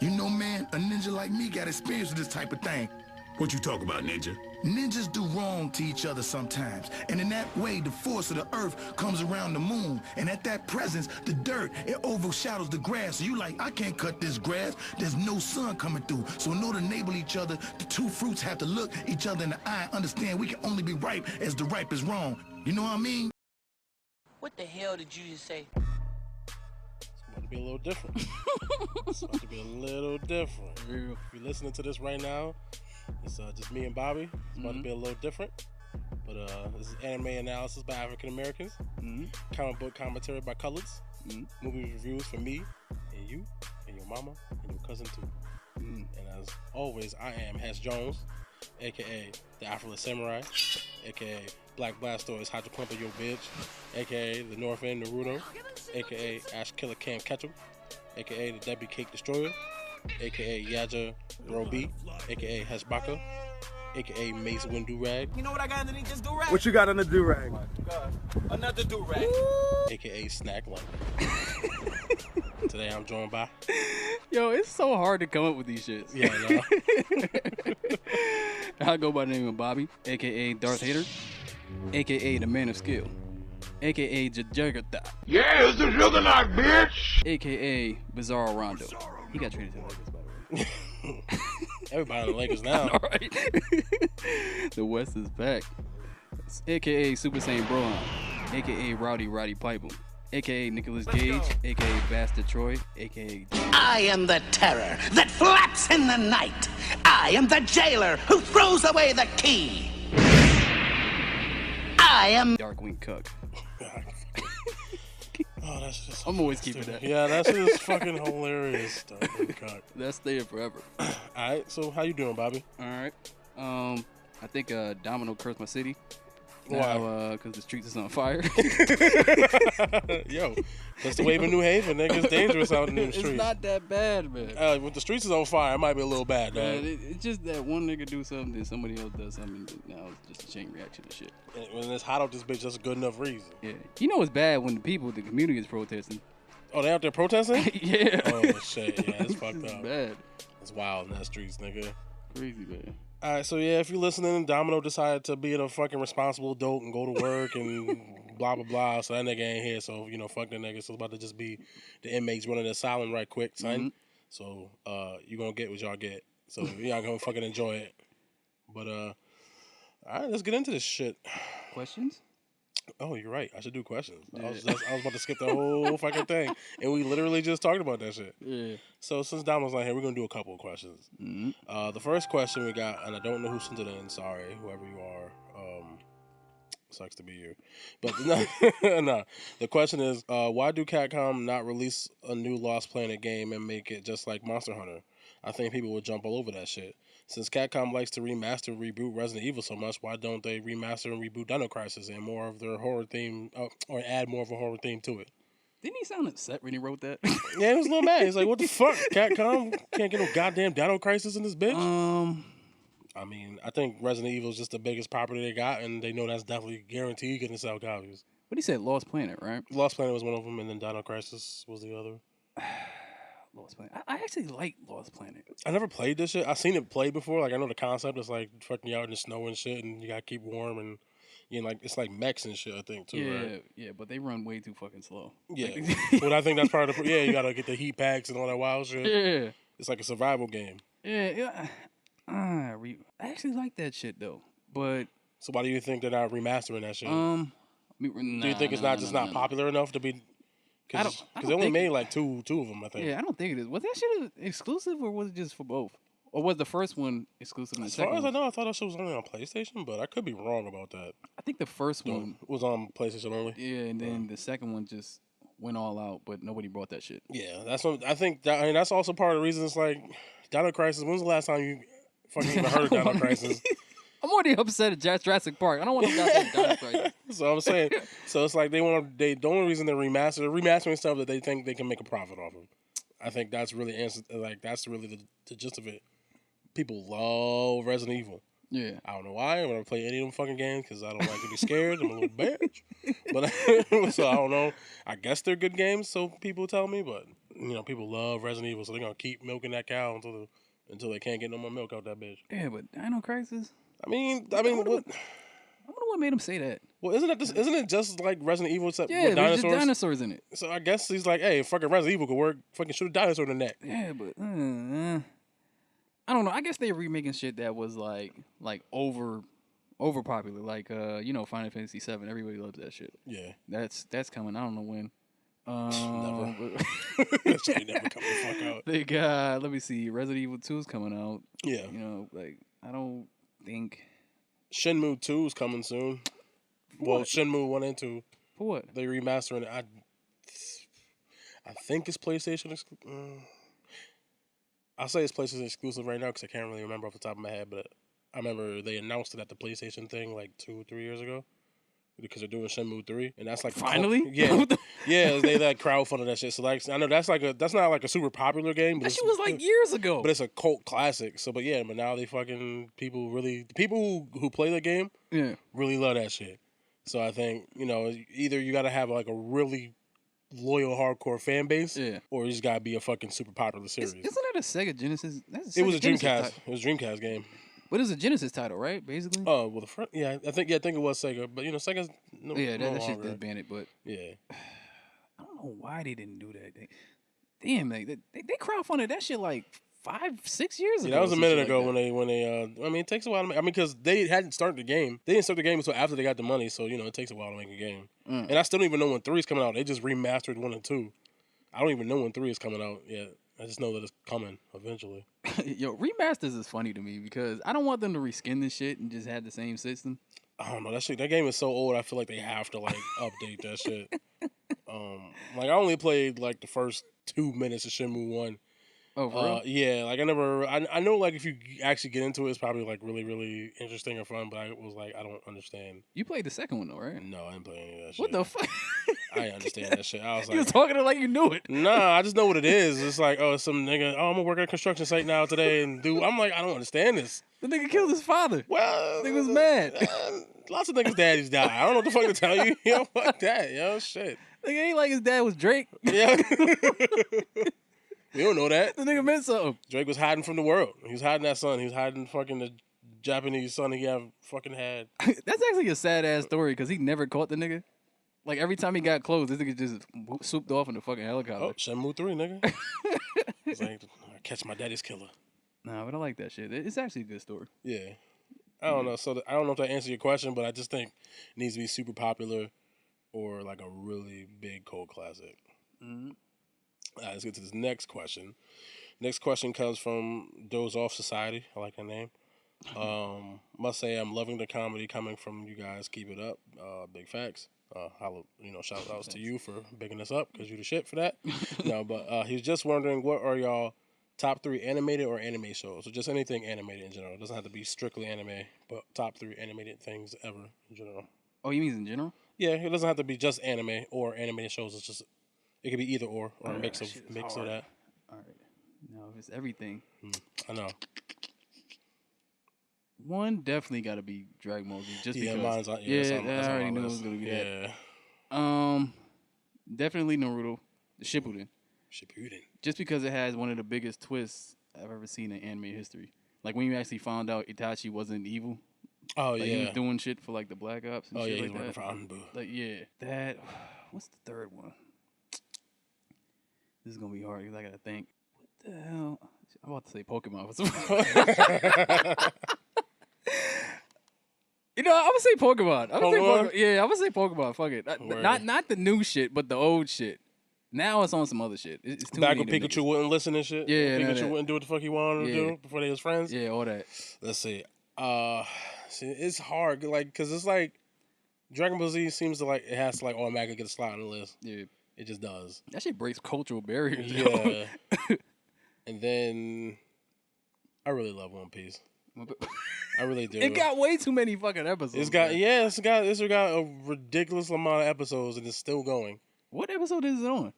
You know, man, a ninja like me got experience with this type of thing. What you talk about, Ninja? Ninjas do wrong to each other sometimes, and in that way, the force of the earth comes around the moon, and at that presence, the dirt, it overshadows the grass. So you like, I can't cut this grass. There's no sun coming through. So in order to enable each other, the two fruits have to look each other in the eye and understand we can only be ripe as the ripe is wrong. You know what I mean? What the hell did you just say? It's about to be a little different. It's about to be a little different. If you're listening to this right now, it's just me and Bobby. It's about to be a little different. But this is anime analysis by African Americans. Comic book commentary by colors. Movie reviews for me and you and your mama and your cousin too. And as always, I am Hesh Jones, aka the Afro Samurai, aka Black Blastoise Hydropumper Yo Bitch, aka the North End Naruto, aka Ash Killer Cam Ketchum, aka the Debbie Cake Destroyer, aka Yaja Roby, aka Heshbaka, aka Mace Wind Do-Rag. You know what I got underneath this do-rag? What you got on the do-rag? Another do-rag. aka Snack Lump. Today I'm joined by... Yo, it's so hard to come up with these shits. Yeah, I know. I go by the name of Bobby, a.k.a. Darth Hater, a.k.a. the Man of Skill, a.k.a. Juggerthot. Yeah, it's the Juggernaut, bitch! a.k.a. Bizarro Rondo. He got traded to the Lakers, by the way. Everybody on the Lakers now. All right. The West is back. A.k.a. Super Saiyan Brohan, a.k.a. Rowdy Piper, a.k.a. Nicolas Gage, a.k.a. Bastard Troy, a.k.a. I am the terror that flaps in the night. I am the jailer who throws away the key. I am Darkwing Cook. Oh, that's just... I'm always keeping that. Yeah, that's just fucking hilarious. That's staying forever. Alright, so how you doing, Bobby? Alright. I think Domino cursed my city. Why? Because the streets is on fire. Yo, that's the wave of New Haven, nigga. It's dangerous out in the streets. It's not that bad, man. When the streets is on fire, it might be a little bad, dog. Man, it's just that one nigga do something, then somebody else does something, and now it's just a chain reaction to shit. And when it's hot out this bitch, that's a good enough reason. Yeah. You know it's bad when the community is protesting. Oh, they out there protesting? Yeah. Oh, shit. Yeah, it's fucked up. Bad. It's wild in that streets, nigga. Crazy, man. All right, so yeah, if you're listening, Domino decided to be a fucking responsible adult and go to work and blah, blah, blah. So that nigga ain't here. So, fuck that nigga. So it's about to just be the inmates running the asylum right quick, son. So you going to get what y'all get. So y'all going to fucking enjoy it. But, all right, let's get into this shit. Questions? Oh, you're right. I should do questions. Yeah. I was about to skip the whole fucking thing. And we literally just talked about that shit. Yeah. So since Domino's not here, we're going to do a couple of questions. The first question we got, and I don't know who sent it in. Sorry, whoever you are. Sucks to be you. But no. The question is, why do Capcom not release a new Lost Planet game and make it just like Monster Hunter? I think people would jump all over that shit. Since Capcom likes to remaster and reboot Resident Evil so much, why don't they remaster and reboot Dino Crisis and more of their horror theme, or add more of a horror theme to it? Didn't he sound upset when he wrote that? Yeah, he was a little mad. He's like, what the fuck? Capcom can't get no goddamn Dino Crisis in this bitch? I mean, I think Resident Evil is just the biggest property they got, and they know that's definitely guaranteed going to sell copies. But he said Lost Planet, right? Lost Planet was one of them, and then Dino Crisis was the other. Lost Planet. I actually like Lost Planet. I never played this shit. I've seen it played before. Like, I know the concept. It's like fucking you out in the snow and shit, and you gotta keep warm, and like it's like mechs and shit, I think, too, right? Yeah, but they run way too fucking slow. Yeah. But I think that's part of the... Yeah, you gotta get the heat packs and all that wild shit. Yeah. It's like a survival game. Yeah. I actually like that shit, though. But... So why do you think they're not remastering that shit? Do you think it's not popular enough to be... Because they only made like two of them, I think. Yeah, I don't think it is. Was that shit exclusive, or was it just for both? Or was the first one exclusive? As far as I know, I thought that shit was only on PlayStation, but I could be wrong about that. I think the first one was on PlayStation only. Yeah, and then the second one just went all out, but nobody brought that shit. Yeah, that's what I think. That's also part of the reason. It's like Dino Crisis. When's the last time you fucking even heard of Dino Crisis? I'm already upset at Jurassic Park. I don't want to goddamn Dino Crisis. So I'm saying, so it's like the only reason they're remastering stuff that they think they can make a profit off of. I think that's really that's really the gist of it. People love Resident Evil. Yeah. I don't know why. I'm going to play any of them fucking games because I don't like to be scared. I'm a little bitch. But so I don't know. I guess they're good games, so people tell me, but people love Resident Evil, so they're gonna keep milking that cow until they can't get no more milk out that bitch. Yeah, but Dino Crisis. I mean, I wonder what made him say that. Well, isn't it just like Resident Evil except Yeah, with there's dinosaurs? just dinosaurs in it. So I guess he's like, hey, fucking Resident Evil could work. Fucking shoot a dinosaur in the neck. Yeah, but I don't know. I guess they're remaking shit that was like over popular. Like Final Fantasy VII. Everybody loves that shit. Yeah, that's coming. I don't know when. Never. That shit ain't never come the fuck out. They got. Let me see. Resident Evil 2 is coming out. Yeah. I don't think. Shenmue 2 is coming soon. Well, Shenmue 1 and 2. For what? They remastering it. I think it's PlayStation exclusive. I'll say it's PlayStation exclusive right now because I can't really remember off the top of my head, but I remember they announced it at the PlayStation thing like 2-3 years ago because they're doing Shenmue 3, and that's like finally, yeah, they like crowdfunded that shit. So like, I know that's not like a super popular game, but that shit was like years ago. But it's a cult classic. So, but now they fucking people who play the game, really love that shit. So I think either you got to have like a really loyal hardcore fan base, or you just gotta be a fucking super popular series. Isn't that a Sega Genesis? It was a Dreamcast. It was a Dreamcast game. But it's a Genesis title, right? Basically. Oh well, I think it was Sega, but Sega's that shit disbanded. But I don't know why they didn't do that. Damn, they crowdfunded that shit like 5-6 years ago. Yeah, that was a minute ago when they. I mean, it takes a while. Because they hadn't started the game. They didn't start the game until after they got the money. So it takes a while to make a game. And I still don't even know when 3 is coming out. They just remastered 1 and 2. I don't even know when 3 is coming out yet. I just know that it's coming eventually. Yo, remasters is funny to me because I don't want them to reskin this shit and just have the same system. I don't know that game is so old. I feel like they have to update that shit. I only played like the first 2 minutes of Shenmue 1. Oh, for real? Yeah, I know like if you actually get into it, it's probably like really, really interesting or fun, but I was like, I don't understand. You played the second one though, right? No, I didn't play any of that shit. What the fuck? I understand that shit. I was like, you was talking to like you knew it. Nah, I just know what it is. It's like, some nigga, I'm gonna work at a construction site now today and I'm like, I don't understand this. The nigga killed his father. Well, the nigga was mad. Lots of niggas' daddies die. I don't know what the fuck to tell you. Fuck that, shit. Nigga ain't like his dad was Drake. Yeah. We don't know that. The nigga meant something. Drake was hiding from the world. He was hiding that son. He was hiding fucking the Japanese son he fucking had. That's actually a sad ass story because he never caught the nigga. Like every time he got close, this nigga just swooped off in the fucking helicopter. Oh, Shenmue 3, nigga. It's like, I catch my daddy's killer. Nah, but I like that shit. It's actually a good story. Yeah. I don't know. So I don't know if that answers your question, but I just think it needs to be super popular or like a really big cult classic. Mm-hmm. All right, let's get to this next question. Next question comes from Doze Off Society. I like that name. Must say I'm loving the comedy coming from you guys. Keep it up. Big facts. Shout outs to you for bigging us up because you the shit for that. No, but he's just wondering what are y'all top 3 animated or anime shows, or just anything animated in general. It doesn't have to be strictly anime, but top 3 animated things ever in general. Oh, you mean in general? Yeah, it doesn't have to be just anime or animated shows. It's just it could be either or a mix of that. All right, no, it's everything. I know. One definitely got to be Dragon Ball Z, just because. Mine's on. I already knew it was gonna be that. Definitely Naruto, the Shippuden. Just because it has one of the biggest twists I've ever seen in anime history. Like when you actually found out Itachi wasn't evil. Oh he was doing shit for like the Black Ops and shit like that. He's working for Anbu. Like that. What's the third one? This is gonna be hard because I gotta think. What the hell? I'm about to say Pokemon. I'm gonna say Pokemon. Yeah, I'm gonna say Pokemon. Fuck it. Not the new shit, but the old shit. Now it's on some other shit. It's too Back many when Pikachu wouldn't listen and shit. Yeah, Pikachu wouldn't do what the fuck he wanted to do before they was friends. Yeah, all that. Let's see. It's hard, because it's like Dragon Ball Z seems to it has to automatically get a slot on the list. Yeah, it just does. That shit breaks cultural barriers. Yeah. And then I really love One Piece. I really do. It got way too many fucking episodes. It's got a ridiculous amount of episodes and it's still going. What episode is it on?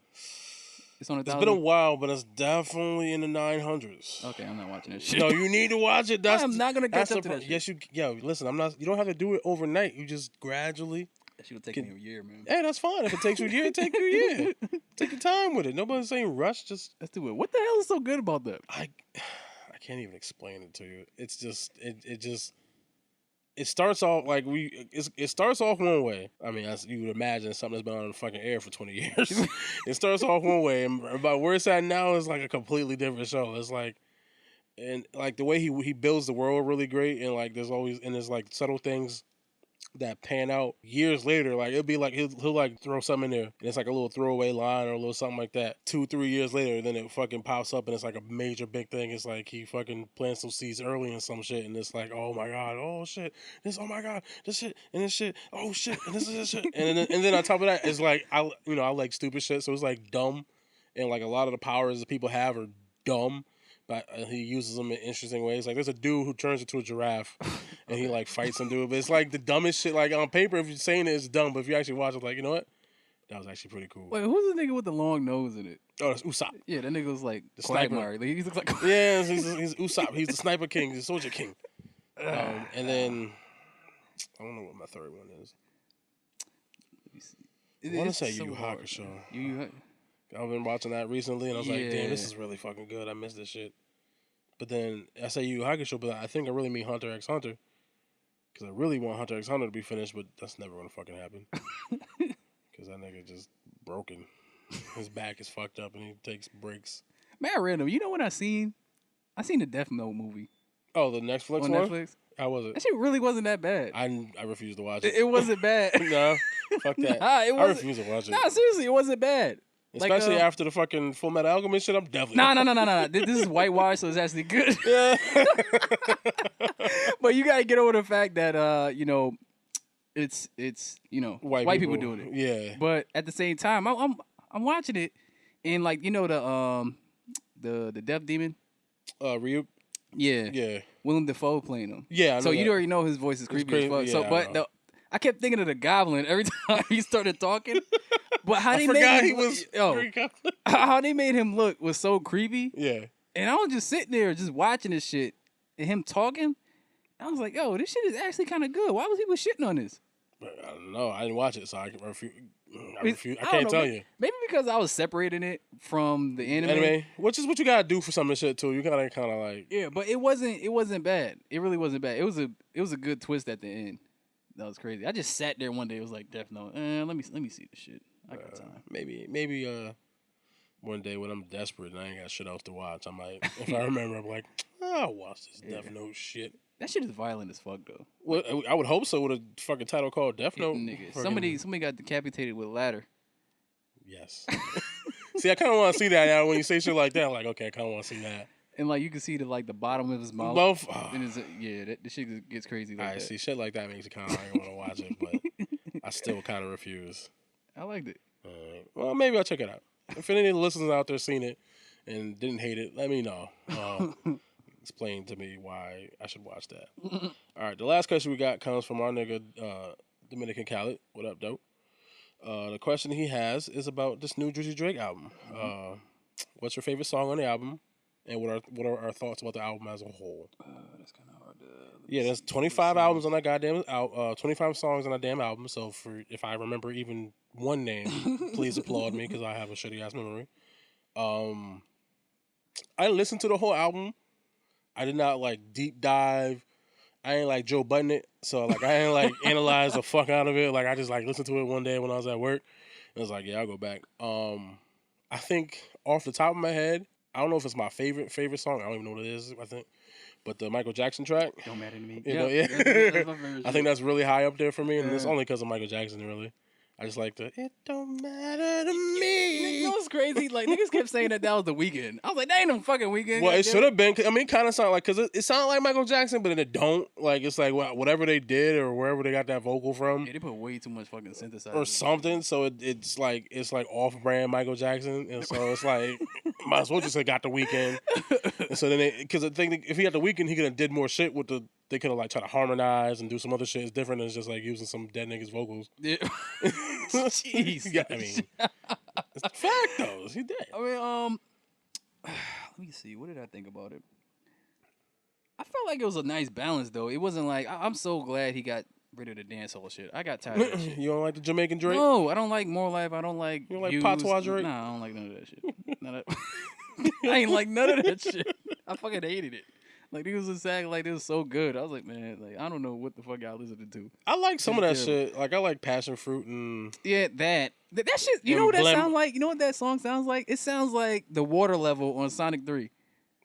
It's on 1,000. It's been a while, but it's definitely in the 900s. Okay, I'm not watching that shit. No, you need to watch it. I'm not gonna catch up to that shit. Yes, listen, I'm not. You don't have to do it overnight. You just gradually That shit'll take me a year, man. Hey, that's fine. If it takes you a year, take you a year. Take your time with it. Nobody's saying rush. Just let's do it. What the hell is so good about that? I can't even explain it to you. It's just it starts off like it starts off one way. I mean, as you would imagine, something that's been on the fucking air for 20 years. It starts off one way, and about where it's at now is like a completely different show. It's like, and like the way he builds the world really great, and like there's like subtle things that pan out years later. Like it'll be like he'll like throw something in there, and it's like a little throwaway line or a little something like that. 2-3 years later, then it fucking pops up, and it's like a major big thing. It's like he fucking plants some seeds early and some shit, and it's like, oh my god, oh shit, this, oh my god, this shit, and this shit, oh shit, and this shit, and then on top of that, it's like I like stupid shit, so it's like dumb, and like a lot of the powers that people have are dumb. But he uses them in interesting ways. Like there's a dude who turns into a giraffe, and he like fights some dude. But it's like the dumbest shit. Like on paper, if you're saying it's dumb, but if you actually watch it, like, you know what? That was actually pretty cool. Wait, who's the nigga with the long nose in it? Oh, that's Usopp. Yeah, that nigga was like the sniper. Like, he looks like yeah, he's Usopp. He's the sniper king. He's the soldier king. And then I don't know what my third one is. I want to say Yu Yu Hakusho. I've been watching that recently, and I was like, damn, this is really fucking good. I missed this shit. But then I say Yu Yu Hakusho, but I think I really mean Hunter x Hunter. Because I really want Hunter x Hunter to be finished, but that's never going to fucking happen. Because that nigga just broken. His back is fucked up, and he takes breaks. Man, random. You know what I seen? I seen the Death Note movie. Oh, the Netflix on one? Netflix? How was it? That shit really wasn't that bad. I refuse to watch it. It wasn't bad. No, fuck that. I refuse to watch it. Nah, seriously, it wasn't bad. Especially like, after the fucking Full Metal Alchemist shit, I'm definitely... No. This is whitewash, so it's actually good. Yeah. But you got to get over the fact that, it's white people doing it. Yeah. But at the same time, I'm watching it, and like, the Death Demon? Ryuk? Yeah. Yeah. Willem Dafoe playing him. Yeah, I know so that. you already know his voice is creepy as fuck. Yeah, so, but I kept thinking of the Goblin every time he started talking. But how they made him look was so creepy. Yeah. And I was just sitting there just watching this shit and him talking. I was like, yo, this shit is actually kind of good. Why was people shitting on this? I don't know. I didn't watch it, so I can refuse. I can't tell you. Maybe because I was separating it from the anime. Which is what you gotta do for some of the shit too. You gotta kind of like. Yeah, but it wasn't bad. It really wasn't bad. It was a good twist at the end. That was crazy. I just sat there one day. It was like, Death Note. Let me see the shit. I got time. Maybe one day when I'm desperate and I ain't got shit else to watch, I might. If I remember, I'm like, I'll watch this Death Note shit. That shit is violent as fuck though. Well, I would hope so with a fucking title called Death Note. Nigga, somebody got decapitated with a ladder. Yes. See, I kind of want to see that now. When you say shit like that, I'm like, okay, I kind of want to see that. And like you can see the bottom of his mouth. Both. The shit gets crazy. Like I see shit like that makes you kind of like want to watch it, but I still kind of refuse. I liked it. Well, maybe I'll check it out. If any of the listeners out there seen it and didn't hate it, let me know. Explain to me why I should watch that. All right, the last question we got comes from our nigga Dominican Khaled. What up, dope? The question he has is about this new Drizzy Drake album. What's your favorite song on the album? And what are our thoughts about the album as a whole? That's kind of hard to... Yeah, there's 25 albums on that goddamn 25 songs on that damn album. So if I remember even one name, please applaud me because I have a shitty ass memory. I listened to the whole album. I did not like deep dive. I ain't like Joe Budden it, so like I ain't like analyze the fuck out of it. Like I just like listened to it one day when I was at work. And I was like, yeah, I'll go back. I think off the top of my head, I don't know if it's my favorite song. I don't even know what it is. I think, but the Michael Jackson track. Don't matter to me. Yeah. That's my favorite. I think that's really high up there for me, and it's only because of Michael Jackson. Really, I just like the "It Don't Matter to Me." You know what's crazy? Like niggas kept saying that was the Weeknd. I was like, that ain't no fucking Weeknd. Well, it should have been. I mean, it kind of sounded like because it sounded like Michael Jackson, but then it don't. Like it's like whatever they did or wherever they got that vocal from. Yeah, they put way too much fucking synthesizer or something. So it's like off-brand Michael Jackson, and so it's like might as well just have got the Weeknd. And so then because I think if he had the Weeknd, he could have did more shit with the. They could have like tried to harmonize and do some other shit. It's different than just like using some dead niggas vocals. Yeah. Jeez. Yeah, I mean, it's a fact though. He dead. I mean, let me see. What did I think about it? I felt like it was a nice balance though. It wasn't like I'm so glad he got rid of the dancehall shit. I got tired of that shit. You don't like the Jamaican Drake? No, I don't like More Life. I don't like. You don't like Patois Drake? Nah, I don't like none of that shit. I ain't like none of that shit. I fucking hated it. Like, niggas was saying like it was so good. I was like, man, like I don't know what the fuck y'all listening to. I like some of that shit. Like I like Passion Fruit and that shit. You know what that sounds like? You know what that song sounds like? It sounds like the water level on Sonic 3.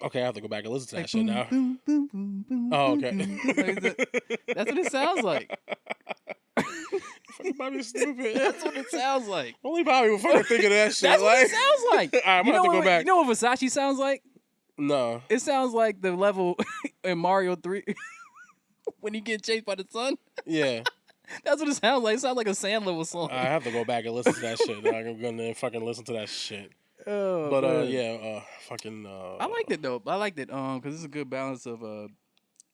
Okay, I have to go back and listen to that like, shit now. Boom, boom, boom, boom, oh, okay. That's what it sounds like. Fucking Bobby's stupid. That's what it sounds like. Only Bobby would fucking think of that shit. That's what it sounds like. All right, I'm gonna have to go back. You know what Versace sounds like? No. It sounds like the level in Mario 3 when you get chased by the sun. Yeah. That's what it sounds like. It sounds like a sand level song. I have to go back and listen to that shit. I'm gonna fucking listen to that shit. Oh, but man. fucking. I liked it though. I liked it because it's a good balance of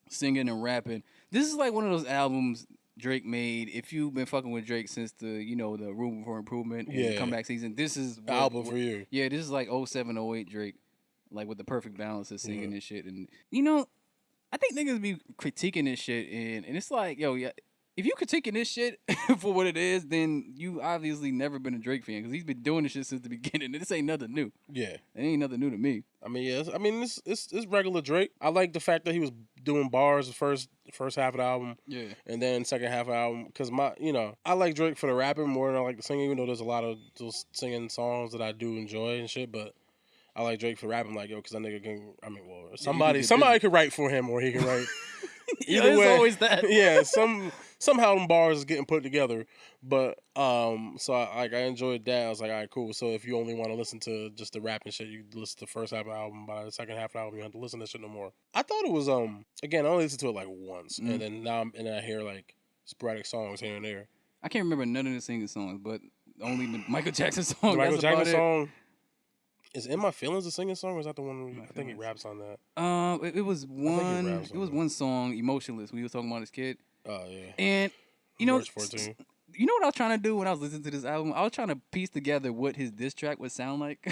singing and rapping. This is like one of those albums Drake made. If you've been fucking with Drake since the the Room for Improvement and the comeback season, this is the album for you. Yeah, this is like 07, 08 Drake, like with the perfect balance of singing and shit. And I think niggas be critiquing this shit, and it's like, yo, yeah. If you critiquing this shit for what it is, then you obviously never been a Drake fan because he's been doing this shit since the beginning. This ain't nothing new. Yeah, it ain't nothing new to me. I mean, yeah, it's regular Drake. I like the fact that he was doing bars the first half of the album, and then second half of the album because I like Drake for the rapping more than I like the singing. Even though there's a lot of those singing songs that I do enjoy and shit, but I like Drake for rapping. Like because that nigga can. I mean, well, somebody could write for him or he can write. Either way, always that. Yeah, somehow them bars is getting put together, but so I enjoyed that. I was like, all right, cool. So if you only want to listen to just the rapping shit, you listen to the first half of the album. By the second half of the album, you have to listen to that shit no more. I thought it was again, I only listened to it like once, and then I hear like sporadic songs here and there. I can't remember none of the singing songs, but only the Michael Jackson song. The Michael Jackson song. Is "In My Feelings" a singing song, or is that the one? I think he raps on that. It was one. It was one song, "Emotionless," when he was talking about his kid. Oh yeah. And March 14. You know what I was trying to do when I was listening to this album? I was trying to piece together what his diss track would sound like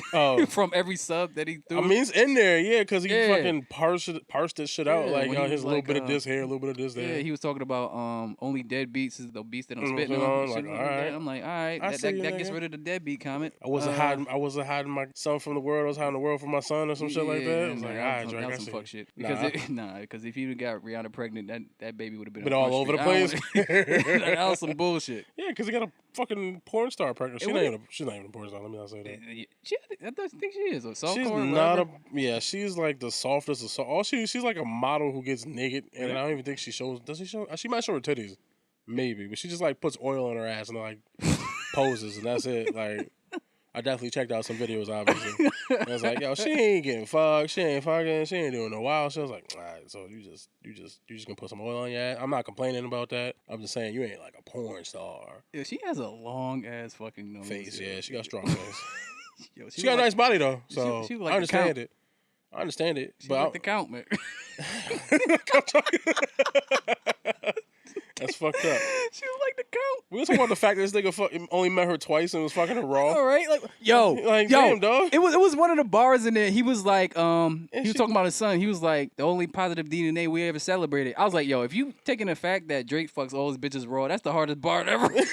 from every sub that he threw. I mean, it's in there, yeah, because he fucking parsed this shit out, like his little bit of this here, a little bit of this there. Yeah, he was talking about only dead beats is the beats that I'm spitting on. Like, all right. I'm like, all right, that gets rid of the deadbeat comment. I wasn't hiding my son from the world. I was hiding the world from my son or some shit like that. I was like, all right, Drake, that's some fuck shit. Because if he got Rihanna pregnant, that baby would have been all over the place. That was some bullshit. Yeah, because he got a fucking porn star pregnant. She's not even a porn star. Let me not say that. I think she is a softcore. She's not she's like the softest of soft. She's like a model who gets naked, and I don't even think she shows. Does she show? She might show her titties, maybe, but she just like puts oil on her ass and like poses, and that's it. Like, I definitely checked out some videos, obviously. And I was like, yo, she ain't getting fucked. She ain't fucking. She ain't doing no wild shit. I was like, all right, so you just gonna put some oil on your ass. I'm not complaining about that. I'm just saying you ain't like a porn star. Yeah, she has a long ass fucking nose. Face, yeah, she got strong face. Yo, she got a nice body though, so she like I understand it. I understand it. She like the count, man. That's fucked up. She was like the count. We were talking about the fact that this nigga only met her twice and was fucking her raw. All right, like yo, damn, dog. It was one of the bars in there. He was like, he was talking about his son. He was like, the only positive DNA we ever celebrated. I was like, yo, if you taking the fact that Drake fucks all his bitches raw, that's the hardest bar ever. This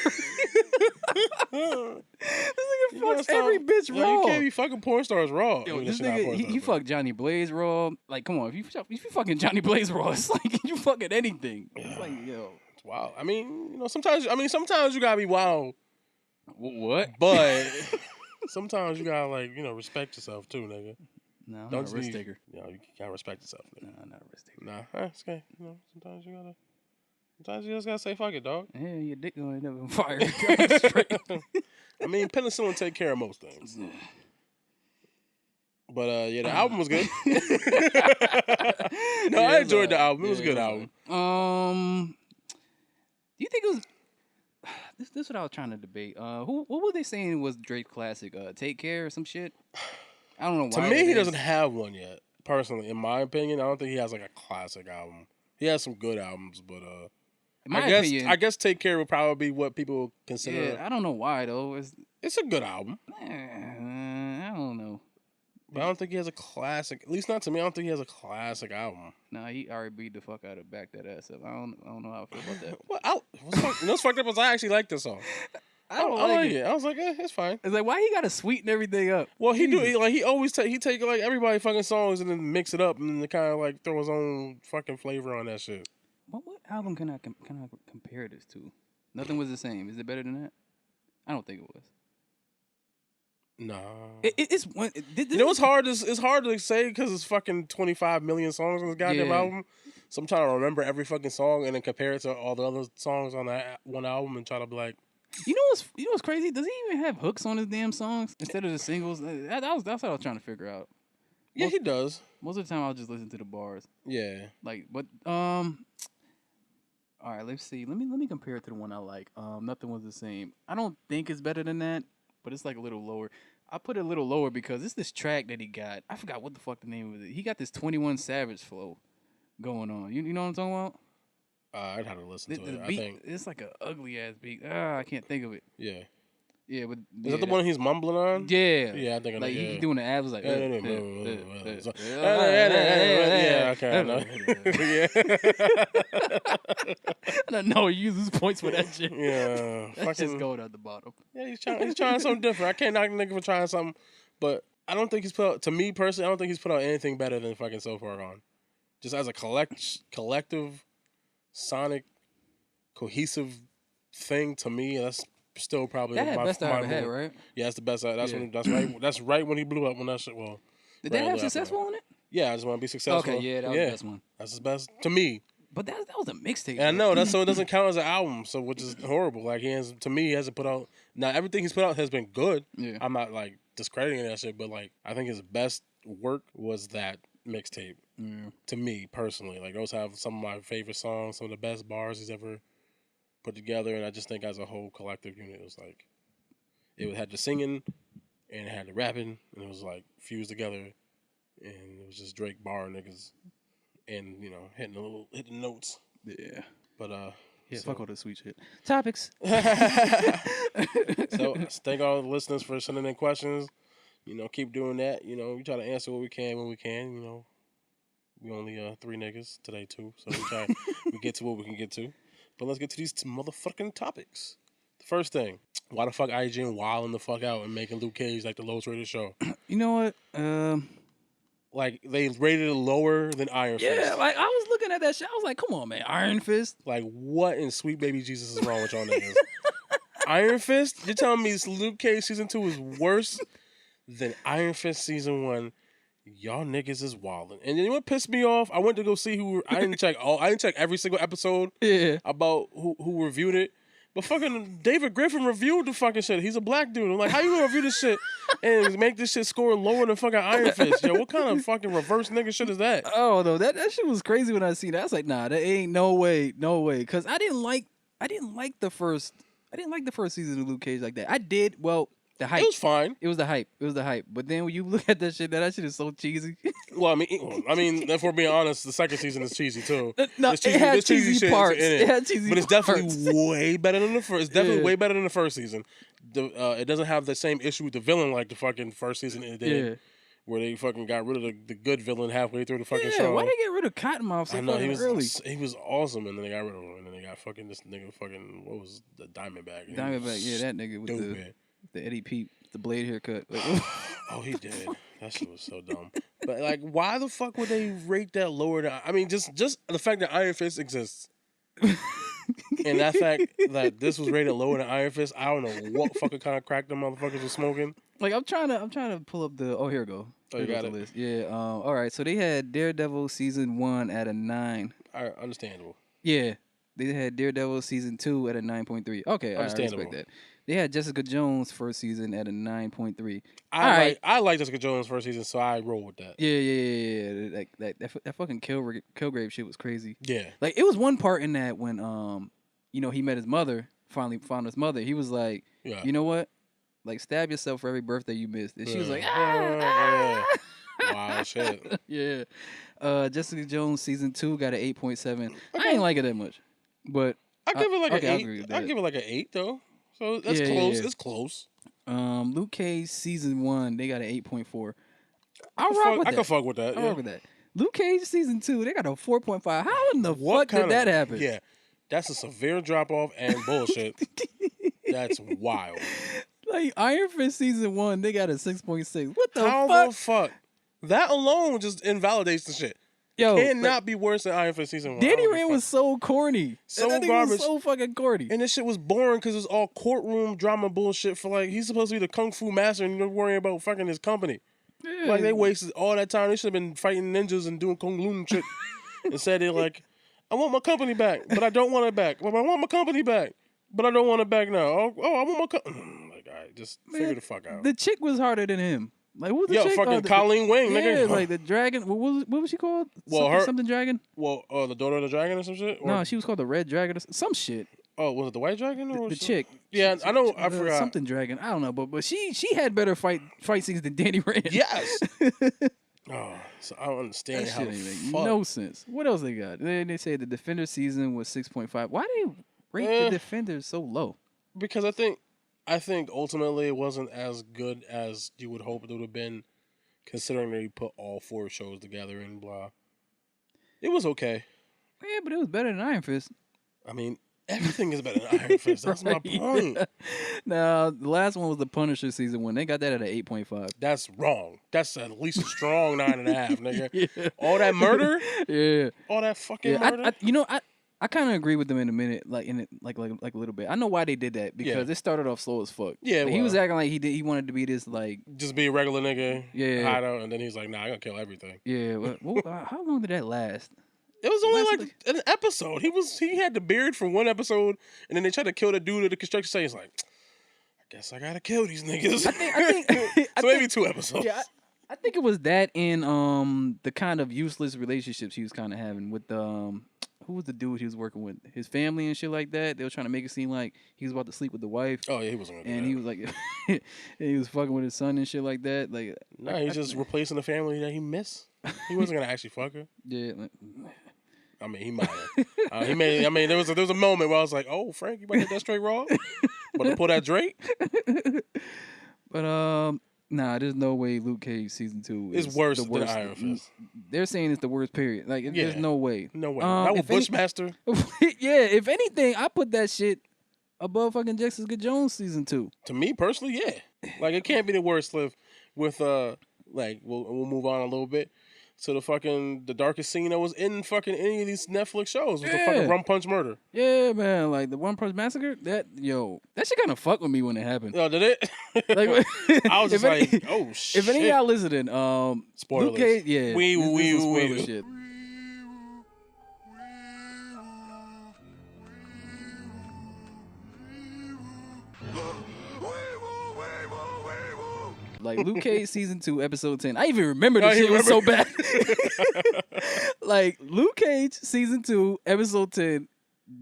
nigga fucks every bitch raw. You can't be fucking porn stars raw. Yo, this nigga, he fucked Johnny Blaze raw. Like, come on, if you fucking Johnny Blaze raw, it's like you fucking anything. It's like, yo. Wow. I mean, sometimes you gotta be wild. What? But sometimes you gotta respect yourself too, nigga. No, I'm not a risk taker. You gotta respect yourself, nigga. Nah, I'm not a risk taker. Nah, it's okay. Sometimes you just gotta say fuck it, dog. Yeah, your dick gonna end up on fire. I mean, penicillin take care of most things. But the album was good. I enjoyed the album. It was a good album. Do you think it was? This is what I was trying to debate. What were they saying was Drake's classic? Take Care or some shit? I don't know why. To me, he doesn't have one yet. Personally, in my opinion, I don't think he has like a classic album. He has some good albums, but in my opinion, I guess Take Care would probably be what people consider. Yeah, I don't know why though. It's a good album. I don't know. But I don't think he has a classic. At least not to me. I don't think he has a classic album. Nah, he already beat the fuck out of Back That Ass Up. I don't know how I feel about that. What's fucked up is I actually like this song. I don't I like it. I was like, it's fine. It's like, why he gotta sweeten everything up? Well, he always take like everybody fucking songs and then mix it up and then kind of like throw his own fucking flavor on that shit. What album can I compare this to? Nothing Was the Same. Is it better than that? I don't think it was. Nah. It's one. You know, it's hard to say because it's fucking 25 million songs on this goddamn album. So I'm trying to remember every fucking song and then compare it to all the other songs on that one album and try to be like. You know what's crazy? Does he even have hooks on his damn songs instead of the singles? That's what I was trying to figure out. Yeah, he does. Most of the time, I'll just listen to the bars. Yeah. Like, but all right. Let's see. Let me compare it to the one I like. Nothing Was the Same. I don't think it's better than that, but it's like a little lower. I put it a little lower because it's this track that he got. I forgot what the fuck the name of it. He got this 21 Savage flow going on. You know what I'm talking about? I'd have to listen to it. Beat, I think it's like a ugly ass beat. I can't think of it. Yeah. Yeah, but is that the one he's mumbling on? Yeah. Yeah, I think like he's doing the abs like. Yeah, okay, I know. I know he uses points for that shit. Yeah, that's just going at the bottom. Yeah, he's trying something different. I can't knock the nigga for trying something, but I don't think he's put out. To me personally, I don't think he's put out anything better than fucking So Far Gone. Just as a collective, sonic, cohesive thing to me, that's still probably that had best I ever had, right? Yeah, that's the best. That's right when he blew up when that shit. Well, did they have Successful on it? Yeah, I Just Want to Be Successful. Okay, yeah, that was the best one. That's his best to me. But that was a mixtape. And I know that's so it doesn't count as an album, so which is horrible. Like he hasn't put out. Now everything he's put out has been good. Yeah. I'm not like discrediting that shit, but like I think his best work was that mixtape. Yeah. To me personally, like those have some of my favorite songs, some of the best bars he's ever put together, and I just think as a whole collective unit, it was like it had the singing and it had the rapping, and it was like fused together, and it was just Drake bar niggas, and you know hitting the notes. Yeah, but fuck all this sweet shit. Topics. So thank all the listeners for sending in questions. You know, keep doing that. You know, we try to answer what we can when we can. You know, we only 3 niggas today too, so we get to what we can get to. But let's get to these motherfucking topics. The first thing, why the fuck IGN wilding the fuck out and making Luke Cage like the lowest rated show? You know what? Like they rated it lower than Iron Fist. Yeah, like I was looking at that shit. I was like, come on, man, Iron Fist. Like what in sweet baby Jesus is wrong with y'all niggas? Iron Fist? You're telling me Luke Cage season 2 is worse than Iron Fist season 1? Y'all niggas is wildin'. And you know what pissed me off? I went to go see I didn't check every single episode about who reviewed it. But fucking David Griffin reviewed the fucking shit. He's a black dude. I'm like, how you gonna review this shit and make this shit score lower than fucking Iron Fist? Yo, what kind of fucking reverse nigga shit is that? Oh no, that shit was crazy when I seen that. I was like, nah, that ain't no way. Cause I didn't like the first season of Luke Cage like that. I did the hype. It was fine. It was the hype. But then when you look at that shit is so cheesy. Well, I mean, if we're being honest, the second season is cheesy too. No, it had cheesy parts. It had cheesy but it's definitely parts. way better than the first. It's definitely way better than the first season. It doesn't have the same issue with the villain like the fucking first season it did. Yeah. Where they fucking got rid of the good villain halfway through the fucking show. Why they get rid of Cottonmouth so early? He was awesome, and then they got rid of him, and then they got fucking this nigga fucking what was the Diamondback? That nigga with the Eddie Peep, the blade haircut. Oh, he did. That shit was so dumb. But like, why the fuck would they rate that lower? I mean, just the fact that Iron Fist exists, and that fact that this was rated lower than Iron Fist, I don't know what fucking kind of crack them motherfuckers were smoking. Like I'm trying to pull up the. Oh, here we go. Oh, you got it. List. Yeah. All right. So they had Daredevil season 1 at a 9. All right, understandable. Yeah. They had Daredevil season 2 at a 9.3. Okay, understandable. I respect that. They had Jessica Jones first season at a 9.3. I like Jessica Jones first season, so I roll with that. Yeah. That fucking Kilgrave shit was crazy. Yeah. Like it was one part in that when he met his mother, finally found his mother. He was like, you know what? Like stab yourself for every birthday you missed. And she was like, Wow, shit. Yeah. Jessica Jones season 2 got an 8.7. Okay. I ain't like it that much. But I give it like an 8. I give it like an 8 though. So that's close. Yeah. It's close. Luke Cage season 1, they got an 8.4. I rock with that. I can fuck with that. I rock with that. Luke Cage season 2, they got a 4.5. How in the fuck did that happen? Yeah, that's a severe drop off and bullshit. That's wild. Like Iron Fist season 1, they got a 6.6. What the fuck? How the fuck? That alone just invalidates the shit. Yo, it cannot be worse than Iron Fist season 1. Danny Rand was so corny. So that garbage. Was so fucking corny. And this shit was boring because it was all courtroom drama bullshit for like, he's supposed to be the kung fu master and you're worrying about fucking his company. Yeah. Like they wasted all that time. They should have been fighting ninjas and doing kung lun shit. Instead they're like, I want my company back, but I don't want it back. But I want my company back, but I don't want it back now. Oh, I want my company. Like, all right, just figure the fuck out. The chick was harder than him. Like, what was the chick? Fucking Colleen Wing, nigga. Yeah, like the dragon. What was she called? Something dragon? Well, the daughter of the dragon or some shit? Or? No, she was called the red dragon or some shit. Oh, was it the white dragon or the chick? Yeah, I know. I forgot something dragon. I don't know, but she had better fight scenes than Danny Rand. Yes. Oh, so I don't understand that how shit ain't make no sense. What else they got? They say the Defender season was 6.5. Why they rate the Defenders so low? Because I think ultimately it wasn't as good as you would hope it would have been, considering they put all 4 shows together and blah. It was okay. Yeah, but it was better than Iron Fist. I mean, everything is better than Iron Fist. That's right, my point. Yeah. Now, the last one was the Punisher season 1. They got that at an 8.5. That's wrong. That's at least a strong 9.5, nigga. Yeah. All that murder? Yeah. All that fucking murder? I kind of agree with them in a minute, like a little bit. I know why they did that because it started off slow as fuck. Yeah, he was acting like he wanted to be this like just be a regular nigga. Yeah, hideout, and then he's like, nah, I gotta kill everything. Yeah, how long did that last? It was only like an episode. He had the beard for one episode, and then they tried to kill the dude at the construction site. He's like, I guess I gotta kill these niggas. I think maybe 2 episodes. Yeah, I think it was that and the kind of useless relationships he was kind of having with who was the dude he was working with? His family and shit like that. They were trying to make it seem like he was about to sleep with the wife. Oh yeah, he wasn't. And he was like, and he was fucking with his son and shit like that. Like, nah, he's just replacing the family that he missed. He wasn't gonna actually fuck her. Yeah. I mean, he might have. He made. I mean, there was a moment where I was like, "Oh, Frank, you about to hit that straight raw? But to pull that Drake?" But nah, there's no way Luke Cage season 2 is worse the worst. than Iron Fist. They're saying it's the worst period. Like, there's no way. No way. That was Bushmaster. Yeah, if anything, I put that shit above fucking Jessica Jones season 2. To me personally, yeah. Like, it can't be the worst with like we'll move on a little bit. To the darkest scene that was in fucking any of these Netflix shows was the fucking Rum Punch murder. Yeah, man, like the One Punch Massacre. That shit kind of fucked with me when it happened. Oh, did it? Like, I was just like, oh shit. If any of y'all listening, spoilers. Luke Cage, yeah, we spoiler shit. Like Luke Cage season 2, episode 10. I even remember this shit was so bad. Like Luke Cage season 2, episode 10.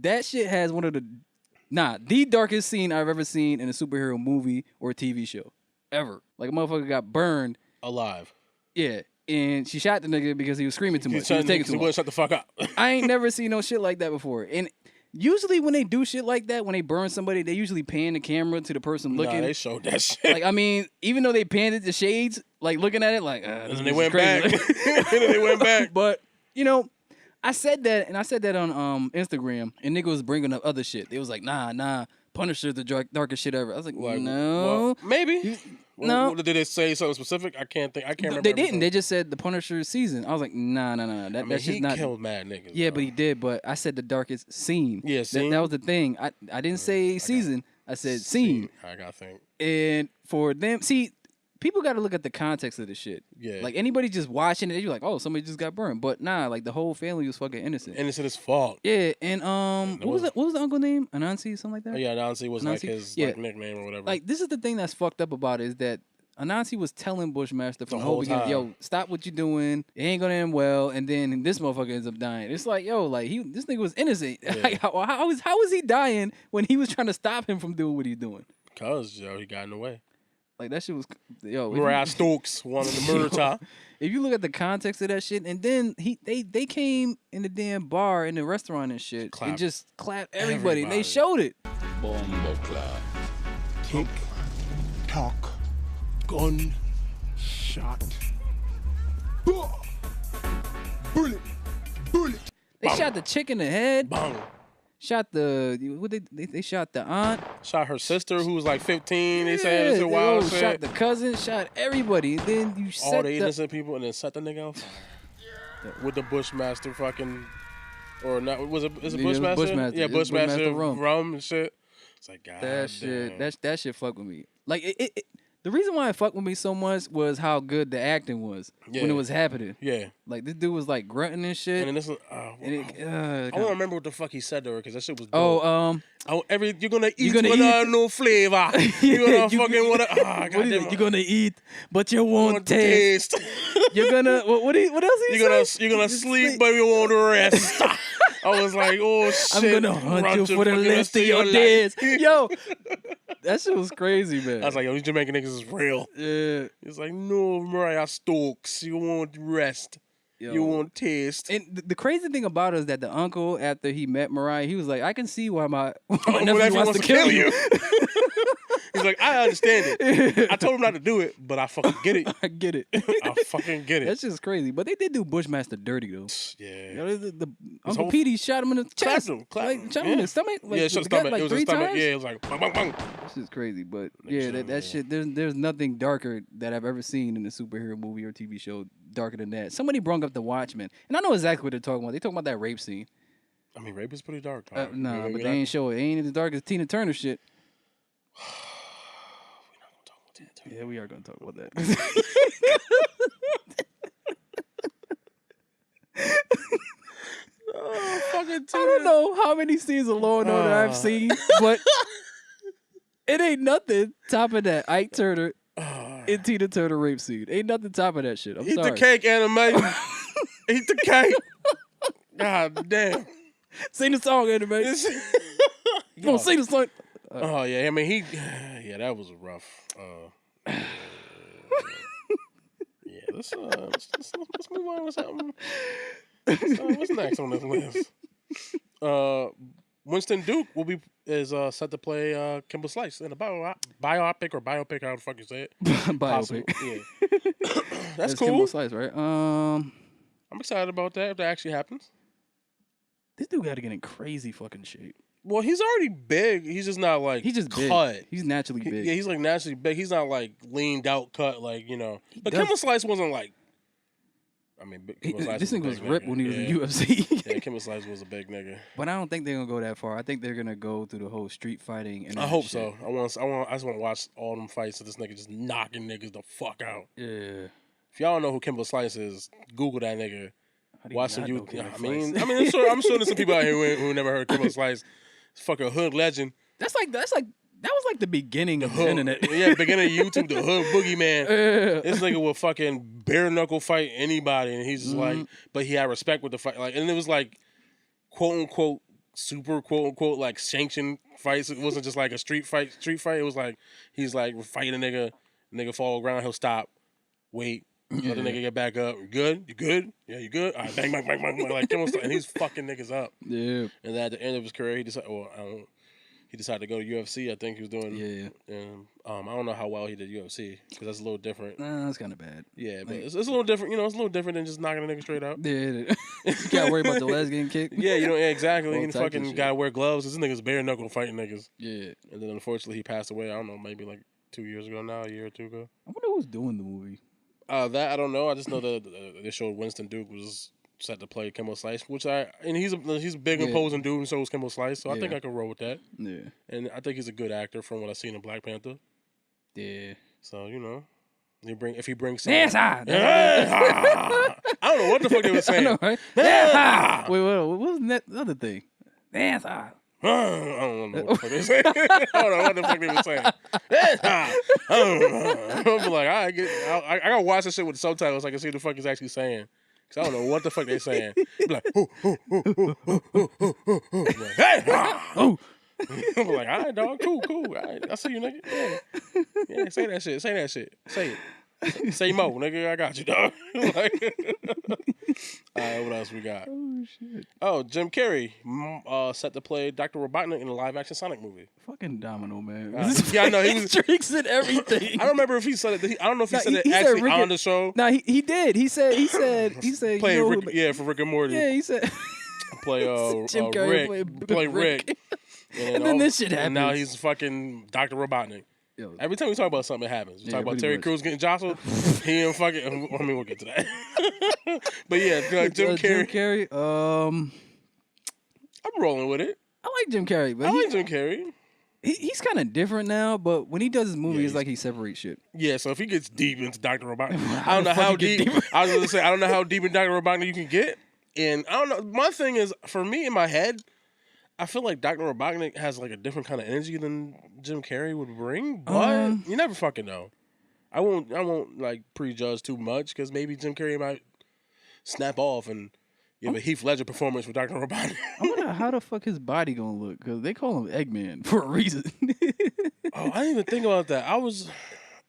That shit has one of the darkest scene I've ever seen in a superhero movie or TV show ever. Like a motherfucker got burned alive. Yeah, and she shot the nigga because he was screaming too much. He was taking too much. He wouldn't shut the fuck up. I ain't never seen no shit like that before. And usually when they do shit like that, when they burn somebody, they usually pan the camera to the person looking. Nah, they showed that shit. Like, I mean, even though they panned it to shades, like looking at it, like, and then they went back. And then they went back. But, I said that, and I said that on Instagram, and niggas was bringing up other shit. They was like, nah, Punisher's the darkest shit ever. I was like, no. Well, maybe. No. Did they say something specific? I can't remember. They didn't. They just said the Punisher season. I was like, nah. That's just not. He killed mad niggas. Yeah, but he did. But I said the darkest scene. Yeah, scene. That was the thing. I didn't say season. I said scene. I gotta think. And for them, see, people got to look at the context of the shit. Yeah. Like anybody just watching it, you're like, oh, somebody just got burned. But nah, like the whole family was fucking innocent. Innocent as fuck. Yeah, and what was the uncle name? Anansi, something like that. Oh, yeah, Anansi was like his nickname or whatever. Like this is the thing that's fucked up about it is that Anansi was telling Bushmaster from the whole beginning, yo, stop what you're doing. It ain't gonna end well. And then this motherfucker ends up dying. It's like, yo, like this nigga was innocent. Yeah. Like, how was he dying when he was trying to stop him from doing what he's doing? Because he got in the way. Like that shit was, yo. Mariah Stokes wanted the murder top. If you look at the context of that shit, and then they came in the damn bar in the restaurant and shit, and just clapped everybody. And they showed it. Bombo clap. Tick, tock, gun, shot, Bullet. Bullet. They shot the chick in the head. Bang. Shot they shot the aunt. Shot her sister who was like 15. They said it's a wild shit. Shot the cousin. Shot everybody. And then you set all the innocent people and then set the nigga on fire. With the Bushmaster fucking, or not? Is it Bushmaster? Bushmaster. Yeah, Bushmaster rum and shit. It's like God. That shit fuck with me. Like it the reason why it fucked with me so much was how good the acting was when it was happening. Yeah. Like this dude was like grunting and shit. And then this was, I don't remember what the fuck he said to her because that shit was dope. You're gonna eat with no flavor. You're gonna you're gonna eat, but you won't taste. You're gonna what else he said? You're gonna sleep, but you won't rest. I was like, oh shit. I'm gonna hunt you for the rest of your days. Yo, that shit was crazy, man. I was like, yo, these Jamaican niggas is real. Yeah. It's like, no, Mariah Stokes, you won't rest. Yo. You won't taste. And the crazy thing about it is that the uncle, after he met Mariah, he was like, I can see why my nephew wants to kill you. He's like, I understand it. I told him not to do it, but I fucking get it. I get it. I fucking get it. That's just crazy. But they did do Bushmaster dirty, though. Yeah. You know, the Uncle Petey shot him in the chest. Shot him in the stomach. Like, shot stomach. Like it was 3 stomach. times. Yeah, it was like, bang, bang, bang. This is crazy. But yeah, that shit, there's nothing darker that I've ever seen in a superhero movie or TV show darker than that. Somebody brung up The Watchmen. And I know exactly what they're talking about. They're talking about that rape scene. I mean, rape is pretty dark. But they ain't show it. It ain't as dark as Tina Turner shit. Yeah, we are going to talk about that. I don't know how many scenes of Law and Order I've seen, but it ain't nothing topping that Ike Turner and Tina Turner rape scene. Ain't nothing topping that shit. I'm Eat sorry. the cake, anime. Eat the cake. God damn. Sing the song, anime. Come on, sing the song. Oh, yeah. I mean, that was rough. Yeah, let's move on with something. What's next on this list? Winston Duke is set to play Kimber Slice in a biopic, how the fuck you say it? Biopic. Yeah. That's cool. Kimber Slice, right? I'm excited about that if that actually happens. This dude got to get in crazy fucking shape. Well, he's already big. He's just not like cut. Big. He's naturally big. Yeah, he's like naturally big. He's not like leaned out cut, like, you know. But Kimber Slice wasn't like. I mean, this nigga was ripped when he was in UFC. Yeah, Kimber Slice was a big nigga. But I don't think they're gonna go that far. I think they're gonna go through the whole street fighting. And I hope so. I just want to watch all them fights of this nigga just knocking niggas the fuck out. Yeah. If y'all don't know who Kimber Slice is, Google that nigga. Watch some you. I mean, I'm sure there's some people out here who never heard Kimber Slice. It's fucking hood legend. That was like the beginning of the internet. Yeah, beginning of YouTube, the hood boogeyman. Yeah. This nigga would fucking bare knuckle fight anybody, and he's just like, but he had respect with the fight. Like, and it was like, quote unquote, super quote unquote, like sanctioned fights. It wasn't just like a street fight. It was like he's like fighting a nigga fall ground, he'll stop, wait. Let the nigga get back up. You good? You good? Yeah, you good? All right, bang, bang, bang, bang. Like, and he's fucking niggas up. Yeah. And then at the end of his career, he decided to go to UFC. I think he was doing. Yeah. And I don't know how well he did UFC because that's a little different. Nah, that's kind of bad. Yeah, but it's a little different. You know, it's a little different than just knocking a nigga straight out. Yeah. You gotta worry about the legs getting kicked. Yeah, you know, exactly. All You types of fucking shit. gotta wear gloves. This nigga's bare knuckle fighting niggas. Yeah. And then unfortunately he passed away. I don't know, maybe like 2 years ago now, a year or two ago. I wonder who's doing the movie. That I don't know. I just know that they showed Winston Duke was set to play Kimber Slice, he's a big imposing dude, and so was Kimber Slice. So I think I can roll with that. Yeah, and I think he's a good actor from what I've seen in Black Panther. Yeah. So you know, if he brings some, yes, I don't know what the fuck they were saying. I know, right? Yes, wait, what was that other thing? Yes, I don't know what the fuck they saying. I don't know what the fuck they were saying. I'm like, I gotta watch this shit with the subtitles so I can see what the fuck he's actually saying. Cause I don't know what the fuck they saying. Be like, I'm like, all right, dog, cool. All right, I see you, nigga. Yeah, say that shit. Say it. Say mo, nigga. I got you, dog. Like, all right, what else we got? Oh shit. Oh, Jim Carrey set to play Dr. Robotnik in a live-action Sonic movie. Fucking Domino, man. Yeah, I know he was tricks and everything. I don't remember if he said it. I don't know if he said it he actually said on the show. No, he did. He said. Playing Rick, for Rick and Morty. Yeah, he said. Play Jim Carrey play Rick. And then this shit happens. And now he's fucking Dr. Robotnik. Yo. Every time we talk about something, it happens. We talk about Terry Crews getting jostled. He and fucking. I mean, we'll get to that. But yeah, Jim Carrey. Jim Carrey. I'm rolling with it. I like Jim Carrey, but I like Jim Carrey. He's kind of different now. But when he does his movies, it's like he separates shit. Yeah, so if he gets deep into Dr. Robotnik, I don't know how deep. I was gonna say I don't know how deep in Dr. Robotnik you can get, and I don't know. My thing is, for me in my head, I feel like Dr. Robotnik has like a different kind of energy than Jim Carrey would bring, but you never fucking know. I won't like prejudge too much because maybe Jim Carrey might snap off and give a Heath Ledger performance with Dr. Robotnik. I wonder how the fuck his body gonna look because they call him Eggman for a reason. I didn't even think about that. He's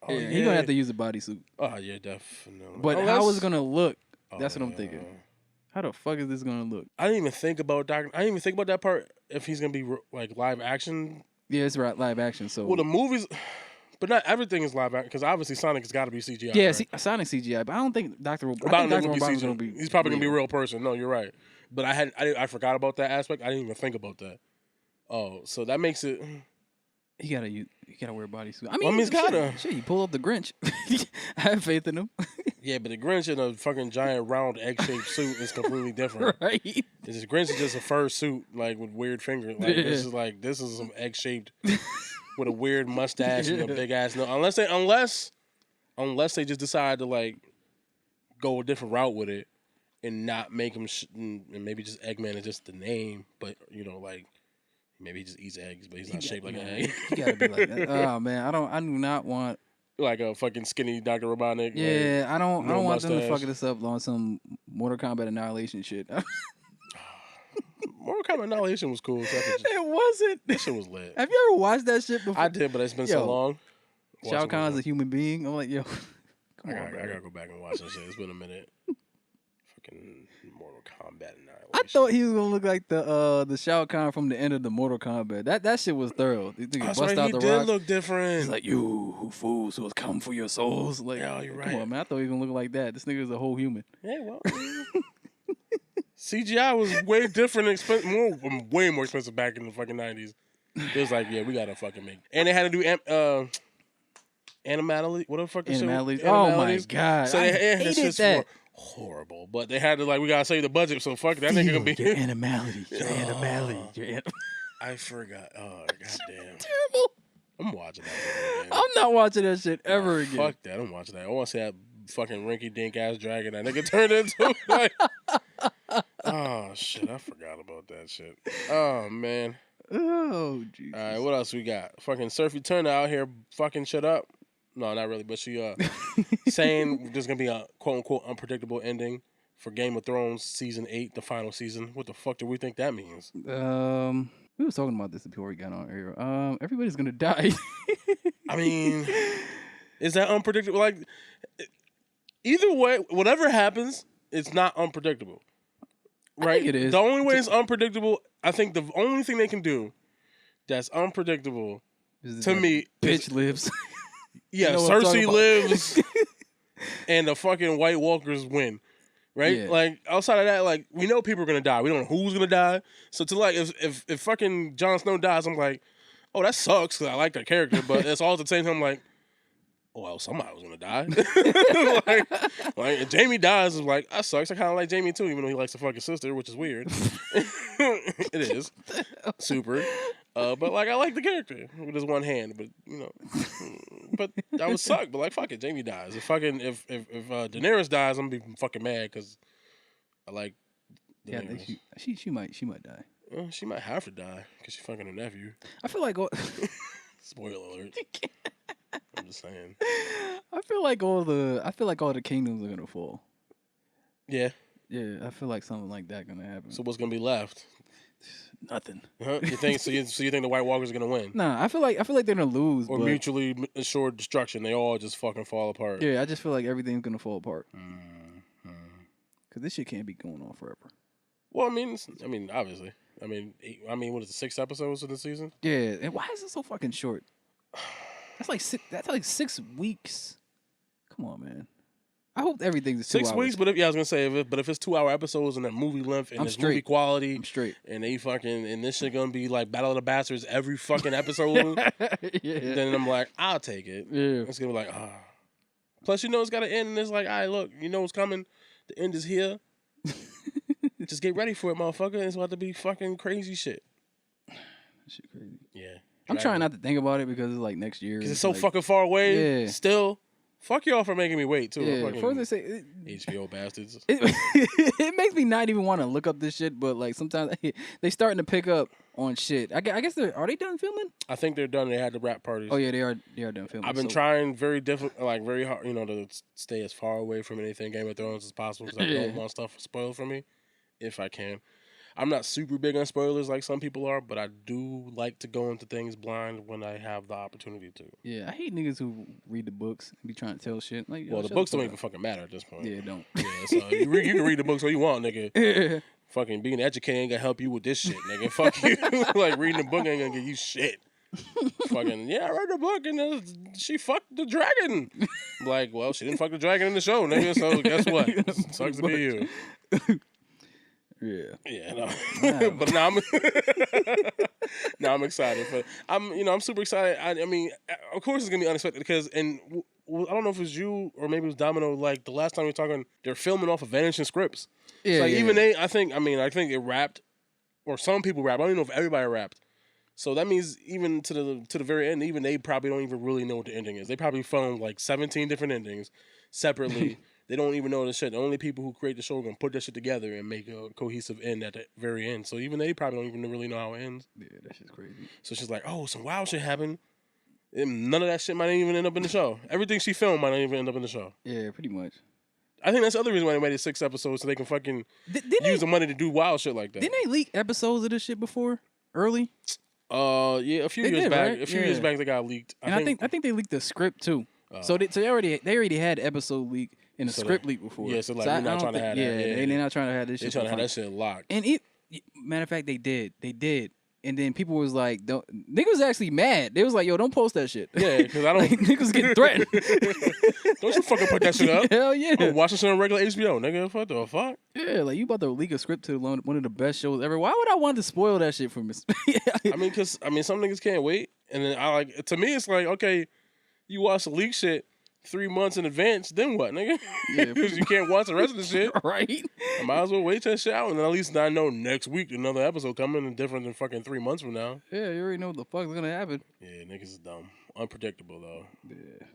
gonna have to use a bodysuit. Oh yeah, definitely. But how is it gonna look? That's what I'm thinking. How the fuck is this gonna look? I didn't even think about that part. If he's gonna be like live action. Yeah, it's right, live action. So the movies, but not everything is live action because obviously Sonic has got to be CGI. Yeah, right? Sonic CGI, but I don't think Dr. Robotnik will be CGI. gonna be. He's probably gonna be a real person. No, you're right. But I forgot about that aspect. I didn't even think about that. Oh, so that makes it. He gotta wear a bodysuit. I mean, he's gotta. Shit, you pull up the Grinch. I have faith in him. Yeah, but the Grinch in a fucking giant round egg-shaped suit is completely different. Right. The Grinch is just a fur suit, like with weird fingers. Like this is some egg-shaped with a weird mustache and a big ass nose. Unless they just decide to like go a different route with it and not make him and maybe just Eggman is just the name, but like. Maybe he just eats eggs, but he's not shaped like an egg. He gotta be like that. Oh man, I do not want like a fucking skinny Dr. Robotnik. Yeah, I don't want them to fuck mustache. this up on some Mortal Kombat Annihilation shit. Mortal Kombat Annihilation was cool. It wasn't. That shit was lit. Have you ever watched that shit before? I did, but it's been so long. Shao Kahn's a human being. I'm like, yo, I gotta go back and watch that shit. It's been a minute. Fucking Mortal Kombat Annihilation. I thought he was gonna look like the Shao Kahn from the end of the Mortal Kombat. That shit was thorough. He That's bust right, out he the did rock. look different. He's like, you who fools who has come for your souls. Like, yeah, you're right. Come on, man. I thought he was gonna look like that. This nigga is a whole human. Yeah, well. CGI was way different, way more expensive back in the fucking 90s. It was like, yeah, we gotta fucking make. And they had to do animality. What the fuck is Animalities. Oh my god. So I hated that. Horrible, but they had to we gotta save the budget. So fuck that nigga gonna be your animality. Your animality. I forgot. Oh goddamn. Terrible. I'm watching that. I'm not watching that shit ever again. Fuck that. I'm watching that. I want to see that fucking rinky dink ass dragon that nigga turned into. Oh shit, I forgot about that shit. Oh man. Oh Jesus. All right, what else we got? Fucking Surfy Turner out here fucking shit up. No, not really, but she saying there's gonna be a quote unquote unpredictable ending for Game of Thrones season 8, the final season. What the fuck do we think that means? We was talking about this before we got on here. Everybody's gonna die. I mean, is that unpredictable? Like, either way, whatever happens, it's not unpredictable, right? I think it is. The only way it's unpredictable, I think the only thing they can do that's unpredictable to me, bitch lives. Yeah, Cersei lives, and the fucking White Walkers win. Right? Yeah. Like, outside of that, like, we know people are gonna die. We don't know who's gonna die. So to like, if fucking Jon Snow dies, I'm like, oh, that sucks because I like that character. But it's all at the same time, like, oh, well, somebody was gonna die. like if Jamie dies, it's like, that sucks. I kind of like Jamie too, even though he likes to fuck his sister, which is weird. It is super. But like, I like the character with his one hand. But but that would suck. But like, fuck it, Jamie dies. If Daenerys dies, I'm gonna be fucking mad because I like. Daenerys. Yeah, she might die. She might have to die because she's fucking her nephew. I feel like spoiler alert. I'm just saying. I feel like all the kingdoms are gonna fall. Yeah. Yeah, I feel like something like that gonna happen. So what's gonna be left? Nothing. Huh? You think so? You think the White Walkers are gonna win? Nah, I feel like they're gonna lose. Or but mutually assured destruction. They all just fucking fall apart. yeah, I just feel like everything's gonna fall apart. Cause this shit can't be going on forever. Well, I mean, obviously. What is it? 6 episodes in the season? Yeah, and why is it so fucking short? That's like 6 weeks. Come on, man. I hope everything's 2 hours. 6 weeks, but I was gonna say, if it's 2 hour episodes and a movie length and it's movie quality, I'm straight. And this shit gonna be like Battle of the Bastards every fucking episode, then I'm like, I'll take it. Yeah, it's gonna be like, ah. Plus, it's got to end, and it's like, all right, look, what's coming. The end is here. Just get ready for it, motherfucker. It's about to be fucking crazy shit. Shit crazy. Yeah, I'm trying not to think about it because it's like next year. Because it's so fucking far away. Yeah. Still. Fuck y'all for making me wait, too. Yeah, first they say HBO bastards. It makes me not even want to look up this shit, but like sometimes they starting to pick up on shit. I guess are they done filming? I think they're done. They had the rap parties. Oh yeah, they are done filming. I've been trying very hard, to stay as far away from anything Game of Thrones as possible because I don't want stuff spoiled for me, if I can. I'm not super big on spoilers like some people are, but I do like to go into things blind when I have the opportunity to. Yeah, I hate niggas who read the books and be trying to tell shit. Like, well, the books don't even fucking matter at this point. Yeah, don't. Yeah, so you can read the books all you want, nigga. Fucking being educated ain't gonna help you with this shit, nigga. Fuck you. Like, reading the book ain't gonna get you shit. Fucking, I read the book and she fucked the dragon. Like, well, she didn't fuck the dragon in the show, nigga, so guess what? Sucks to be you. Yeah, no. But now I'm excited. But I'm super excited. I mean, of course it's gonna be unexpected because, and I don't know if it was you or maybe it was Domino. Like the last time we were talking, they're filming off of vanishing scripts. Yeah, so even they, I think it wrapped, or some people wrapped. I don't even know if everybody wrapped. So that means even to the very end, even they probably don't even really know what the ending is. They probably filmed like 17 different endings separately. They don't even know the shit. The only people who create the show are going to put that shit together and make a cohesive end at the very end. So even they probably don't even really know how it ends. Yeah, that shit's crazy. So she's like, oh, some wild shit happened. And none of that shit might even end up in the show. Everything she filmed might not even end up in the show. Yeah, pretty much. I think that's the other reason why they made it 6 episodes so they can fucking use the money to do wild shit like that. Didn't they leak episodes of this shit before? Early? Yeah, a few years back. Right? A few years back they got leaked. And I think they leaked the script too. So they already had episode leak and the script leak before. Yeah, so like we're not trying to have that. Yeah, they're not trying to have this shit. They're trying to have that shit locked. And matter of fact, they did. And then people was like, niggas was actually mad. They was like, yo, don't post that shit. Yeah, because I don't. Niggas getting threatened. Don't you fucking put that shit up. Hell yeah. I'm watching shit on regular HBO, nigga. What the fuck? Yeah, like you about to leak a script to one of the best shows ever. Why would I want to spoil that shit for me? Because some niggas can't wait. And then to me, it's like, okay, you watch the leak shit 3 months in advance, then what, nigga? Because you can't watch the rest of the shit. Right. I might as well wait that shit out, and then at least I know next week another episode coming and different than fucking 3 months from now. Yeah, you already know what the fuck's gonna happen. Yeah, niggas is dumb. Unpredictable, though. Yeah.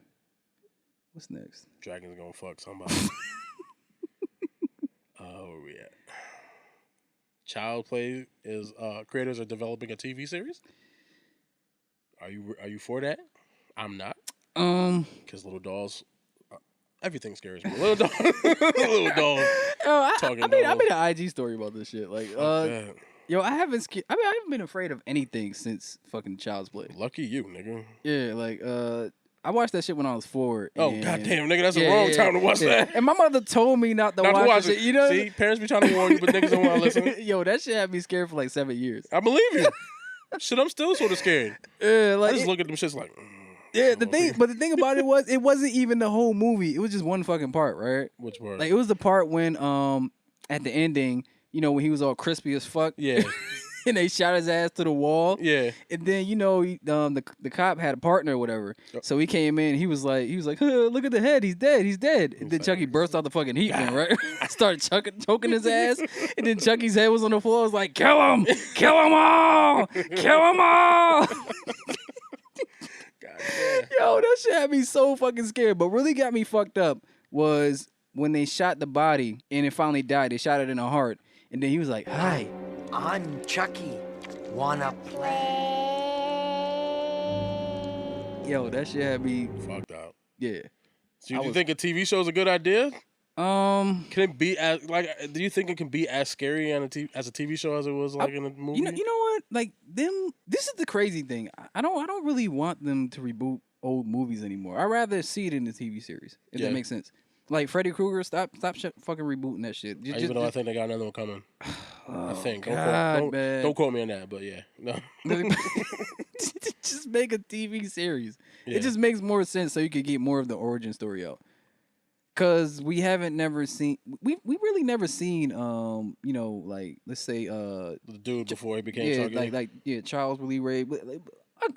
What's next? Dragon's gonna fuck somebody. Where we at? Child Play is, creators are developing a TV series. Are you for that? I'm not. Because little dolls, everything scares me. Little dolls. I made an IG story about this shit. Like, yo, I haven't been afraid of anything since fucking Child's Play. Lucky you, nigga. Yeah, like, I watched that shit when I was 4. Oh, goddamn, nigga, that's the wrong time to watch that. And my mother told me not to watch it. You know? See, parents be trying to warn you, but niggas don't want to listen. Yo, that shit had me scared for like 7 years. I believe you. Shit, I'm still sort of scared. Yeah, like I just look at them shits like. Yeah, the thing about it wasn't even the whole movie. It was just one fucking part, right? Which part? Like it was the part when at the ending, when he was all crispy as fuck. Yeah. And they shot his ass to the wall. Yeah. And then the cop had a partner or whatever. So he came in. He was like, look at the head. He's dead. And then Chucky burst out the fucking heat, right? Started choking his ass. And then Chucky's head was on the floor. I was like, kill him all, kill them all. Yo, that shit had me so fucking scared. But really got me fucked up was when they shot the body and it finally died. They shot it in the heart. And then he was like, hi. I'm Chucky. Wanna play? Yo, that shit had me fucked up. Yeah. So you think a TV show is a good idea? Um, Can it be as like? Do you think it can be as scary on as a TV show as it was like in a movie? you know what? Like them. This is the crazy thing. I don't really want them to reboot old movies anymore. I'd rather see it in the TV series. If that makes sense. Like Freddy Krueger, stop fucking rebooting that shit. Even though I think they got another one coming. Oh, I think. God, don't quote me on that, but yeah, no. Just make a TV series. Yeah. It just makes more sense so you could get more of the origin story out. Cause we really never seen you know, like let's say the dude before he became Chucky. like Charles Lee Ray,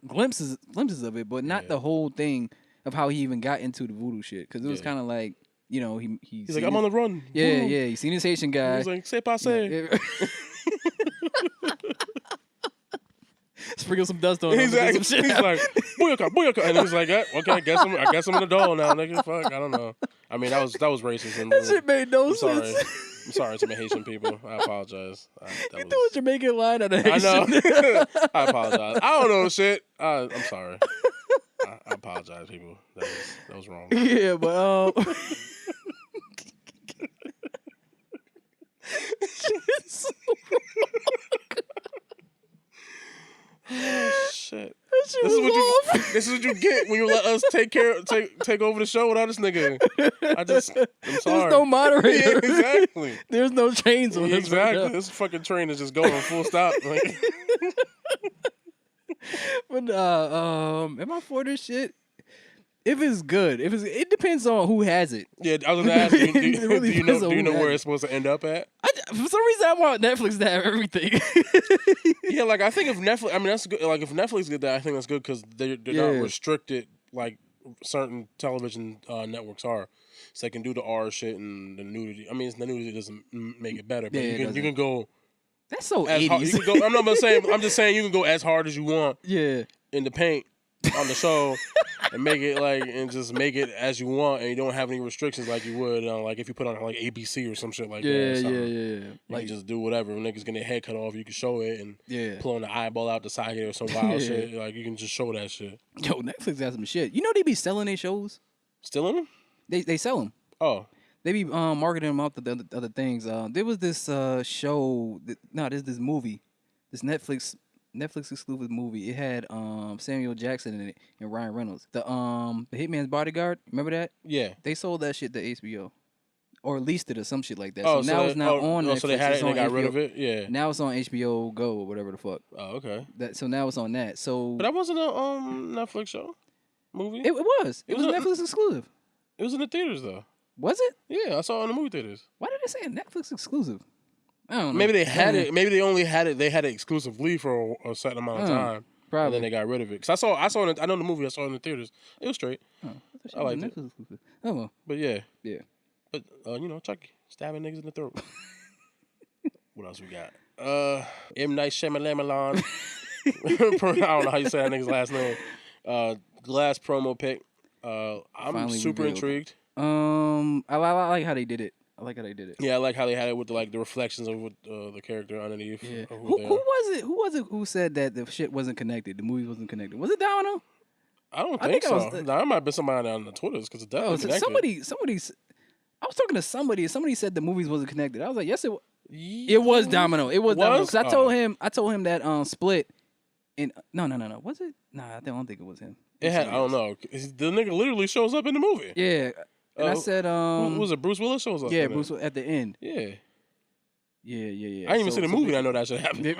glimpses of it, but not the whole thing of how he even got into the voodoo shit. Cause it was kind of like, you know, he's like, I'm on the run. Yeah, yeah. He's seen this Haitian guy. He's like, say passe. Sprinkle some dust on him. Exactly. He's like, booyaka. And he's like, okay, I guess I'm an adult now, nigga. Fuck, I don't know. I mean, that was racist. That shit made no sense. I'm sorry to my Haitian people. I apologize. You threw a Jamaican line at a Haitian. I know. I apologize. I don't know shit. I'm sorry. I apologize, people. That was wrong. Yeah, but oh, shit. This is what you get when you let us take over the show without this nigga. I'm sorry. There's no moderator. Yeah, exactly. There's no chains on this. Exactly. This fucking train is just going full stop. Like. But am I for this shit? If it's good, it depends on who has it. Yeah, I was gonna ask you. Do you know where it. it's supposed to end up at? For some reason, I want Netflix to have everything. Yeah, like I think if Netflix, I mean that's good. Like if Netflix did that, I think that's good because they're not restricted like certain television networks are. So they can do the R shit and the nudity. I mean, the nudity doesn't make it better, but you can go. That's so as 80s. hard, you can go, I'm just saying you can go as hard as you want. Yeah. In the paint on the show. And make it just make it as you want, and you don't have any restrictions like you would, like if you put on like ABC or some shit like that. Yeah. You like just do whatever. When niggas get their head cut off, you can show it and pulling the eyeball out the socket or some wild shit. Like you can just show that shit. Yo, Netflix has some shit. You know they be selling their shows. Still in them? They sell them. Oh. They be marketing them out to the other things. There was this show. This movie, this Netflix exclusive movie. It had Samuel Jackson in it and Ryan Reynolds. The Hitman's Bodyguard. Remember that? Yeah. They sold that shit to HBO, or leased it or some shit like that. Oh, so now it's not on Netflix. So they had it and they got HBO. rid of it. Yeah. Now it's on HBO Go or whatever the fuck. Oh, okay. So now it's on that. So. But that wasn't a Netflix show, movie. It was. It was Netflix exclusive. It was in the theaters though. Was it? Yeah, I saw it in the movie theaters. Why did they say Netflix exclusive? I don't know. Maybe they had it. Maybe they only had it. They had it exclusively for a certain amount of time. Probably. And then they got rid of it. Cause I saw it. I know the movie. I saw it in the theaters. It was straight. I liked it. Exclusive. Oh well. But yeah. But Chucky stabbing niggas in the throat. What else we got? M Night Shyamalan. I don't know how you say that nigga's last name. Glass promo pic. I'm Finally super revealed. intrigued. I like how they did it. Yeah, I like how they had it with the reflections of the character underneath. Yeah. Who was it who said that the shit wasn't connected? The movie wasn't connected. Was it Domino? I don't think so. That might have been somebody on the Twitters because it's definitely connected. Somebody. I was talking to somebody. Somebody said the movies wasn't connected. I was like, yes, it was Domino. It was Domino. Because I told him that Split. And no. Was it? Nah, I don't think it was him. I don't know. The nigga literally shows up in the movie. Yeah. And I said, was it Bruce Willis shows up? Yeah, Bruce Willis at the end. Yeah. Yeah. I didn't even see the movie. I know that shit happened.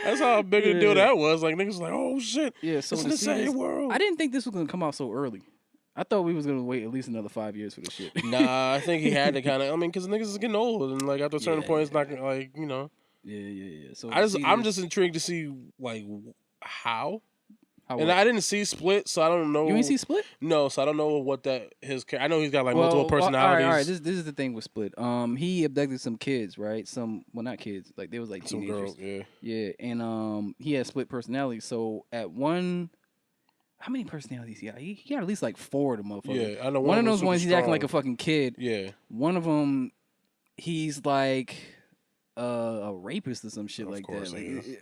That's how big a deal that was. Like niggas was like, oh shit. Yeah. So it's an insane world. I didn't think this was gonna come out so early. I thought we was gonna wait at least another 5 years for this shit. Nah, I think he had to kind of. I mean, because niggas is getting old, and like after a certain point, it's not gonna, like Yeah. So I'm just intrigued to see like how. And I didn't see Split, so I don't know. You ain't see Split? No, so I don't know what I know he's got like multiple personalities. All right. This is the thing with Split. He abducted some kids, right? Not kids. Like they was like teenagers. Some girls, yeah. And he had split personalities. So at one, how many personalities he got? He got at least like 4 of them motherfuckers. Yeah, I know. One of those ones he's acting like a fucking kid. Yeah. One of them, he's like a rapist or some shit like that. Like,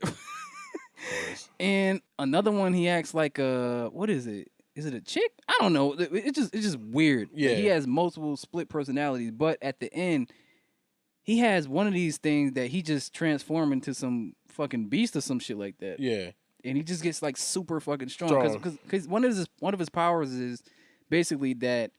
and another one, he acts like what is it? is it a chick? I don't know. It's just weird. Yeah. He has multiple split personalities, but at the end, he has one of these things that he just transforms into some fucking beast or some shit like that. Yeah. And he just gets like super fucking strong because one of his powers is basically that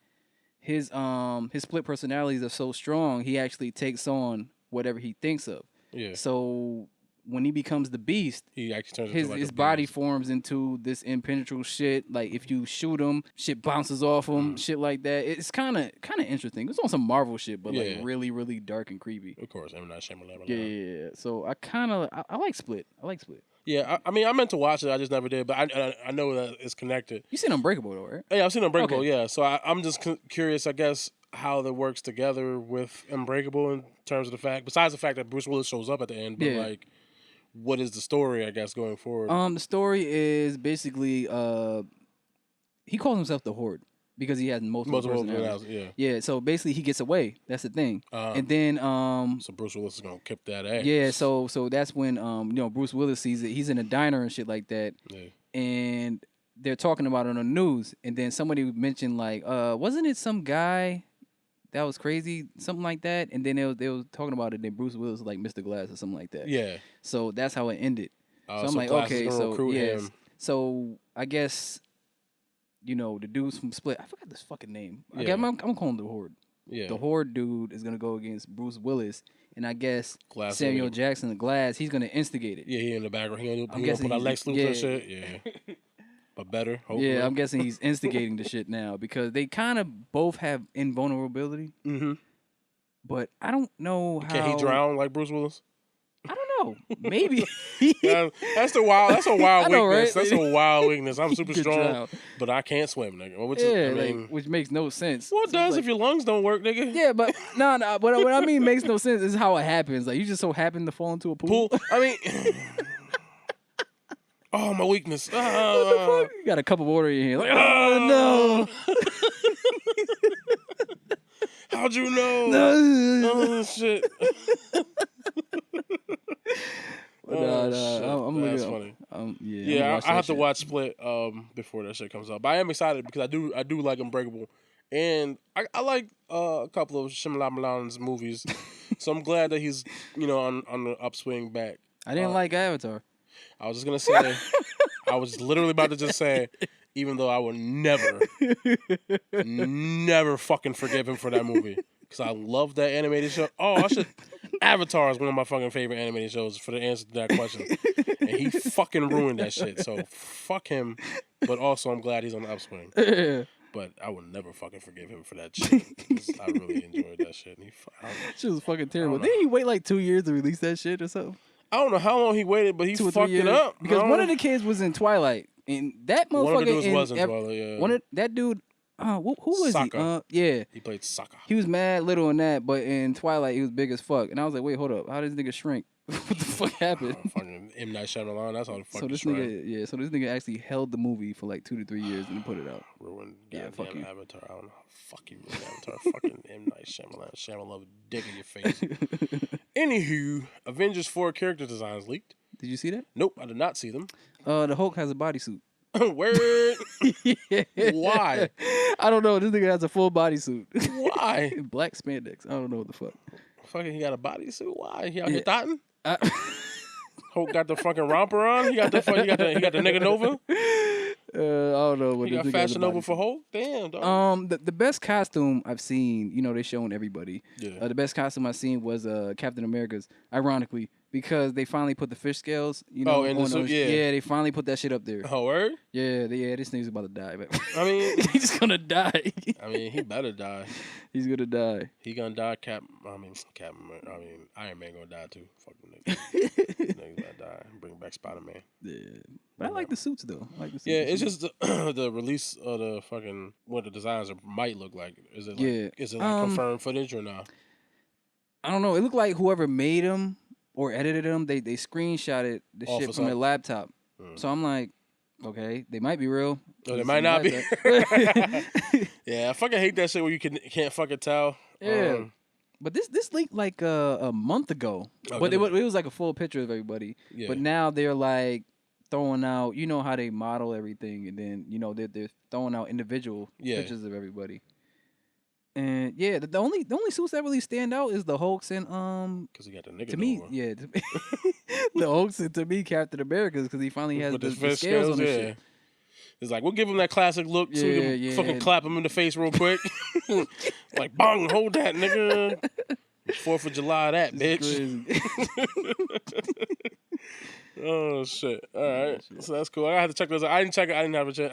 his split personalities are so strong he actually takes on whatever he thinks of. Yeah. So when he becomes the beast, he actually turns into his body forms into this impenetrable shit. Like if you shoot him, shit bounces off him, shit like that. It's kind of interesting. It's on some Marvel shit, but like really really dark and creepy. Of course, I'm not Shyamalan. Yeah. So I like Split. I like Split. Yeah, I mean, I meant to watch it. I just never did. But I know that it's connected. You seen Unbreakable, though, right? Yeah, I've seen Unbreakable, Okay. yeah. So I'm just curious, I guess, how that works together with Unbreakable in terms of the fact, besides the fact that Bruce Willis shows up at the end, but like, what is the story, I guess, going forward? The story is basically, he calls himself the Horde. Because he has multiple personalities. Yeah, so basically he gets away. That's the thing. And then so Bruce Willis is gonna kick that ass. Yeah, so that's when Bruce Willis sees it. He's in a diner and shit like that. Yeah. And they're talking about it on the news. And then somebody mentioned like, wasn't it some guy that was crazy? Something like that. And then they was talking about it, then Bruce Willis was like Mr. Glass or something like that. Yeah. So that's how it ended. So I'm like, Glass okay, is gonna recruit him. So I guess the dudes from Split. I forgot this fucking name. Yeah. I'm calling him the Horde. Yeah. The Horde dude is gonna go against Bruce Willis, and I guess Samuel Jackson, the Glass, he's gonna instigate it. Yeah, he in the background. He gonna put that Lex Luthor shit. Yeah. But better. Hopefully. Yeah, I'm guessing he's instigating the shit now because they kind of both have invulnerability. Mm-hmm. But I don't know how. Can he drown like Bruce Willis? I don't know. Maybe. That's a wild weakness. Right? That's a wild weakness. I'm super strong, but I can't swim, nigga. Which makes no sense. What does if your lungs don't work, nigga? Yeah, but no. But what I mean makes no sense is how it happens. Like you just so happen to fall into a pool. I mean, oh, my weakness. What the fuck? You got a cup of water in your hand. Like, oh no. How'd you know? No. Oh shit. That's funny. Yeah, I have to watch Split before that shit comes out. But I am excited because I do like Unbreakable, and I like a couple of Shyamalan's movies. So I'm glad that he's on the upswing back. I didn't like Avatar. I was just gonna say. I was literally about to just say, even though I would never fucking forgive him for that movie. Because I love that animated show. Avatar is one of my fucking favorite animated shows for the answer to that question. And he fucking ruined that shit. So fuck him. But also I'm glad he's on the upswing. But I would never fucking forgive him for that shit. I really enjoyed that shit. And shit was fucking terrible. Didn't he wait like 2 years to release that shit or something? I don't know how long he waited, but he fucked it up. Because one of the kids was in Twilight. And that motherfucker one of the dudes was in Twilight, yeah. That dude, who was Sokka. he? Yeah. He played Sokka. He was mad little in that, but in Twilight he was big as fuck. And I was like, wait, hold up. How did this nigga shrink? What the fuck happened? Fucking M. Night Shyamalan, that's how the fuck so this nigga actually held the movie for like 2 to 3 years and then put it out. Ruined goddamn Avatar. I don't know how fuck you ruined Avatar. Fucking M. Night Shyamalan. Shyamalan dick in your face. Anywho, Avengers 4 character designs leaked. Did you see that? Nope, I did not see them. The Hulk has a bodysuit. Word? Why? I don't know. This nigga has a full bodysuit. Why? Black spandex. I don't know what the fuck. Fucking, he got a bodysuit? Why? He out here thotting? Hulk got the fucking romper on. He got the nigga Nova. I don't know. He got Fashion Nova for Hulk. Damn. Dog. The best costume I've seen. They showing everybody. Yeah. The best costume I've seen was Captain America's. Ironically, because they finally put the fish scales. In the suit. Yeah, they finally put that shit up there. Oh, word? Yeah. This nigga's about to die. But I mean, he's gonna die. I mean, he better die. He's gonna die. He gonna die. Iron Man gonna die too. Fuck the nigga. Niggas gotta die. Bring back Spider-Man. Yeah. But I like the suits though. Yeah, it's just the release of the fucking what the designs might look like. Is it confirmed footage or not? I don't know. It looked like whoever made them or edited them, they screenshotted the shit from their laptop. So I'm like, okay, they might be real. No, they might not be. Yeah, I fucking hate that shit where you can't fucking tell. Yeah. But this leaked like a month ago. But it was like a full picture of everybody. Yeah. But now they're like throwing out, you know how they model everything, and then they're throwing out individual pictures of everybody. And yeah, the only suits that really stand out is the Hulks and because he got the nigga. To me, the Hulks and to me Captain America because he finally has the scales on the shit. It's like we'll give him that classic look so we can fucking clap him in the face real quick, like bong, hold that nigga. 4th of July, that bitch. Oh shit! All right, so that's cool. I have to check those out. I didn't check it. I didn't have a check.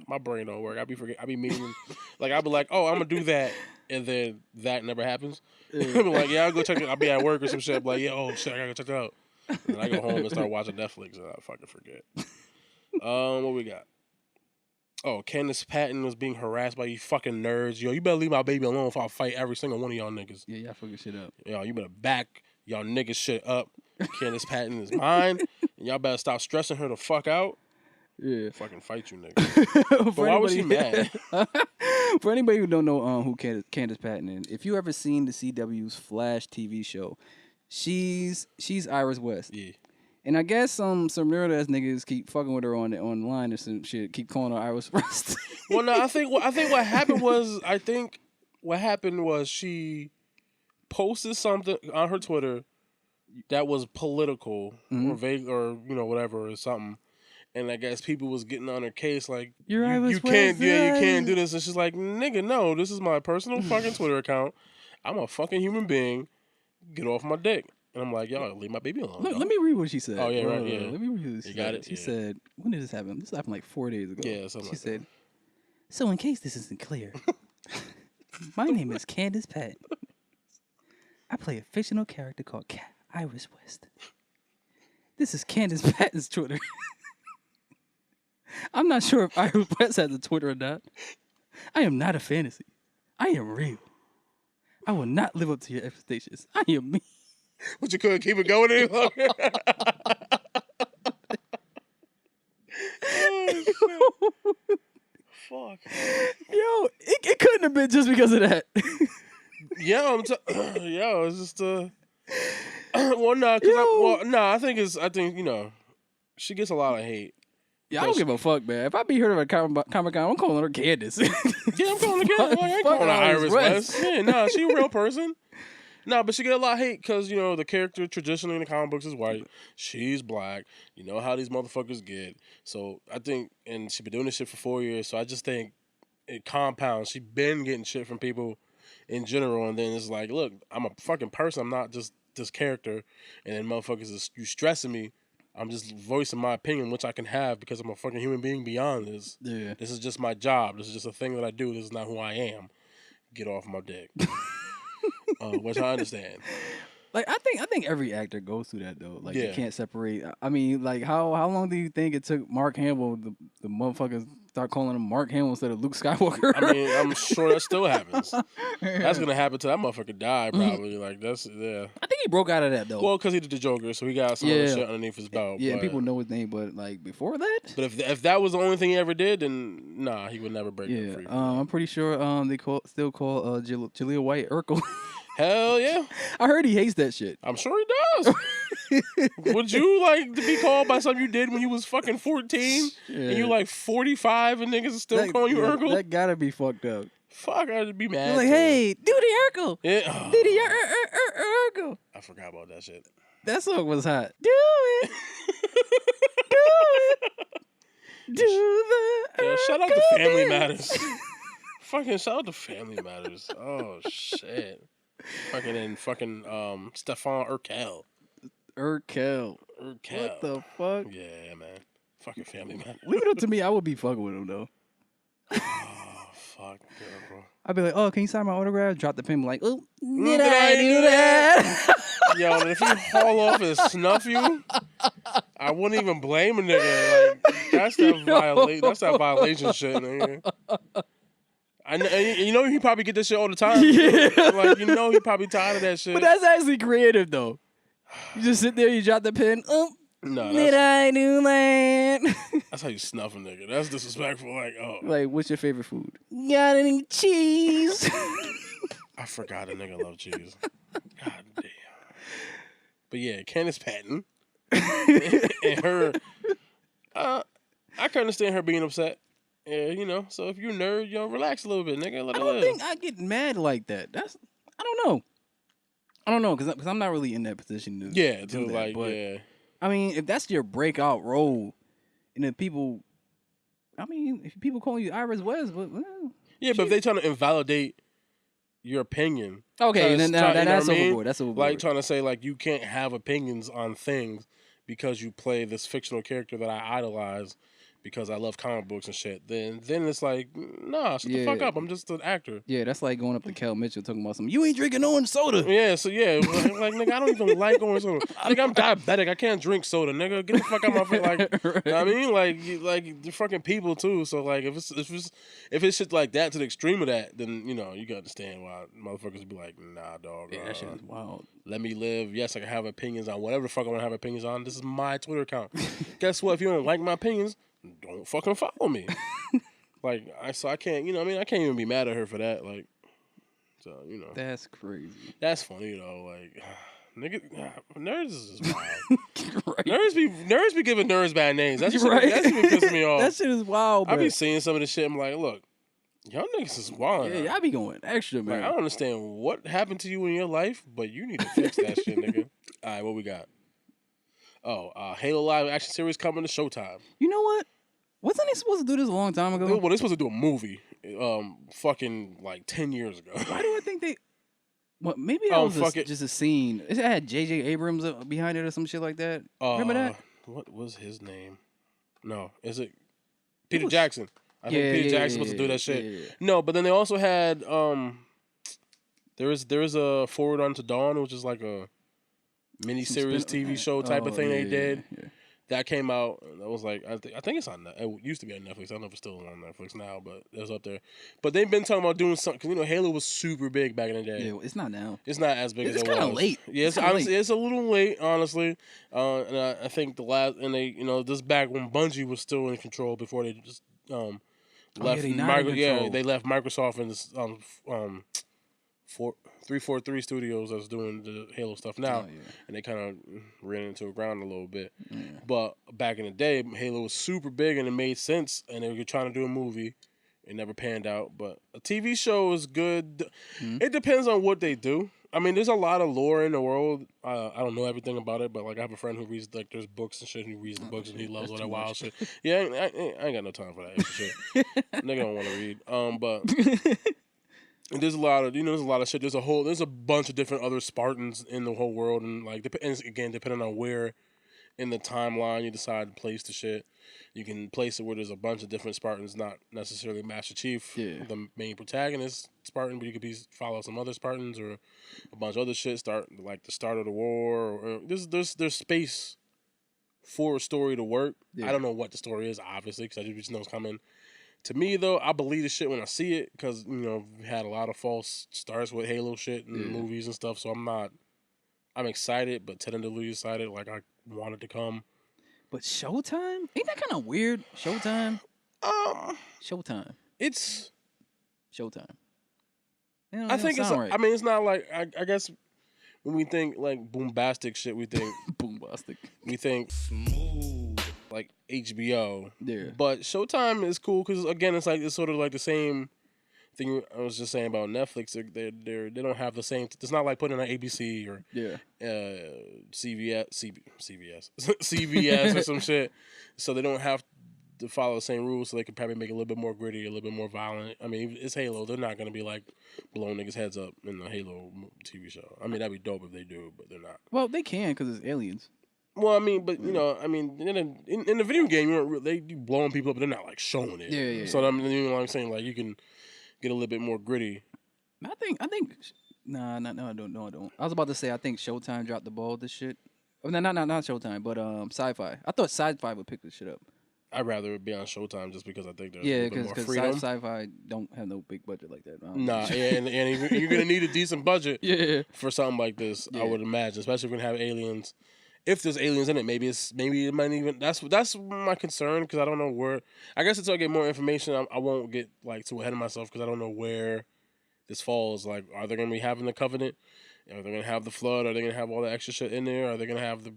My brain don't work. I be meaning, like I be like, oh, I'm gonna do that, and then that never happens. I'm like, yeah, I'll go check it. I'll be at work or some shit. I'm like, yeah, oh shit, I gotta go check it out. And then I go home and start watching Netflix, and I fucking forget. What we got? Oh, Candace Patton was being harassed by you fucking nerds. Yo, you better leave my baby alone if I fight every single one of y'all niggas. Yeah, y'all fucking shit up. Yo, you better back y'all niggas shit up. Candace Patton is mine, and y'all better stop stressing her the fuck out. Yeah. Fucking fight you niggas. But why was she mad? For anybody who don't know who Candace Patton is, if you ever seen the CW's Flash TV show, she's Iris West. Yeah. And I guess some nerd ass niggas keep fucking with her online or some shit, keep calling her Iris West. Well, no, I think what happened was she posted something on her Twitter that was political or vague or whatever or something, and I guess people was getting on her case like you can't do this, and she's like, nigga, no, this is my personal fucking Twitter account. I'm a fucking human being. Get off my dick. And I'm like, yo, leave my baby alone. Let me read what she said. Oh, yeah, right, yeah. Let me read what she said. Got it? She said, when did this happen? This happened like 4 days ago. Yeah, something She like said, so in case this isn't clear, my name is Candace Patton. I play a fictional character called Iris West. This is Candace Patton's Twitter. I'm not sure if Iris West has a Twitter or not. I am not a fantasy. I am real. I will not live up to your expectations. I am me. But you couldn't keep it going any longer. Fuck. Yo, it couldn't have been just because of that. Yo, it's just well, no, I think she gets a lot of hate. Yeah, I don't give a fuck, man. If I be heard of a Comic-Con, I'm calling her Candace. Yeah, I'm calling her Candace. I ain't calling her Iris West. Yeah, nah, she a real person. No, but she get a lot of hate because, the character traditionally in the comic books is white. She's black. You know how these motherfuckers get. So I think, and she been doing this shit for 4 years, so I just think it compounds. She been getting shit from people in general, and then it's like, look, I'm a fucking person. I'm not just this character. And then motherfuckers, you stressing me. I'm just voicing my opinion, which I can have because I'm a fucking human being beyond this. Yeah. This is just my job. This is just a thing that I do. This is not who I am. Get off my dick. Which I understand. Like I think every actor goes through that though. Like you can't separate. I mean, like how long do you think it took Mark Hamill the motherfuckers start calling him Mark Hamill instead of Luke Skywalker? I mean, I'm sure that still happens. That's gonna happen till that motherfucker die probably. Like that's I think he broke out of that though. Well, because he did the Joker, so he got some other shit underneath his belt. Yeah, people know his name, but like before that. But if that was the only thing he ever did, then nah, he would never break that free. I'm pretty sure they still call Jaleel White Urkel. Hell yeah. I heard he hates that shit. I'm sure he does. Would you like to be called by something you did when you was fucking 14 and you like 45 and niggas are still calling you Urkel? That gotta be fucked up. Fuck, I'd be mad. You're like, hey, do the Urkel. Yeah. Do the Urkel. I forgot about that shit. That song was hot. Do it. Do it. Do the Urkel. Shout out to Family Matters. Fucking shout out to Family Matters. Oh, shit. Fucking Stefan Urkel. Urkel. What the fuck? Yeah, man. Fucking Family Man. Leave it up to me. I would be fucking with him though. Oh fuck, yeah, bro. I'd be like, oh, can you sign my autograph? Drop the pen, like, oh, did I do that? Yo, and if he haul off and snuff you, I wouldn't even blame a nigga. Like that's that violation shit, nigga. He probably get this shit all the time. Yeah. Like, he probably tired of that shit. But that's actually creative, though. You just sit there, you drop the pen. Oh, no, did I do that? That's how you snuff a nigga. That's disrespectful. Like, oh. Like, what's your favorite food? Got any cheese? I forgot a nigga love cheese. God damn. But yeah, Candace Patton. and her, I can understand her being upset. Yeah, you know. So if you're a nerd, relax a little bit, nigga. Let I it don't live. think I get mad like that. I don't know because I'm not really in that position to do that. Like, but yeah. I mean, if that's your breakout role, and then people, if people call you Iris West, but But if they trying to invalidate your opinion, okay, then that's overboard. That's overboard. Like trying to say like you can't have opinions on things because you play this fictional character that I idolize because I love comic books and shit. Then it's like, nah, shut the fuck up. I'm just an actor. Yeah, that's like going up to Kel Mitchell talking about something. You ain't drinking orange soda. Yeah, so like nigga, I don't even like orange soda. Nigga, I'm diabetic. I can't drink soda. Nigga, get the fuck out of my face. Like, right. You know what I mean, like they're fucking people too. So like, if it's shit like that to the extreme of that, then you gotta understand why motherfuckers be like, nah, dog. Yeah, that shit is wild. Let me live. Yes, I can have opinions on whatever the fuck I want to have opinions on. This is my Twitter account. Guess what? If you don't like my opinions, don't fucking follow me. I can't, I can't even be mad at her for that. Like, so, That's crazy. That's funny, though. Like, nigga, nerds is just wild. Right. Nerds be giving nerds bad names. That's right. That shit be pissing me off. That shit is wild, I be seeing some of this shit. I'm like, look, y'all niggas is wild. Yeah, y'all be going extra, man. Like, I don't understand what happened to you in your life, but you need to fix that shit, nigga. All right, what we got? Oh, Halo live action series coming to Showtime. You know what? Wasn't they supposed to do this a long time ago? Well, they're supposed to do a movie, fucking like 10 years ago. Why do I think they? Well, maybe that was just a scene. It had J.J. Abrams behind it or some shit like that. Remember that? What was his name? No, is it Peter Jackson? I think Peter Jackson's supposed to do that shit. Yeah. No, but then they also had there is a Forward Unto Dawn, which is like a miniseries TV show type of thing they did. Yeah. That came out. That was like I think it's on. It used to be on Netflix. I don't know if it's still on Netflix now, but it was up there. But they've been talking about doing something because Halo was super big back in the day. Yeah, it's not now. It's not as big as it was. It's kind of late. Yeah, it's a little late, honestly. And I think this back when Bungie was still in control before they just left. They left Microsoft and this 343 Studios that's doing the Halo stuff now, and they kind of ran into the ground a little bit. Yeah. But back in the day, Halo was super big and it made sense, and they were trying to do a movie. It never panned out, but a TV show is good. Mm-hmm. It depends on what they do. I mean, there's a lot of lore in the world. I don't know everything about it, but like I have a friend who reads there's books and shit. And he reads the books and he loves all that wild shit. Yeah, I ain't got no time for that extra shit. Nigga don't want to read. But. And there's a lot of shit. There's a bunch of different other Spartans in the whole world, and like depending on where in the timeline you decide to place the shit, you can place it where there's a bunch of different Spartans, not necessarily Master Chief, the main protagonist Spartan, but you could follow some other Spartans or a bunch of other shit. Start like the start of the war. Or there's space for a story to work. Yeah. I don't know what the story is, obviously, because I just know it's coming. To me, though, I believe the shit when I see it because, we had a lot of false starts with Halo shit and movies and stuff. So I'm excited, but tentatively excited. Like, I want it to come. But Showtime? Ain't that kind of weird? Showtime? Showtime. It's Showtime. I think it's, right. I mean, it's not like, I guess when we think like bombastic shit, we think. Bombastic. We think smooth. Like HBO, yeah. But Showtime is cool because again, it's sort of like the same thing I was just saying about Netflix. They don't have the same. It's not like putting on ABC or CBS or some shit. So they don't have to follow the same rules. So they can probably make it a little bit more gritty, a little bit more violent. I mean, it's Halo. They're not gonna be like blowing niggas' heads up in the Halo TV show. I mean, that'd be dope if they do, but they're not. Well, they can because it's aliens. Well, I mean, but in the video game, they blowing people up, but they're not like showing it. Yeah. So what I'm saying, like you can get a little bit more gritty. I think. No, I don't. I was about to say I think Showtime dropped the ball with this shit. No, not Showtime, but Sci-Fi. I thought Sci-Fi would pick this shit up. I'd rather it be on Showtime just because I think there's a little bit more freedom. Sci-Fi don't have no big budget like that. And you're gonna need a decent budget for something like this. I would imagine, especially if we're gonna have aliens. If there's aliens in it, maybe it might even. That's my concern because I don't know where. I guess until I get more information, I won't get like too ahead of myself because I don't know where this falls. Like, are they gonna be having the Covenant? Are they gonna have the Flood? Are they gonna have all the extra shit in there? Are they gonna have the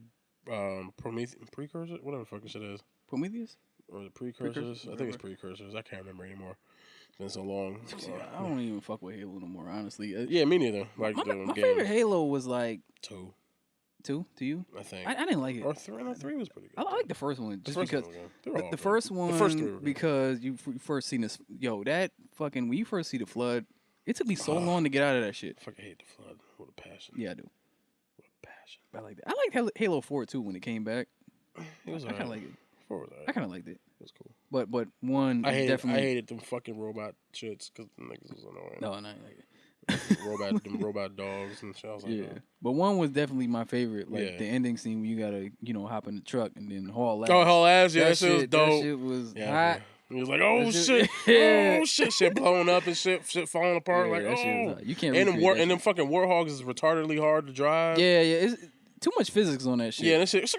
Precursor, whatever the fuck shit is. Prometheus? Or the Precursors? I think it's Precursors. I can't remember anymore. It's been so long. I don't even fuck with Halo no more, honestly. Yeah, me neither. Like my favorite Halo was like 2. 2 to you? I think. I didn't like it. Or 3. No, 3 was pretty good. I like the first one just because the first one. The first 3 because you first seen this. Yo, that fucking when you first see the flood, it took me so long to get out of that shit. I fucking hate the flood with a passion. Yeah, I do. With a passion. I like that. I liked Halo 4 too when it came back. It was I kind of like it. 4 was alright. I kind of liked it. It was cool. But one definitely. I hated them fucking robot shits because the niggas was annoying. No, I ain't like it. Them robot dogs and shit. I was like, yeah, oh. but one was definitely my favorite. Like the ending scene where you gotta, hop in the truck and then haul ass. Oh, haul ass! Yeah, that shit was dope. That shit was hot. He was like, "Oh shit, oh shit, shit blowing up and shit falling apart." Like, oh, you can't. And them fucking warthogs is retardedly hard to drive. Yeah, it's too much physics on that shit. Yeah, that shit.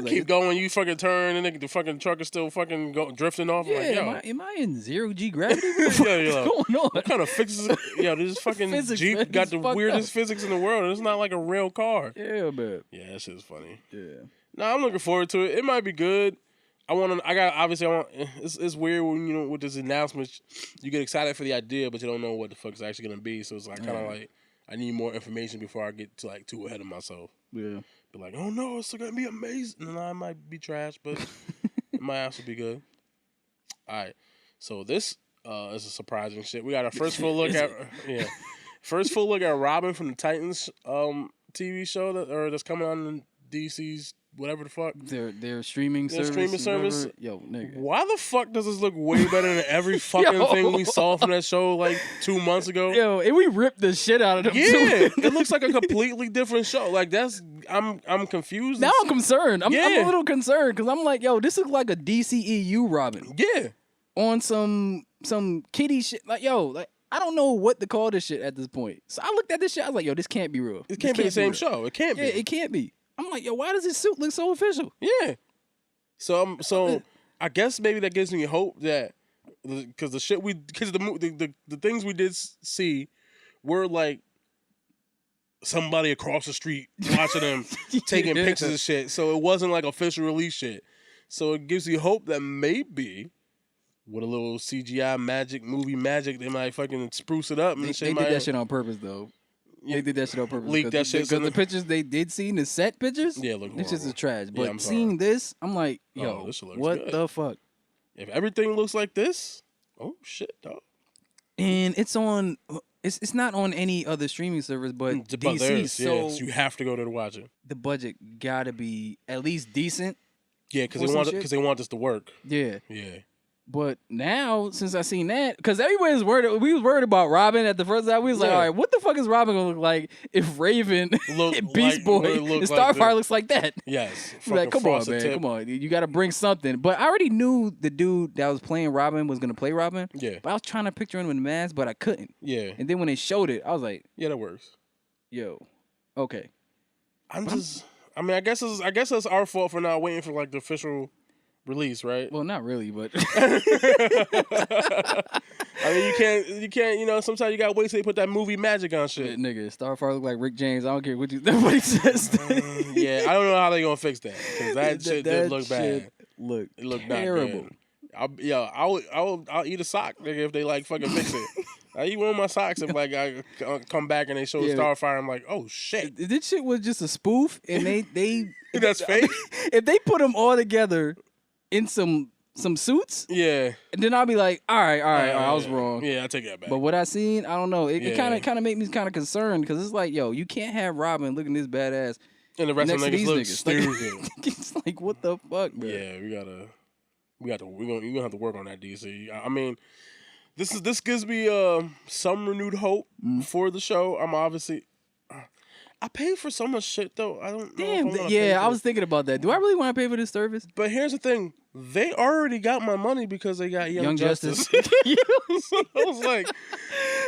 Keep going. You fucking turn, and the fucking truck is still fucking drifting off. Yeah, like, yo, am I in 0G gravity? What's going on? What kind of fixes? Yo, this fucking physics, Jeep man, got the weirdest physics in the world. And it's not like a real car. Yeah, man. Yeah, that shit's funny. Yeah. Nah, I'm looking forward to it. It might be good. It's weird when, with this announcement, you get excited for the idea, but you don't know what the fuck it's actually going to be. So it's like kind of like, I need more information before I get to like too ahead of myself. Yeah. Be like, oh no, it's going to be amazing. And I might be trash, but it might also be good. All right. So this is a surprising shit. We got our first full look at Robin from the Titans TV show that's coming on in DC's whatever the fuck. Their streaming service. Yo, nigga. Why the fuck does this look way better than every fucking thing we saw from that show like 2 months ago? Yo, and we ripped the shit out of them. Yeah, it looks like a completely different show. Like I'm confused. Now I'm concerned. I'm a little concerned because I'm like, yo, this looks like a DCEU Robin. Yeah. On some kiddie shit. Like, yo, like I don't know what to call this shit at this point. So I looked at this shit. I was like, yo, this can't be real. It can't be the same show. It can't be. Yeah, it can't be. I'm like, yo, why does his suit look so official? Yeah. So I guess maybe that gives me hope that because the things we did see were like somebody across the street watching them taking pictures of shit. So it wasn't like official release shit. So it gives you hope that maybe with a little CGI movie magic, they might fucking spruce it up. And they did that shit on purpose though. They did that shit on purpose. Leaked that shit. Because the pictures they did see in the set pictures, look this shit is trash. But I'm seeing this, I'm like, yo, this looks what good. the fuck? If everything looks like this, oh shit, dog. And it's not on any other streaming service but DC. So you have to go there to watch it. The budget gotta be at least decent. Yeah, because they want this to work. Yeah. Yeah. But now, since I seen that, because everybody was worried, we was worried about Robin at the first time. We was like, all right, what the fuck is Robin gonna look like if Raven, Beast Boy, and Starfire looks like that? Yes. Like, come on, man, come on. You got to bring something. But I already knew the dude that was playing Robin was gonna play Robin. Yeah. But I was trying to picture him with a mask, but I couldn't. Yeah. And then when they showed it, I was like, yeah, that works. Yo, okay. I guess it's our fault for not waiting for like the official release, right? Well, not really, but I mean, you can't. Sometimes you gotta wait till they put that movie magic on shit. Nigga, Starfire look like Rick James. I don't care what nobody says. Yeah, I don't know how they gonna fix that because that shit did look bad. It looked terrible. I'll eat a sock, nigga, if they like fucking fix it. I eat one of my socks if like I come back and they show Starfire. I'm like, oh shit. This shit was just a spoof, and they that's fake. If they put them all together in some suits, yeah, and then I'll be like, all right, I was wrong. Yeah, I take that back. But what I seen, I don't know. It kind of made me kind of concerned because it's like, yo, you can't have Robin looking this badass, and the rest of the niggas look stupid. It's like, what the fuck, bro? Yeah, we're gonna have to work on that, DC. I mean, this gives me some renewed hope for the show. I'm obviously. I paid for so much shit though. I don't know. Damn, I was thinking about that. Do I really want to pay for this service? But here's the thing: they already got my money because they got Young Justice. So I was like,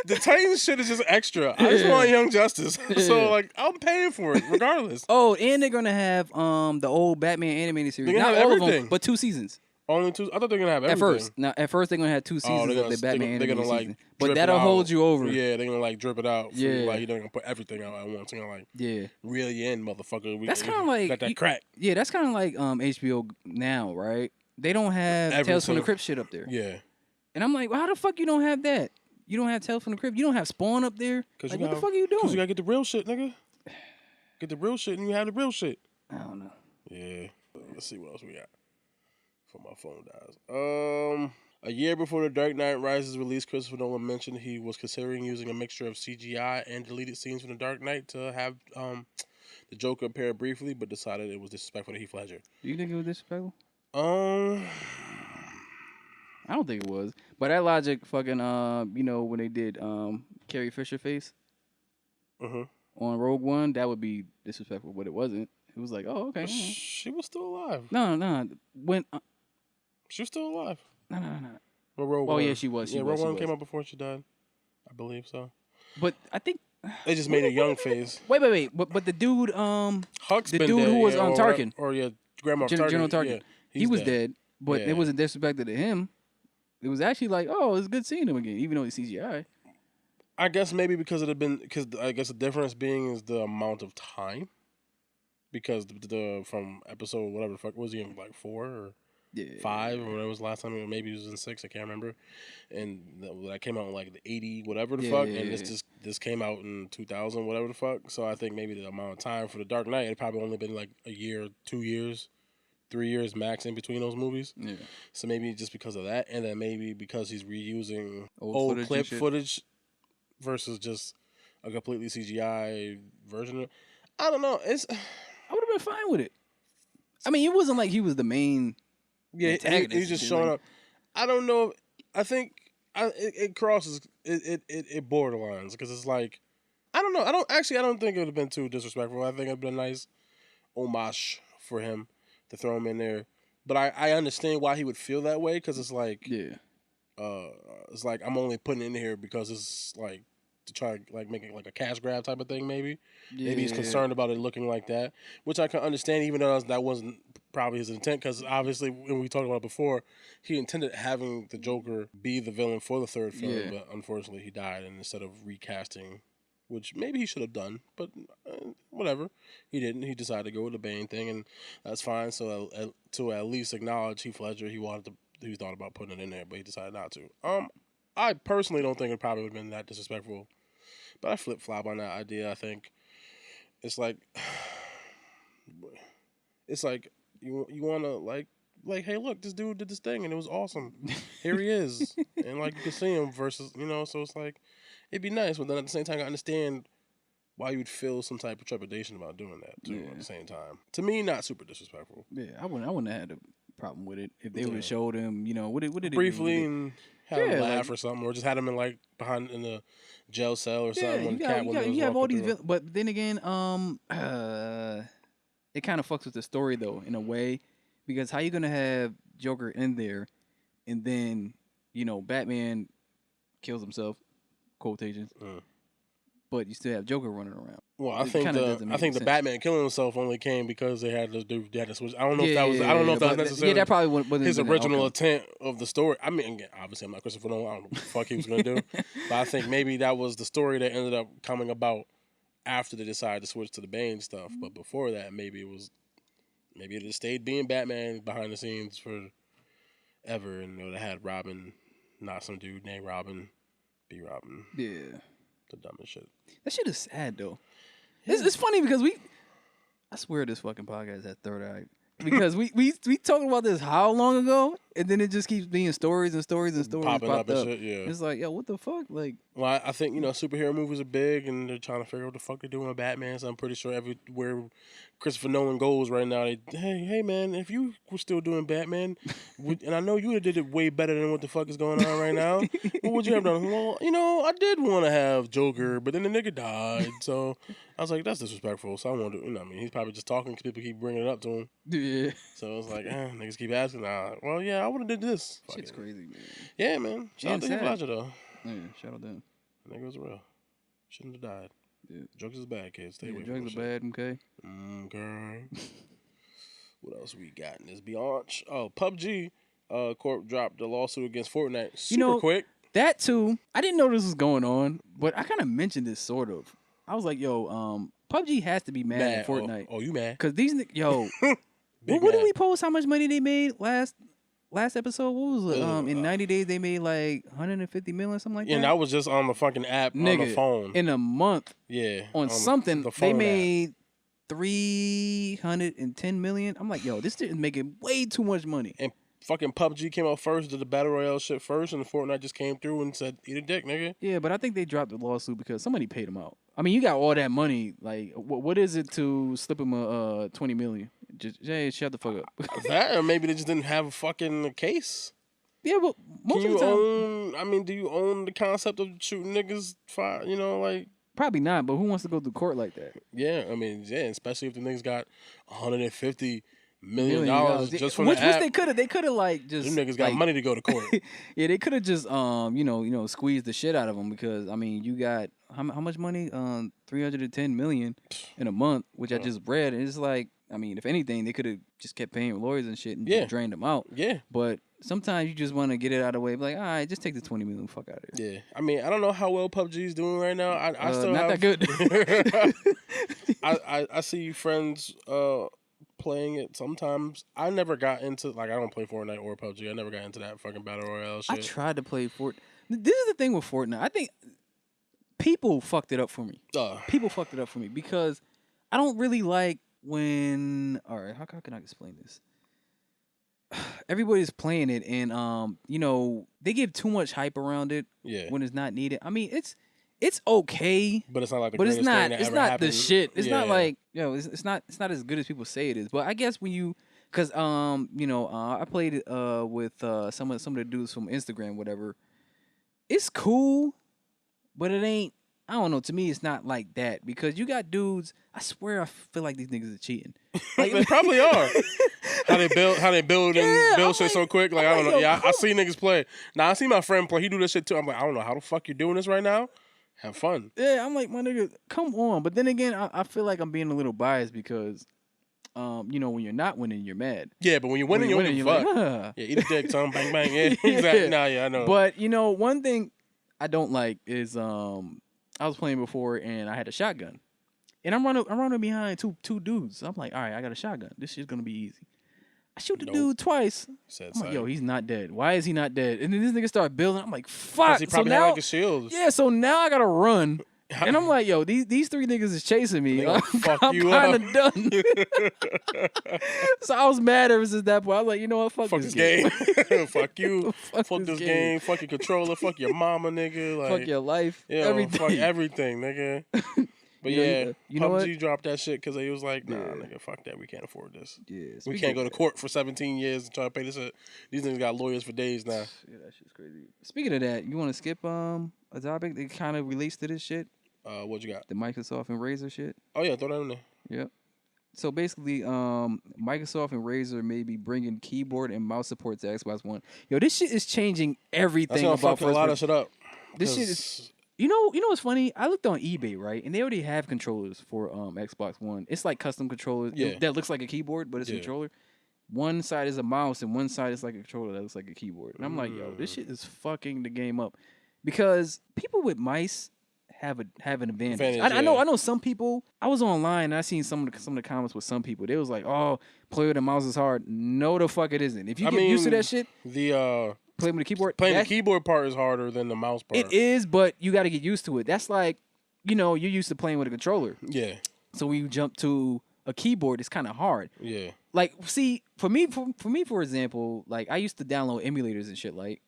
the Titans shit is just extra. I just want Young Justice. So like, I'm paying for it regardless. Oh, and they're gonna have the old Batman animated series. Not all everything. of them, but 2 seasons. Only 2. I thought they were gonna have everything. At first. Now, at first they're gonna have 2 seasons of the Batman they're gonna animated like season. But that'll hold you over. Yeah, they're gonna like drip it out. For Yeah. Like, they're gonna put everything out at once. They're gonna like reel you in, motherfucker. That's kind of like got that crack. Yeah, that's kind of like HBO now, right? They don't have Tales from the Crypt shit up there. Yeah. And I'm like, well, how the fuck you don't have that? You don't have Tales from the Crypt. You don't have Spawn up there. Like, what the fuck are you doing? Because you gotta get the real shit, nigga. Get the real shit, and you have the real shit. I don't know. Yeah. Let's see what else we got. Before my phone dies. A year before The Dark Knight Rises release, Christopher Nolan mentioned he was considering using a mixture of CGI and deleted scenes from The Dark Knight to have the Joker appear briefly, but decided it was disrespectful to Heath Ledger. Do you think it was disrespectful? I don't think it was. But that logic fucking when they did Carrie Fisher face on Rogue One, that would be disrespectful, but it wasn't. It was like, oh, okay. She was still alive. No. When she was still alive. No. Well, Rogue One. Yeah, she was. Rogue One came out before she died. I believe so. But I think they just made a young face. Wait. But the dude, Huck's the been dude dead, who was on Tarkin, Grandma Tarkin. General Tarkin, yeah, he was dead. But it wasn't disrespected to him. It was actually like, oh, it's good seeing him again, even though he's CGI. I guess maybe because I guess the difference being is the amount of time. Because the from episode whatever the fuck was he in, like 4 or 5 or whatever was the last time, or maybe he was in 6, I can't remember. And that came out in like the 80 whatever the fuck, and this came out in 2000 whatever the fuck. So I think maybe the amount of time for The Dark Knight, it probably only been like a year, 2 years, 3 years max in between those movies. Yeah. So maybe just because of that, and then maybe because he's reusing old clip footage versus just a completely CGI version of. I don't know. I would have been fine with it. I mean, it wasn't like he was the main. Yeah, he's just showing up. I don't know. I think it crosses. It borderlines because it's like I don't know. I don't think it would have been too disrespectful. I think it'd been a nice homage for him to throw him in there. But I understand why he would feel that way because it's like it's like I'm only putting it in here because it's like. To try to like make it like a cash grab type of thing, maybe. Yeah. Maybe he's concerned about it looking like that, which I can understand, even though that wasn't probably his intent. Because obviously, when we talked about it before, he intended having the Joker be the villain for the third film, but unfortunately, he died. And instead of recasting, which maybe he should have done, but whatever, he didn't. He decided to go with the Bane thing, and that's fine. So to at least acknowledge Heath Ledger, he thought about putting it in there, but he decided not to. I personally don't think it probably would have been that disrespectful, but I flip-flop on that idea. I think it's like you want to like, hey, look, this dude did this thing and it was awesome. Here he is, and like you can see him versus so it's like it'd be nice, but then at the same time I understand why you'd feel some type of trepidation about doing that too. At the same time, to me, not super disrespectful. Yeah, I wouldn't have had a problem with it if they would have showed him, what did it briefly and had him laugh or something, or just had him in like behind in the jail cell or something. You have all these, but then again, it kind of fucks with the story though in a way, because how you gonna have Joker in there, and then Batman kills himself, quotations. But you still have Joker running around. Well, I think the Batman killing himself only came because they had to switch. I don't know if that was. I don't know if that was necessarily. That probably wasn't his original intent of the story. I mean, again, obviously, I'm not Christopher Nolan. I don't know what the fuck he was gonna do. But I think maybe that was the story that ended up coming about after they decided to switch to the Bane stuff. But before that, maybe it just stayed being Batman behind the scenes for ever, and they had Robin, not some dude named Robin, be Robin. Yeah. The dumbest shit. That shit is sad though. It's funny because I swear this fucking podcast has third eye. Because we talking about this how long ago, and then it just keeps being stories and stories and stories popping up and shit. Yeah, it's like, yo, what the fuck? Like, well, I think superhero movies are big, and they're trying to figure out what the fuck they're doing with Batman. So I'm pretty sure everywhere Christopher Nolan goes right now, hey man, if you were still doing Batman, and I know you did it way better than what the fuck is going on right now, what would you have done? Well, I did want to have Joker, but then the nigga died, so I was like, that's disrespectful. So I wanted to, he's probably just talking because people keep bringing it up to him. Yeah. So it's like, niggas keep asking. Well, yeah, I would have did this. Shit's crazy, man. Yeah, man. Shout out to Heath Ledger, though. Yeah, shout out to him. That nigga was real. Shouldn't have died. Yeah. Drugs is bad, kids. Stay away from drugs are bad, okay? Okay. What else we got in this biatch? Oh, PUBG Corp dropped the lawsuit against Fortnite super quick. That too. I didn't know this was going on, but I kind of mentioned this sort of. I was like, yo, PUBG has to be mad at Fortnite. Oh, you mad? Because these, what did we post? How much money they made last episode? What was it? In 90 days, they made like 150 million, something like that. And that was just on the fucking app, on the phone. In a month. Yeah. On something, they made 310 million. I'm like, yo, this is making way too much money. And fucking PUBG came out first, did the Battle Royale shit first, and Fortnite just came through and said, eat a dick, nigga. Yeah, but I think they dropped the lawsuit because somebody paid them out. I mean, you got all that money. Like, what is it to slip them a 20 million? Just, hey, shut the fuck up. That, or maybe they just didn't have a fucking case. Yeah, but most of the time, do you own the concept of shooting niggas fire? You know, like probably not. But who wants to go to court like that? Yeah, I mean, yeah, especially if the niggas got $150 million just from which the app. They could have like just. Them niggas got money to go to court. Yeah, they could have just squeezed the shit out of them because I mean you got how much money? 310 million in a month, which I just read. And it's like, I mean, if anything, they could have just kept paying lawyers and shit and just drained them out. Yeah. But sometimes you just want to get it out of the way. Like, all right, just take the 20 million, fuck out of here. Yeah. I mean, I don't know how well PUBG is doing right now. I still not that good. I see friends playing it sometimes. I never got into, like, I don't play Fortnite or PUBG. I never got into that fucking Battle Royale shit. I tried to play Fortnite. This is the thing with Fortnite. I think people fucked it up for me. People fucked it up for me because I don't really like when, all right, how can I explain this? Everybody's playing it and they give too much hype around it when it's not needed. I mean, it's okay, but it's not like the greatest thing that it's ever not happened. the shit. It's not like it's not as good as people say it is. But I guess when you because I played it with some of the dudes from Instagram, whatever. It's cool, but it ain't. I don't know. To me, it's not like that because you got dudes. I swear, I feel like these niggas are cheating. Like, they probably are. How they build and build shit so quick. Like, I don't know. Yeah, I see niggas play. Now I see my friend play. He do this shit too. I'm like, I don't know how the fuck you're doing this right now. Have fun. Yeah, I'm like, my nigga, come on. But then again, I feel like I'm being a little biased because, when you're not winning, you're mad. Yeah, but when you're winning, you don't give a fuck. Like, yeah, eat a dick, son. Bang, bang. Yeah, exactly. Nah, yeah, I know. But, one thing I don't like is, I was playing before and I had a shotgun. And I'm running behind two dudes. I'm like, all right, I got a shotgun. This shit's gonna be easy. I shoot the dude twice. I'm like, yo, he's not dead. Why is he not dead? And then this nigga started building. I'm like, fuck. He probably had like a shield. Yeah, so now I gotta run. And I'm like, yo, these three niggas is chasing me. I'm kind of done. So I was mad ever since that point. I was like, you know what? Fuck this game. Fuck you. Fuck this game. Fuck your controller. Fuck your mama, nigga. Like, fuck your life. Yeah, everything. Fuck everything, nigga. But you know PUBG what? dropped that shit because they was like, nah, nigga, fuck that. We can't afford this. Yeah, we can't go to court for 17 years and try to pay this shit. These niggas got lawyers for days now. Yeah, that shit's crazy. Speaking of that, you want to skip a topic that kind of relates to this shit? What you got? The Microsoft and Razer shit. Oh yeah, throw that in there. Yep. So basically, Microsoft and Razer may be bringing keyboard and mouse support to Xbox One. Yo, this shit is changing everything That's about fucking a lot of shit up. This shit is. You know what's funny? I looked on eBay, right, and they already have controllers for Xbox One. It's like custom controllers that looks like a keyboard, but it's a controller. One side is a mouse, and one side is like a controller that looks like a keyboard. And I'm like, yo, this shit is fucking the game up, because people with mice have an advantage. I know some people. I was online and I seen some of the comments with some people. They was like, oh, play with the mouse is hard. No, the fuck it isn't. If you get used to that shit, playing with the keyboard. Playing the keyboard part is harder than the mouse part. It is, but you got to get used to it. That's like, you're used to playing with a controller. Yeah. So when you jump to a keyboard, it's kind of hard. Yeah. Like, see, for me, for example, like I used to download emulators and shit, right?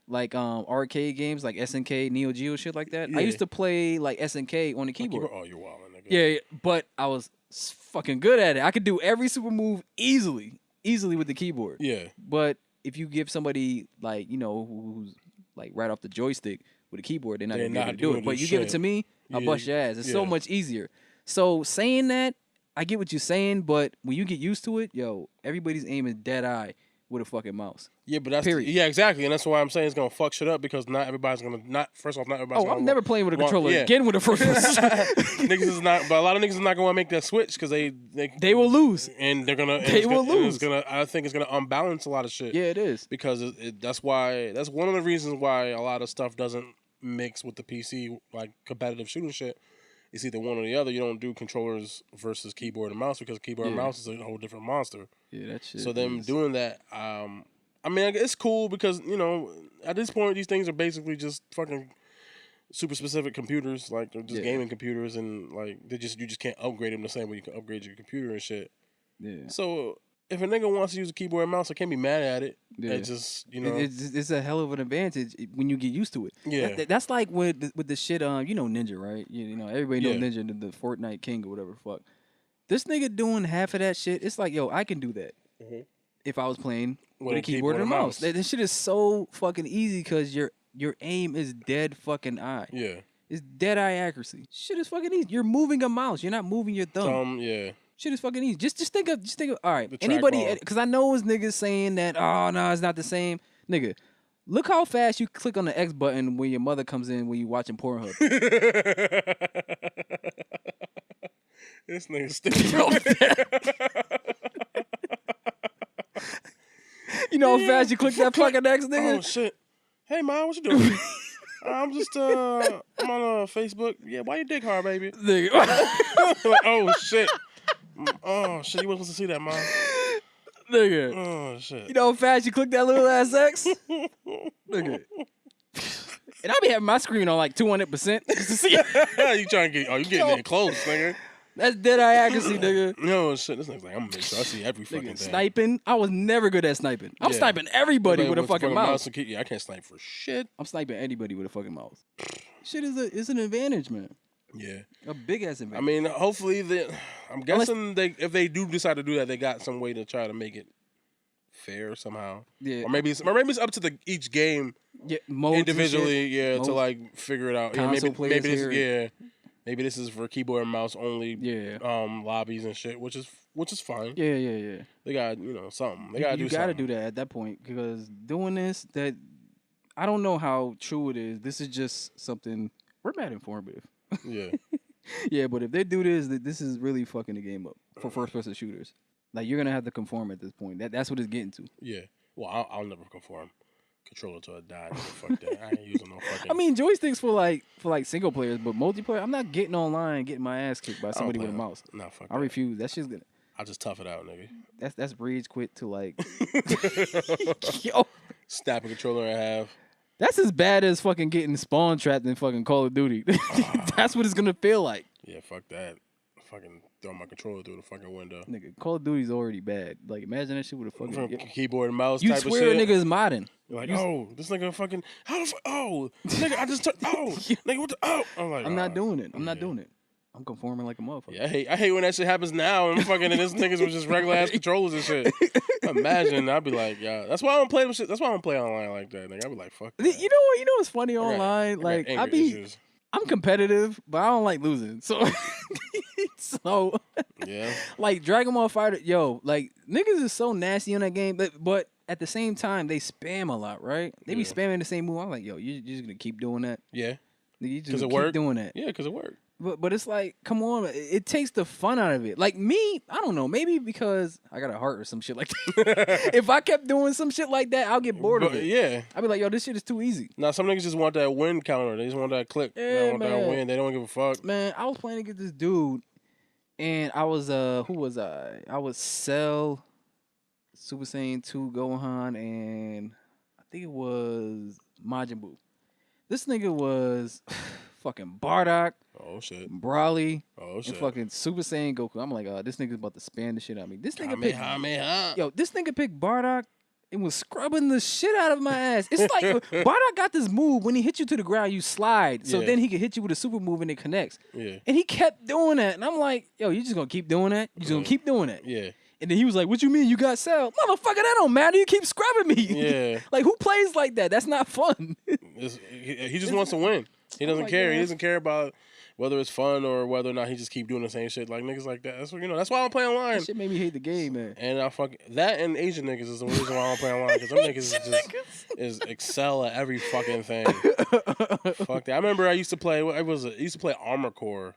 Like arcade games, like SNK, Neo Geo, shit like that. Yeah. I used to play like SNK on the keyboard. Oh, you're wild, nigga. Yeah, but I was fucking good at it. I could do every super move easily with the keyboard. Yeah. But if you give somebody like, who's like right off the joystick with a keyboard, they're not gonna be able to do it. But you give it to me, I'll bust your ass. It's so much easier. So saying that, I get what you're saying, but when you get used to it, yo, everybody's aim is dead eye with a fucking mouse. Yeah, but that's period. Yeah, exactly, and that's why I'm saying it's gonna fuck shit up because not everybody's gonna First off, not everybody's. I'm never playing with a controller again with a first. Niggas is not, but a lot of niggas is not gonna make that switch because they will lose, and they're gonna lose. I think it's gonna unbalance a lot of shit. Yeah, it is because that's one of the reasons why a lot of stuff doesn't mix with the PC like competitive shooting shit. It's either one or the other. You don't do controllers versus keyboard and mouse because keyboard and mouse is a whole different monster. Yeah, that shit. So them doing that, I mean, it's cool because at this point these things are basically just fucking super specific computers, like they're just gaming computers, and like you just can't upgrade them the same way you can upgrade your computer and shit. Yeah. So if a nigga wants to use a keyboard and mouse, I can't be mad at it. Yeah. It's just it's a hell of an advantage when you get used to it. Yeah. That's like with the shit. Ninja, right? Everybody know Ninja, the Fortnite king or whatever the fuck. This nigga doing half of that shit. It's like, yo, I can do that if I was playing with a keyboard and a mouse. That shit is so fucking easy because your aim is dead fucking eye. Yeah. It's dead eye accuracy. Shit is fucking easy. You're moving a mouse. You're not moving your thumb. Yeah. Shit is fucking easy. Just think of. All right, anybody? Because I know it's niggas saying that. Oh no, it's not the same. Nigga, look how fast you click on the X button when your mother comes in when you watching Pornhub. This nigga stupid. You know how fast you click that fucking X, nigga? Oh shit! Hey man, what you doing? I'm just I'm on Facebook. Yeah, why you dick hard, baby? Nigga. Oh shit. Oh shit, you wasn't supposed to see that, man. Nigga. Oh shit. You know how fast you click that little ass X? Nigga. And I be having my screen on like 200% just to see it. You trying to get? Oh, you getting in close, nigga. That's dead eye accuracy, nigga. No shit. This nigga's like, I'm gonna make sure I see every fucking thing. Sniping. I was never good at sniping. I'm sniping everybody with a fucking mouse. Yeah, I can't snipe for shit. I'm sniping anybody with a fucking mouse. Shit is an advantage, man. Yeah, a big ass advantage. I mean, hopefully I'm guessing if they do decide to do that, they got some way to try to make it fair somehow. Yeah, or maybe it's up to each game individually. Yeah, to like figure it out. Maybe this is for keyboard and mouse only. Yeah, lobbies and shit, which is fine. Yeah. They got something. They gotta do. You gotta do that at that point because doing this, that I don't know how true it is. This is just something we're mad informative. Yeah. Yeah, but if they do this is really fucking the game up for first person shooters. Like you're gonna have to conform at this point. That's what it's getting to. Yeah. Well, I'll never conform. Controller till I die. Fuck that. I ain't using no fucking. I mean, joysticks for like single players, but multiplayer, I'm not getting online getting my ass kicked by somebody with a mouse. Nah, fuck. I refuse. That shit's gonna. I'll just tough it out, nigga. That's rage quit to like. Yo. Snap a controller in half. That's as bad as fucking getting spawn trapped in fucking Call of Duty. That's what it's gonna feel like. Yeah, fuck that. Fucking throw my controller through the fucking window. Nigga, Call of Duty's already bad. Like, imagine that shit with a fucking keyboard and mouse. You type swear of shit. a nigga is modding. You're like, this nigga fucking nigga, I just turned nigga, what the I'm like, I'm not doing it. I'm not doing it. I'm conforming like a motherfucker. Yeah, I hate when that shit happens now and fucking and this niggas with just regular ass controllers and shit. Imagine, I'd be like, yeah. That's why I don't play with shit. That's why I don't play online like that. Nigga, I'd be like, fuck that. You know what? You know what's funny online? Like I'm competitive, but I don't like losing. So yeah. Like Dragon Ball Fighter, yo, like niggas is so nasty on that game, but at the same time they spam a lot, right? They be spamming the same move. I'm like, yo, you're just gonna keep doing that? Yeah. You just keep doing that. Yeah, because it worked. But it's like, come on, it takes the fun out of it. Like me, I don't know, maybe because I got a heart or some shit like that. If I kept doing some shit like that, I'll get bored of it. Yeah. I'd be like, yo, this shit is too easy. Now, some niggas just want that win counter. They just want that click. They want that win. They don't give a fuck. Man, I was playing against this dude, and I was, who was I? I was Cell, Super Saiyan 2 Gohan, and I think it was Majin Buu. This nigga was fucking Bardock. Oh shit. Broly. Oh shit. And fucking Super Saiyan Goku. I'm like, this nigga's about to spam the shit out of me. This nigga picked Bardock and was scrubbing the shit out of my ass. It's like Bardock got this move when he hit you to the ground, you slide. So then he can hit you with a super move and it connects. Yeah. And he kept doing that. And I'm like, yo, you just gonna keep doing that? You just gonna keep doing that? Yeah. And then he was like, what you mean you got Cell? Motherfucker, that don't matter. You keep scrubbing me. Yeah. Like, who plays like that? That's not fun. He just wants to win. He doesn't care. He doesn't care about whether it's fun or whether or not he just keep doing the same shit. Like niggas like that. That's what, that's why I don't play online. That shit made me hate the game, man. And I that and Asian niggas is the reason why I don't play online because them niggas is excel at every fucking thing. Fuck that. I remember I used to play. I used to play Armor Core.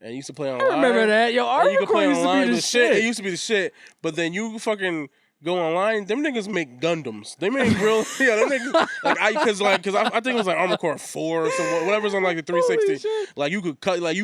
And used to play online. I remember that. Yo, Armor Core used to be the shit. It used to be the shit. But then you fucking go online. Them niggas make Gundams. They make real. Yeah, them niggas. Because I think it was like Armor Core 4 or something. Whatever's on like the 360. Like you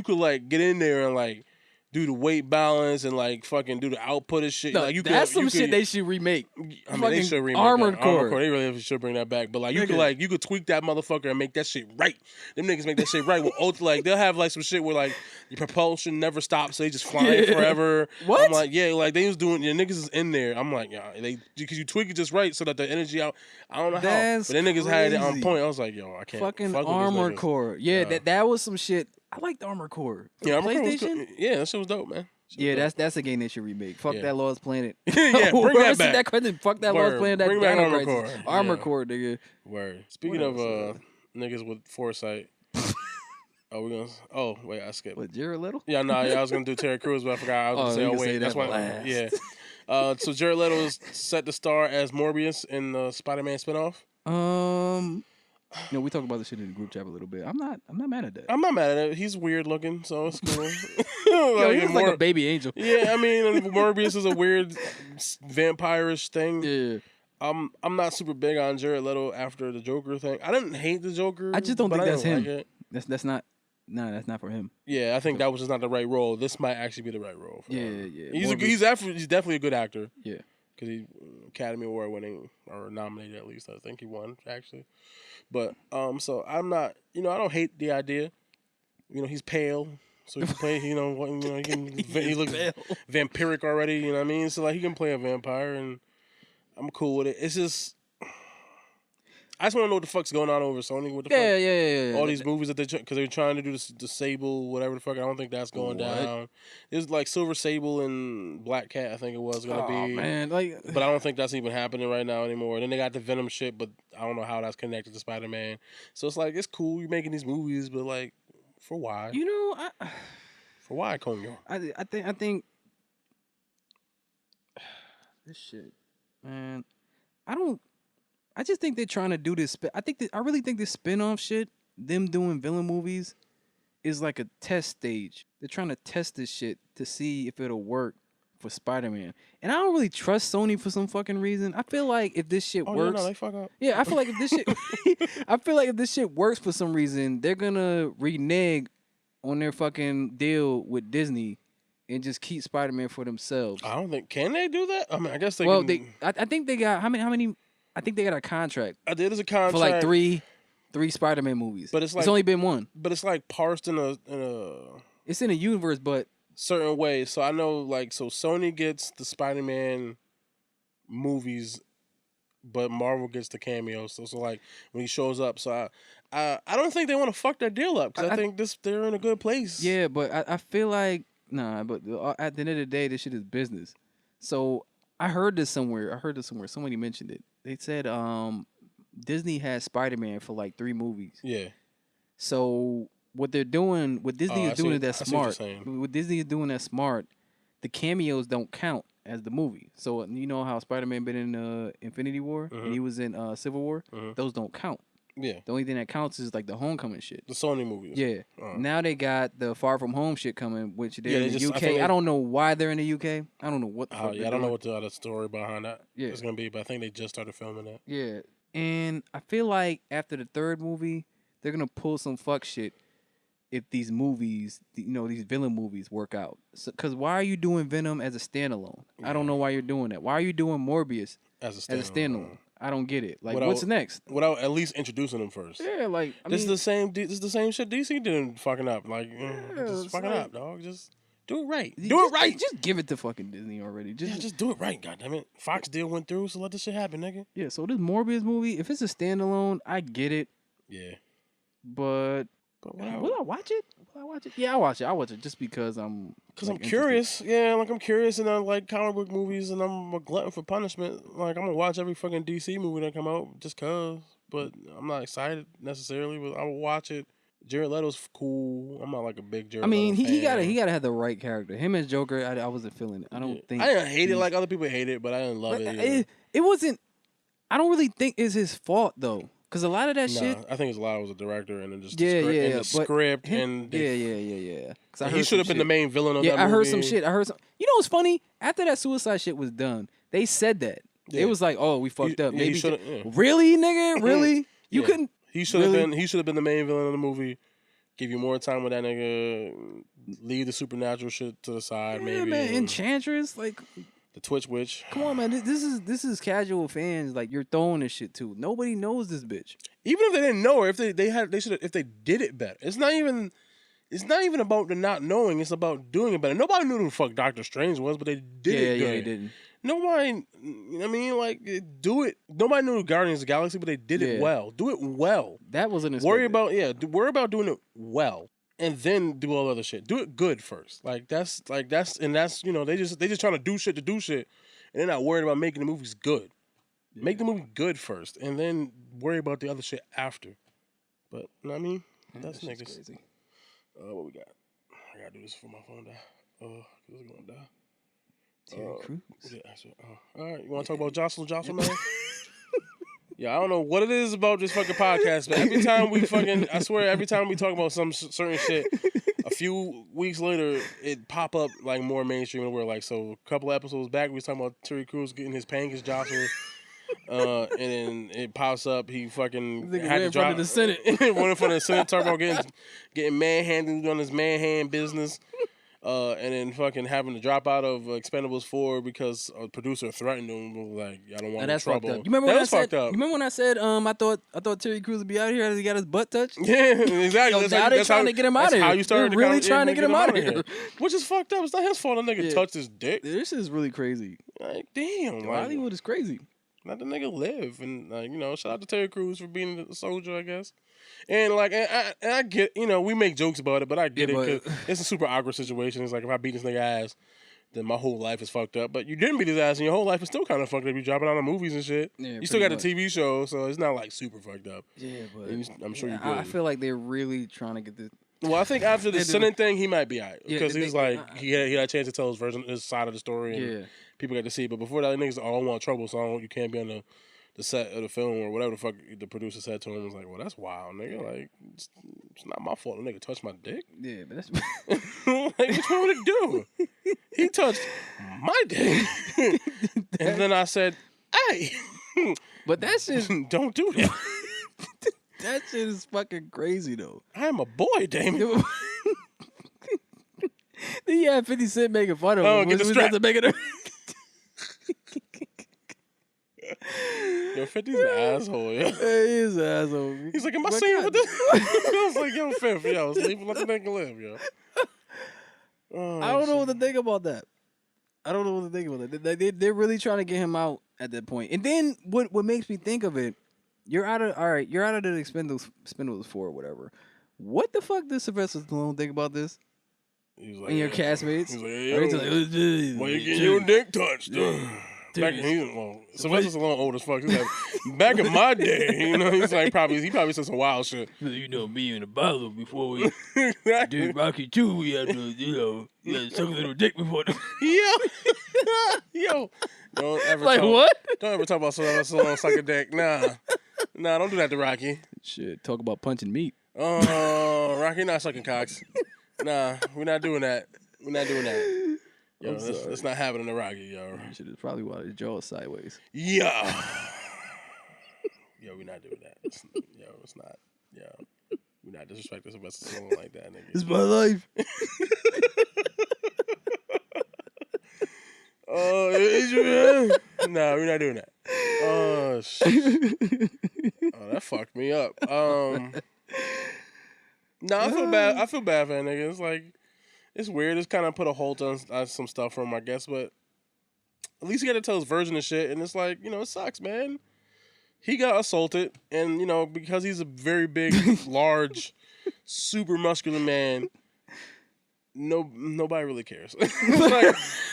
could get in there and like do the weight balance and like fucking do the output of shit. No, like that's some shit they should remake. I mean, they should remake Armored Core. They really should bring that back. But like you could tweak that motherfucker and make that shit right. Them niggas make that shit right. Like they'll have like some shit where like your propulsion never stops, so they just flying forever. What? I'm like, yeah, like they was doing. Your niggas is in there. I'm like, yeah, because you tweak it just right so that the energy out. I don't know how, but then niggas had it on point. I was like, yo, I can't. Fucking fuck Armor Core. Yeah, that was some shit. I liked Armor Core. Yeah, PlayStation. Yeah, that shit was dope, man. Yeah, that's a game they should remake. Fuck that Lost Planet. Yeah, bring that back. That question. Fuck that Lost Planet. That bring back Dino Armor Crisis. Core. Armor Core, nigga. Word. Speaking of niggas with foresight. Wait, I skipped. What, Jared Leto? Yeah, I was gonna do Terry Crews, but I forgot. I was gonna say, that's why. Last. Yeah. So Jared Leto is set to star as Morbius in the Spider-Man spinoff. We talk about this shit in the group chat a little bit. I'm not mad at that. I'm not mad at it. He's weird looking, so it's cool. Yo, he's like a baby angel. Yeah, I mean, Morbius is a weird vampire-ish thing. Yeah. I'm not super big on Jared Leto after the Joker thing. I didn't hate the Joker. I just don't think that's him. Like that's not. Nah, that's not for him. Yeah, I think that was just not the right role. This might actually be the right role for him. Yeah. He's definitely a good actor. Yeah. Because he Academy Award winning or nominated at least. I think he won actually. But so I'm not. I don't hate the idea. He's pale, so he can play. He looks vampiric already. You know what I mean? So like he can play a vampire, and I'm cool with it. It's just. I just want to know what the fuck's going on over Sony. What the fuck? Yeah. All these movies that because they're trying to do the Sable, whatever the fuck. I don't think that's going down. There's like Silver Sable and Black Cat. I think it was gonna be. Oh man, but I don't think that's even happening right now anymore. Then they got the Venom shit, but I don't know how that's connected to Spider-Man. So it's like it's cool you're making these movies, but like for why? For why, Konyo? I think this shit, man. I just think they're trying to do this. I really think this spin-off shit, them doing villain movies, is like a test stage. They're trying to test this shit to see if it'll work for Spider-Man. And I don't really trust Sony for some fucking reason. I feel like if this shit works, they fuck up. Yeah, I feel like if this shit, works for some reason, they're gonna renege on their fucking deal with Disney and just keep Spider-Man for themselves. I don't think can they do that. I mean, I guess they. Well, can... I think they got how many. I think they got a contract. There's a contract for like three Spider-Man movies. But it's only been one. But it's like parsed in a. It's in a universe, but certain ways. So I know, like, so Sony gets the Spider-Man movies, but Marvel gets the cameos. So like when he shows up. So I don't think they want to fuck that deal up because I think they're in a good place. Yeah, but I feel like but at the end of the day, this shit is business. So I heard this somewhere. Somebody mentioned it. They said Disney has Spider-Man for like 3 movies. Yeah. So what Disney is doing that's smart. What Disney is doing that's smart. The cameos don't count as the movie. So you know how Spider-Man been in Infinity War and he was in Civil War? Those don't count. Yeah. The only thing that counts is like the Homecoming shit. The Sony movies. Yeah. Now they got the Far From Home shit coming, which they're in the UK. I don't know why they're in the UK. I don't know what the fuck I don't know what the story behind that is going to be, but I think they just started filming that. Yeah. And I feel like after the 3rd movie, they're going to pull some fuck shit if these movies, these villain movies work out. Because why are you doing Venom as a standalone? I don't know why you're doing that. Why are you doing Morbius as a standalone? I don't get it. Like, what's next? Without at least introducing them first. Yeah, like this is the same shit DC did fucking up. Like, just fucking up, dog. Just do it right. Do it right. Just give it to fucking Disney already. Just do it right. Goddammit. Fox deal went through, so let this shit happen, nigga. Yeah. So this Morbius movie, if it's a standalone, I get it. Yeah. But will I watch it? Yeah, I'll watch it. I'll watch it just because I'm curious. Yeah, like I'm curious, and I like comic book movies, and I'm a glutton for punishment. Like I'm gonna watch every fucking DC movie that come out just cause. But I'm not excited necessarily. But I will watch it Jared Leto's cool. I'm not like a big Jared. I mean, Leto he fan. gotta have the right character. Him as Joker, I wasn't feeling it. I don't think I didn't hate it like other people hate it, but I didn't love it. It wasn't. I don't really think it's his fault though, because a lot of that shit. I think it's a lot was a director and then just the script him, and yeah. He should have been the main villain of that movie. I heard some shit. You know what's funny? After that Suicide shit was done, they said that. Yeah. It was like, oh, we fucked up. Maybe yeah. Really, nigga, really? You couldn't. He should have been. He should have been the main villain of the movie. Give you more time with that nigga. Leave the supernatural shit to the side. Maybe man. Enchantress, like the Twitch witch. Come on, man. This is casual fans. Like you're throwing this shit to. Nobody knows this bitch. Even if they didn't know her, if they should if they did it better. It's not even about the not knowing. It's about doing it better. Nobody knew who the fuck Doctor Strange was, but they did it. Yeah, they didn't. Nobody, I mean, like, do it. Nobody knew Guardians of the Galaxy, but they did it well. Do it well. That wasn't worry about doing it well, and then do all other shit. Do it good first. That's you know they just trying to do shit, and they're not worried about making the movies good. Yeah. Make the movie good first, and then worry about the other shit after. But you know what I mean, that's niggas. Crazy. What we got? I gotta do this for my phone die. This is gonna die. All right, you want to talk about Jocelyn, man? Yeah, I don't know what it is about this fucking podcast, but every time we talk about some certain shit, a few weeks later, it pop up like more mainstream. And we're like, so a couple episodes back, we was talking about Terry Crews getting his pancakes Jocelyn, and then it pops up. He fucking had to drop in front of the Senate. Went in front of the Senate, talking about getting manhandled on his manhand business. And then fucking having to drop out of Expendables 4 because a producer threatened him, like, I don't want any trouble. You remember when I said I thought Terry Crews would be out here as he got his butt touched? Yeah, exactly. Now they're trying to get him out of here. How you started They're really trying to get him out of here. Which is fucked up. It's not his fault. The nigga touched his dick. This is really crazy. Like, damn. Hollywood is crazy. Let the nigga live. And, like, you know, shout out to Terry Crews for being a soldier, I guess. And like, and I get, you know, we make jokes about it, but I get it because it's a super awkward situation. It's like if I beat this nigga ass, then my whole life is fucked up. But you didn't beat his ass, and your whole life is still kind of fucked up. You dropping out of movies and shit. Yeah, you still got a TV show, so it's not like super fucked up. Yeah, but I'm sure you good. I feel like they're really trying to get this. Well, I think after the Senate thing, he might be out because he's like he had a chance to tell his side of the story, and people got to see it. But before that, niggas, I don't want trouble, so you can't be on the set of the film or whatever the fuck the producer said to him. Was like, well, that's wild, nigga. Like, it's not my fault. The nigga touched my dick. Yeah, but that's like, what you want to do? He touched my dick, and then I said, "Hey, but that's just don't do that." That shit is fucking crazy though. I am a boy, Damon. Then you had 50 Cent making fun of him. Oh, get the strap. Yo, 50's an asshole, yo. He is an asshole. He's like, am I singing with this? I was like, yo, Fifth, yo, let the nigga live, yo. Oh, I don't know what to think about that. They're really trying to get him out at that point. And then what makes me think of it, you're out of the Expendables 4 or whatever. What the fuck does Sylvester Stallone think about this? He's like, and your castmates? He's like, yo, why you getting your dick touched? Sylvester Stallone old as fuck. He's like, back in my day, you know, he's like he probably said some wild shit. You know, me and the bottle before we did Rocky 2, we had to, you know, suck a little dick before the... Yo. Don't ever Don't ever talk about Sylvester Stallone suck a dick. Nah, don't do that to Rocky. Shit, talk about punching meat. Oh, Rocky not sucking cocks. Nah, we're not doing that. Yo, let's not have it in the Rocky, yo. Shit is probably why his jaw is sideways. Yeah. Yo, we're not doing that. It's not. Yo, we're not disrespecting Sylvester Stallone like that, nigga. It's my life. Oh, is you, man? Nah, we're not doing that. Oh, shit. Oh, that fucked me up. No, I feel bad for that nigga. It's like, it's weird. It's kind of put a hold on some stuff from him, I guess. But at least he got to tell his version of shit. And it's like, you know, it sucks, man. He got assaulted. And, you know, because he's a very big, large, super muscular man, nobody really cares. Like,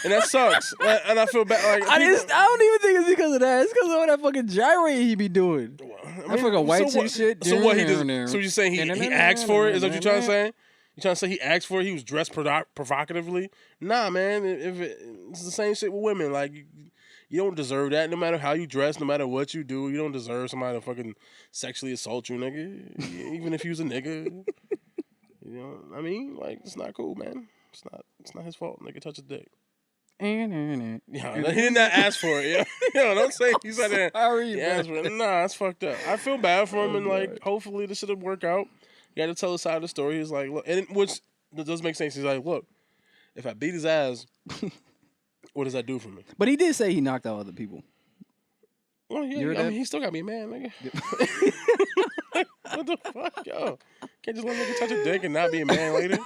and that sucks. And I feel bad. Like, I don't even think it's because of that. It's because of all that fucking gyrate he be doing. I fucking white so tee shit. So what he just? So you're saying he asked for it? Is that what you're trying to say? You trying to say he asked for it? He was dressed provocatively? Nah, man. It's the same shit with women. Like you don't deserve that. No matter how you dress, no matter what you do, you don't deserve somebody to fucking sexually assault you, nigga. Even if you was a nigga. You know, I mean, like it's not cool, man. It's not his fault. Nigga touch his dick. Yeah, he did not ask for it. Yeah, don't say he said that. Sorry, he asked for it. Nah, it's fucked up. I feel bad for him, and like, hopefully this shit'll work out. He had to tell his side of the story. He's like, look, and which does make sense. He's like, look, if I beat his ass, what does that do for me? But he did say he knocked out other people. Well, yeah, I mean, he still got to be a man, nigga. What the fuck, yo? Can't just let nigga touch a dick and not be a man later.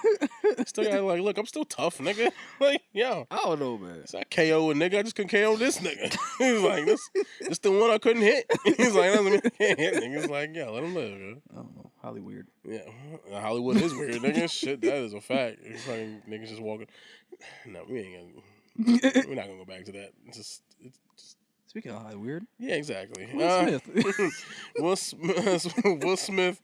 Still gotta like, look, I'm still tough, nigga. Like, yo, I don't know, man. It's not KO a nigga. I just couldn't KO this nigga. He's like, this the one I couldn't hit. He's like, that doesn't mean I can't hit niggas. Like, yeah, let him live, yo. I don't know, Hollywood. Yeah, Hollywood is weird, nigga. Shit, that is a fact. Fucking niggas just walking. No, we ain't gonna. We're not gonna go back to that. It's just. Speaking of Hollywood. Yeah, exactly. Will Smith. Will Smith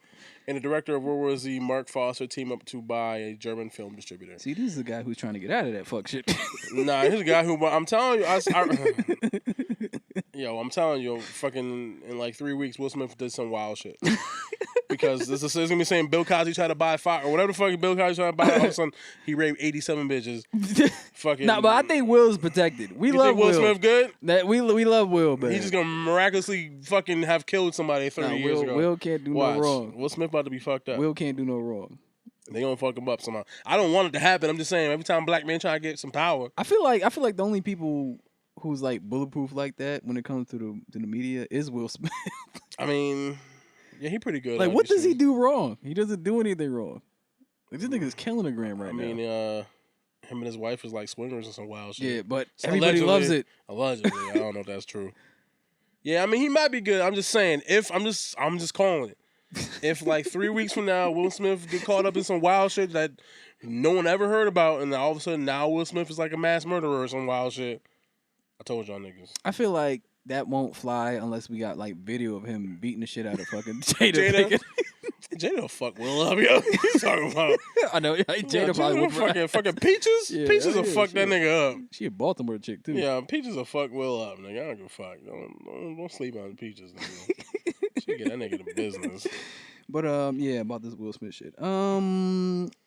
and the director of World War Z, Mark Foster, team up to buy a German film distributor. See, this is the guy who's trying to get out of that fuck shit. Nah, he's a guy who, I'm telling you, I'm telling you, fucking in like 3 weeks, Will Smith did some wild shit. Because this is gonna be saying Bill Cosby tried to buy or whatever the fuck Bill Cosby tried to buy. All of a sudden, he raped 87 bitches. Fucking. Nah, but I think Will's protected. We you love think Will Smith good? That we love Will, man. He's just gonna miraculously fucking have killed somebody 30 years ago. Will can't do no wrong. Will Smith about to be fucked up. Will can't do no wrong. They gonna fuck him up somehow. I don't want it to happen. I'm just saying, every time a black man try to get some power, I feel like the only people who's like bulletproof like that when it comes to the media is Will Smith. I mean, yeah, he pretty good. Like, what does he do wrong? He doesn't do anything wrong. Like, this nigga's killing a gram right now. I mean, him and his wife is like swingers and some wild shit. Yeah, but so everybody loves it. Allegedly, I don't know if that's true. Yeah, I mean, he might be good. I'm just saying, I'm just calling it. If like 3 weeks from now, Will Smith get caught up in some wild shit that no one ever heard about, and then all of a sudden now Will Smith is like a mass murderer or some wild shit, I told y'all niggas. I feel like that won't fly unless we got like video of him beating the shit out of fucking Jada. Jada fuck Will up, yo. He's talking about. I know. Jada probably would. Fucking Peaches. Yeah, Peaches will fuck that nigga up. She a Baltimore chick too. Yeah, Peaches will fuck Will up, nigga. I don't give a fuck. Don't sleep on Peaches, nigga. She get that nigga to business. But yeah, about this Will Smith shit.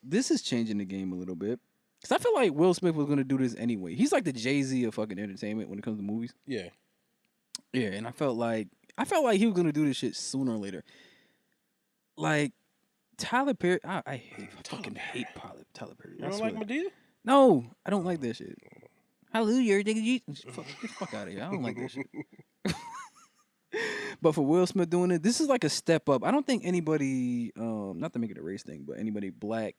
This is changing the game a little bit. Cause I feel like Will Smith was gonna do this anyway. He's like the Jay-Z of fucking entertainment when it comes to movies. Yeah. Yeah, and I felt like he was gonna do this shit sooner or later. Like Tyler Perry, I fucking hate Tyler Perry. You don't like Madea? No, I don't like that shit. Hallelujah, nigga. Get the fuck out of here. I don't like that shit. But for Will Smith doing it, this is like a step up. I don't think anybody, not to make it a race thing, but anybody black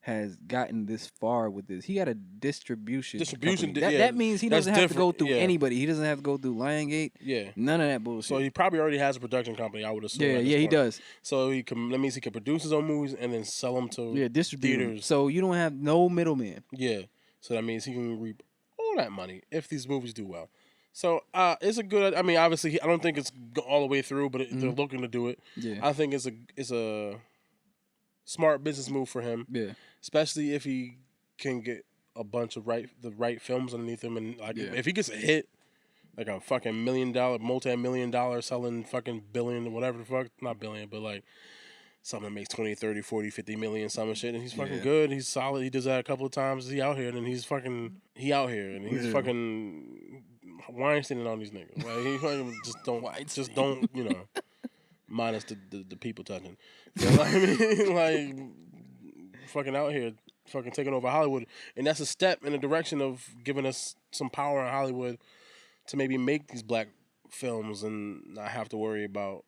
has gotten this far with this. He had a distribution. That means he doesn't have to go through anybody. He doesn't have to go through Lionsgate. Yeah. None of that bullshit. So he probably already has a production company, I would assume. Yeah, he does. So that means he can produce his own movies and then sell them to theaters. So you don't have no middleman. Yeah. So that means he can reap all that money if these movies do well. So it's a good. I mean, obviously, I don't think it's all the way through, but they're looking to do it. Yeah. I think it's a smart business move for him. Yeah. Especially if he can get a bunch of the right films underneath him, and like if he gets a hit, like a fucking $1 million, multi-million-dollar selling fucking billion or whatever the fuck, not billion, but like something that makes 20, 30, 40, 50 million, some shit, and he's fucking good. He's solid. He does that a couple of times. He out here, and he's fucking fucking Weinsteining on these niggas. Like he fucking just don't you know, minus the people touching. You know what I mean? Like fucking out here, fucking taking over Hollywood, and that's a step in the direction of giving us some power in Hollywood to maybe make these black films and not have to worry about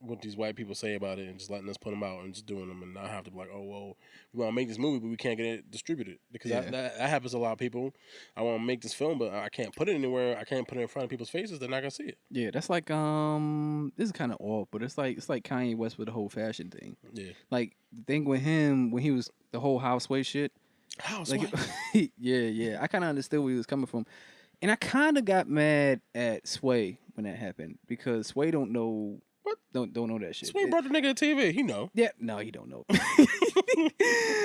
what these white people say about it and just letting us put them out and just doing them and not have to be like, oh, well, we want to make this movie, but we can't get it distributed. Because that happens to a lot of people. I want to make this film, but I can't put it anywhere. I can't put it in front of people's faces. They're not going to see it. Yeah, that's like, this is kind of off, but it's like Kanye West with the whole fashion thing. Yeah. Like, the thing with him, when he was the whole houseway shit. Houseway? Like, yeah. I kind of understood where he was coming from. And I kind of got mad at Sway when that happened because Sway don't know What? Don't know that shit. Sweet brought the nigga to TV. He know. Yeah, no, he don't know.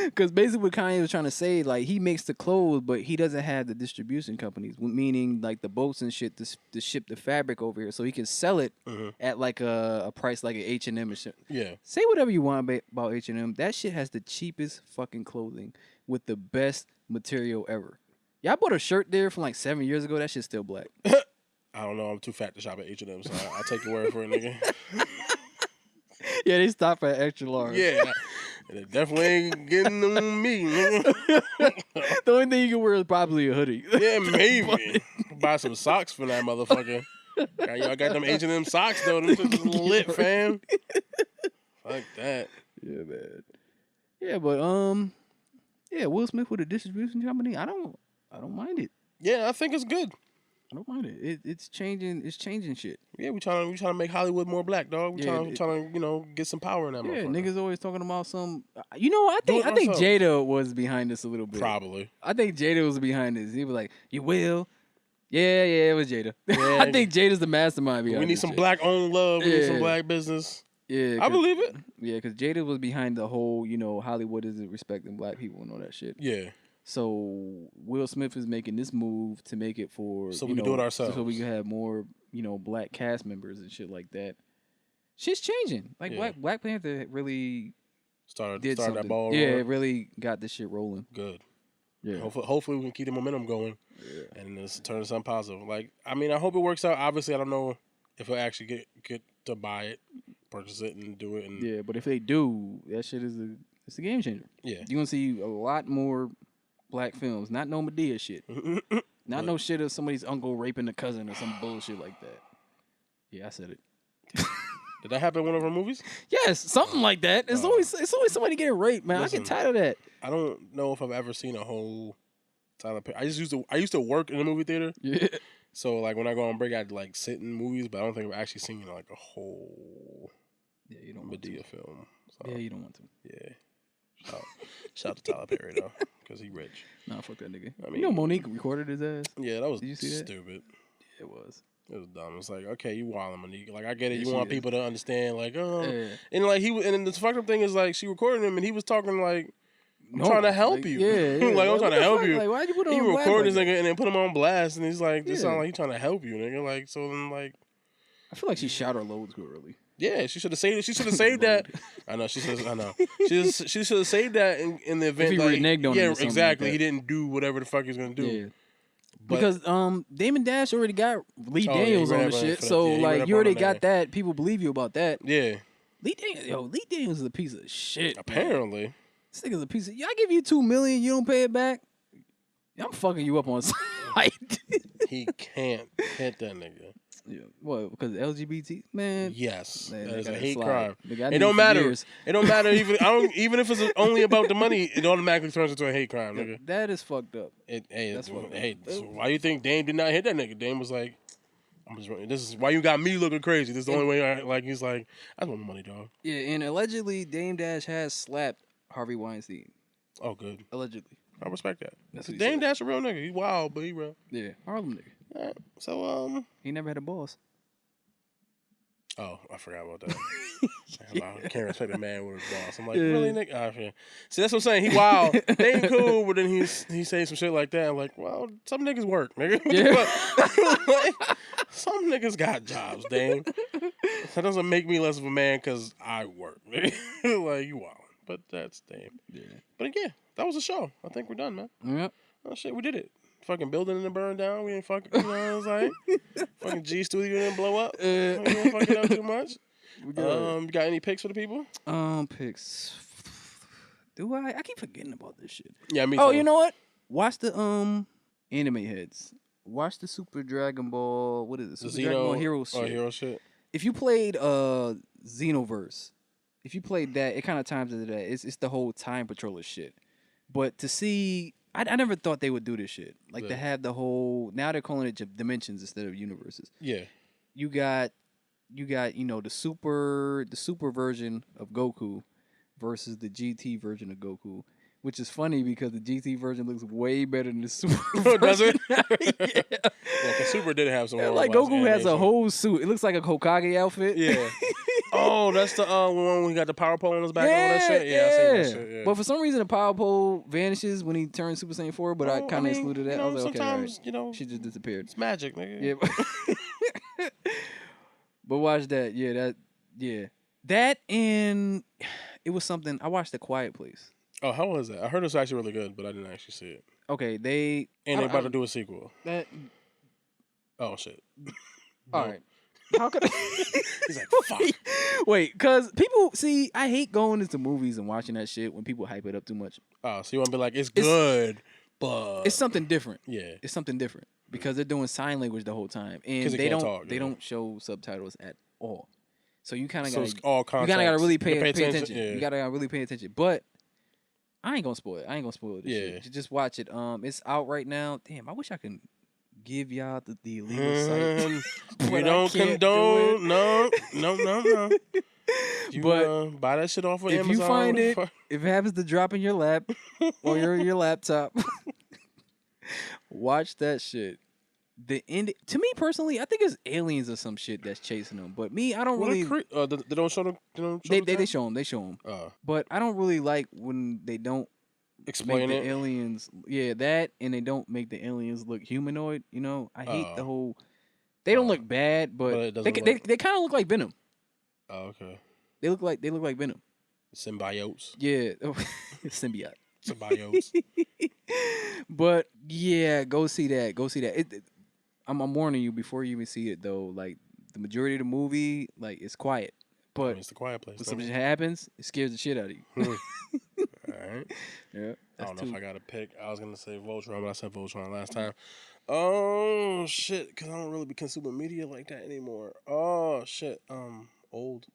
Because basically what Kanye was trying to say, like, he makes the clothes, but he doesn't have the distribution companies, meaning like the boats and shit to ship the fabric over here, so he can sell it at like a price like an H&M or shit. Yeah. Say whatever you want about H&M. That shit has the cheapest fucking clothing with the best material ever. Yeah, I bought a shirt there from like 7 years ago. That shit's still black. I don't know. I'm too fat to shop at H&M, so I'll take your word for it, nigga. Yeah, they stop at extra large. Yeah. And it definitely ain't getting on me, nigga. The only thing you can wear is probably a hoodie. Yeah, maybe. Buy some socks for that motherfucker. I got them H&M socks, though. Them shit's lit, fam. Fuck that. Yeah, man. Yeah, but yeah, Will Smith with a distribution company. I don't mind it. Yeah, I think it's good. I don't mind it. It's changing. It's changing shit. Yeah, we trying to make Hollywood more black, dog. We trying to get some power in that. Yeah, motherfucker. niggas always talking about some. I think Jada was behind this a little bit. Probably. I think Jada was behind this. He was like, "You will." Yeah, it was Jada. Yeah. I think Jada's the mastermind behind. We need some black owned love. We need some black business. Yeah, I believe it. Yeah, because Jada was behind the whole, Hollywood isn't respecting black people and all that shit. Yeah. So Will Smith is making this move to make it for so we can do it ourselves. So we can have more, black cast members and shit like that. Shit's changing. Like Black Panther really started something. that ball. Yeah, rolling. it really got this shit rolling. Good. Yeah. Hopefully we can keep the momentum going. Yeah. And this turn to something positive. Like, I mean, I hope it works out. Obviously, I don't know if I'll actually get to buy it, purchase it, and do it. And yeah, but if they do, that shit it's a game changer. Yeah. You're gonna see a lot more black films, not no Medea shit. Not no shit of somebody's uncle raping a cousin or some bullshit like that. Yeah, I said it. Did that happen in one of our movies? Yes, something like that. It's always somebody getting raped, man. Listen, I get tired of that. I don't know if I've ever seen a whole Tyler Perry. I used to work in a movie theater. Yeah. So like when I go on break, I'd like sit in movies, but I don't think I've actually seen like a whole Medea film. So, yeah, you don't want to. Yeah. Shout out to Tyler Perry though, because he rich. Nah, fuck that nigga. I mean, Monique recorded his ass. Yeah, that was Did you see that? stupid. Yeah, it was. It was dumb. It's like, okay, you wildin', Monique. Like, I get it. Yeah, You want people to understand, like, and like and the fucked up thing is like she recorded him and he was talking like, I'm trying to help you. Yeah. Like, I'm trying to help you. Like, why'd you put he on recorded this like nigga and then put him on blast, and he's like, this Yeah. sound like he trying to help you, nigga. Like, so then like, I feel like she shot her load too early. yeah, she should have saved. She should have saved that. I know. She should have saved that in the event. If he like, reneged on yeah, him or something exactly. like that. He didn't do whatever the fuck he was gonna do. Yeah. But, Because Damon Dash already got Lee yeah, Daniels he ran on the up on shit, for that. so Yeah, he ran like up you on already him got there. that. People believe you about that. yeah, Lee Daniels is a piece of shit. apparently. Man. This nigga's a piece of. I give you $2 million, you don't pay it back. I'm fucking you up on site. He can't hit that nigga. Yeah, what? Because LGBT, man. Yes, Man, that is a gotta hate slide. crime. Nigga, I It knew don't for matter. years. It don't matter even if it's only about the money. It automatically turns into a hate crime, nigga. That is fucked up. That's why you think Dame did not hit that nigga? Dame was like, this is why you got me looking crazy. This is the only way. He's like, I want my money, dog. Yeah, and allegedly Dame Dash has slapped Harvey Weinstein. Oh, good. Allegedly. I respect that. That's what he Dame said. Dash a real nigga. He wild, but he real. Yeah, Harlem nigga. All right. So He never had a boss. Oh, I forgot about that. I can't respect a man with his boss. I'm like, really, nigga? Oh, yeah. See, that's what I'm saying. He wild. They ain't cool, but then he say some shit like that. I'm like, well, some niggas work, nigga. Like, some niggas got jobs, Dame. That doesn't make me less of a man because I work. Like, you wild. But that's Dame. Yeah. But yeah, that was a show. I think we're done, man. Yep. Oh, shit, we did it. Fucking building didn't burn down. We didn't fucking, you know what I was like? Fucking G Studio didn't blow up. We didn't fuck it up too much. You got any picks for the people? Picks. Do I? I keep forgetting about this shit. Yeah, me Oh, too. you know what? Watch the anime heads. Watch the Super Dragon Ball. What is it? Super Dragon Ball Heroes shit. Hero shit. If you played Xenoverse, if you played that, it kind of times into that. It's the whole Time Patroller shit. But to see, I never thought they would do this shit. Like to have the whole. Now they're calling it dimensions instead of universes. Yeah. You got the super version of Goku versus the GT version of Goku, which is funny because the GT version looks way better than the Super. Does it? Yeah. Yeah, 'cause Super did have some. Like Goku has a whole suit. It looks like a Hokage outfit. Yeah. Oh, that's the one when he got the power pole on his back and all that shit. Yeah, I seen that shit. Yeah. But for some reason, the power pole vanishes when he turns Super Saiyan 4. But I kind of excluded that. You know, I was like, okay, sometimes right. She just disappeared. It's magic, nigga. Yeah. But watch that. Yeah. That and it was something. I watched The Quiet Place. Oh, how was that? I heard it was actually really good, but I didn't actually see it. Okay, they're about to do a sequel. Oh shit. All right. How could He's like, fuck. Wait, because people see, I hate going into movies and watching that shit when people hype it up too much. Oh, so you want to be like, it's good, but it's something different. Yeah, it's something different because they're doing sign language the whole time, and they don't show subtitles at all. So you kind of gotta really pay attention. Yeah. You gotta really pay attention. But I ain't gonna spoil it. This shit. Just watch it. It's out right now. Damn, I wish I could give y'all the illegal site. We don't condone. No. You buy that shit off of Amazon. If you find it, if it happens to drop in your lap or your laptop, watch that shit. The end. To me personally, I think it's aliens or some shit that's chasing them. But me, I don't really. They don't show them. They show them. They show them. But I don't really like when they don't explain make the aliens. Yeah, that and they don't make the aliens look humanoid. You know, I hate the whole. They don't look bad, but they kind of look like Venom. Oh, okay. They look like Venom. Symbiotes. Yeah, symbiote. Symbiotes. But yeah, go see that. I'm warning you before you even see it though. Like the majority of the movie, like it's quiet, but it's the quiet place. When something happens, it scares the shit out of you. All right. Yeah. I don't know if I got to pick. I was gonna say Voltron, but I said Voltron last time. Oh shit! Because I don't really be consuming media like that anymore. Oh shit! Old,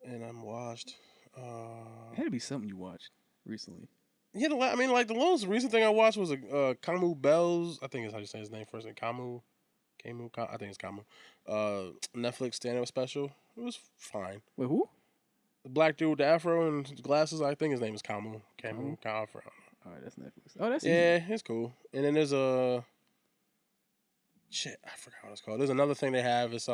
and I'm washed. It had to be something you watched recently. Yeah, the most recent thing I watched was Camus Bells. I think is how you say his name first. Camus. I think it's Camus. Netflix stand-up special. It was fine. Wait, who? The black dude with the afro and glasses. I think his name is Camus. Camus. All right, that's Netflix. Oh, that's easy. It's cool. And then there's a shit. I forgot what it's called. There's another thing they have. It's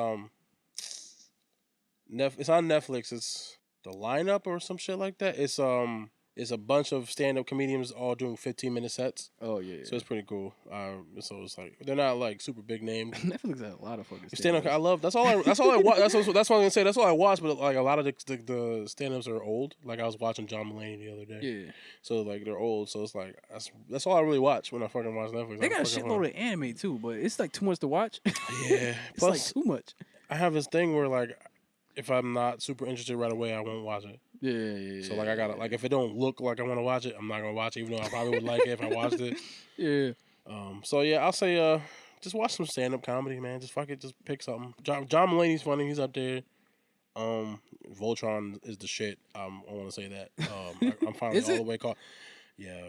it's on Netflix. It's The Lineup or some shit like that. It's a bunch of stand-up comedians all doing 15-minute sets. Oh yeah. So it's pretty cool. So it's like they're not like super big names. Netflix has a lot of fucking stand-up. I love. That's all I watch. That's what I'm gonna say. That's all I watch. But like a lot of the stand-ups are old. Like I was watching John Mulaney the other day. Yeah. So like they're old. So it's like that's all I really watch when I fucking watch Netflix. They got a shitload of anime too, but it's like too much to watch. Yeah. It's like too much. I have this thing where like if I'm not super interested right away, I won't watch it. Yeah. So like I gotta like if it don't look like I want to watch it, I'm not gonna watch it. Even though I probably would like it if I watched it. Yeah. So yeah, I'll say just watch some stand up comedy, man. Just fuck it, just pick something. John Mulaney's funny. He's up there. Voltron is the shit. I want to say that. I'm finally all the way caught. Yeah.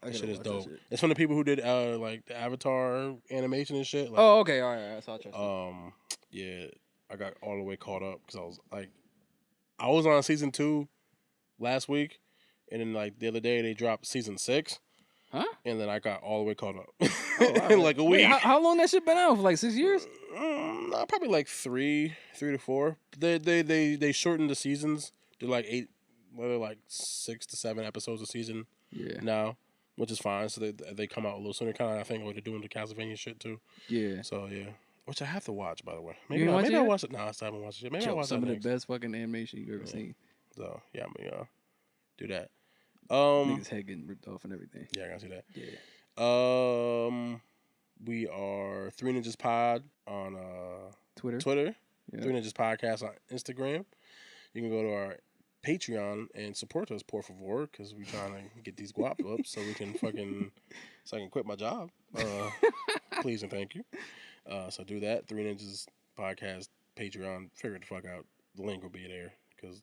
That shit is dope. Shit. It's from the people who did like the Avatar animation and shit. Like, oh, okay, all right. I saw yeah, I got all the way caught up because I was like. I was on season 2 last week, and then like the other day they dropped season 6. Huh? And then I got all the way caught up wow. in like a week. Wait, how long that shit been out for? Like 6 years? Probably like 3 to 4. They shortened the seasons to like 8, whether like 6 to 7 episodes a season. Yeah. Now, which is fine. So they come out a little sooner. Kind of I think what they're doing the Castlevania shit too. Yeah. So yeah. Which I have to watch, by the way. Maybe I watch it. No, I still haven't watched it. Maybe I watch some that of the best fucking animation you've ever seen. So yeah, I'm gonna do that. Niggas head getting ripped off and everything. Yeah, I gotta see that. Yeah. We are 3 Ninjas Pod on Twitter. Yeah. 3 Ninjas Podcast on Instagram. You can go to our Patreon and support us, por favor, because we're trying to get these guap up so we can so I can quit my job. Please and thank you. So do that. 3 Ninjas Podcast, Patreon. Figure it the fuck out. The link will be there because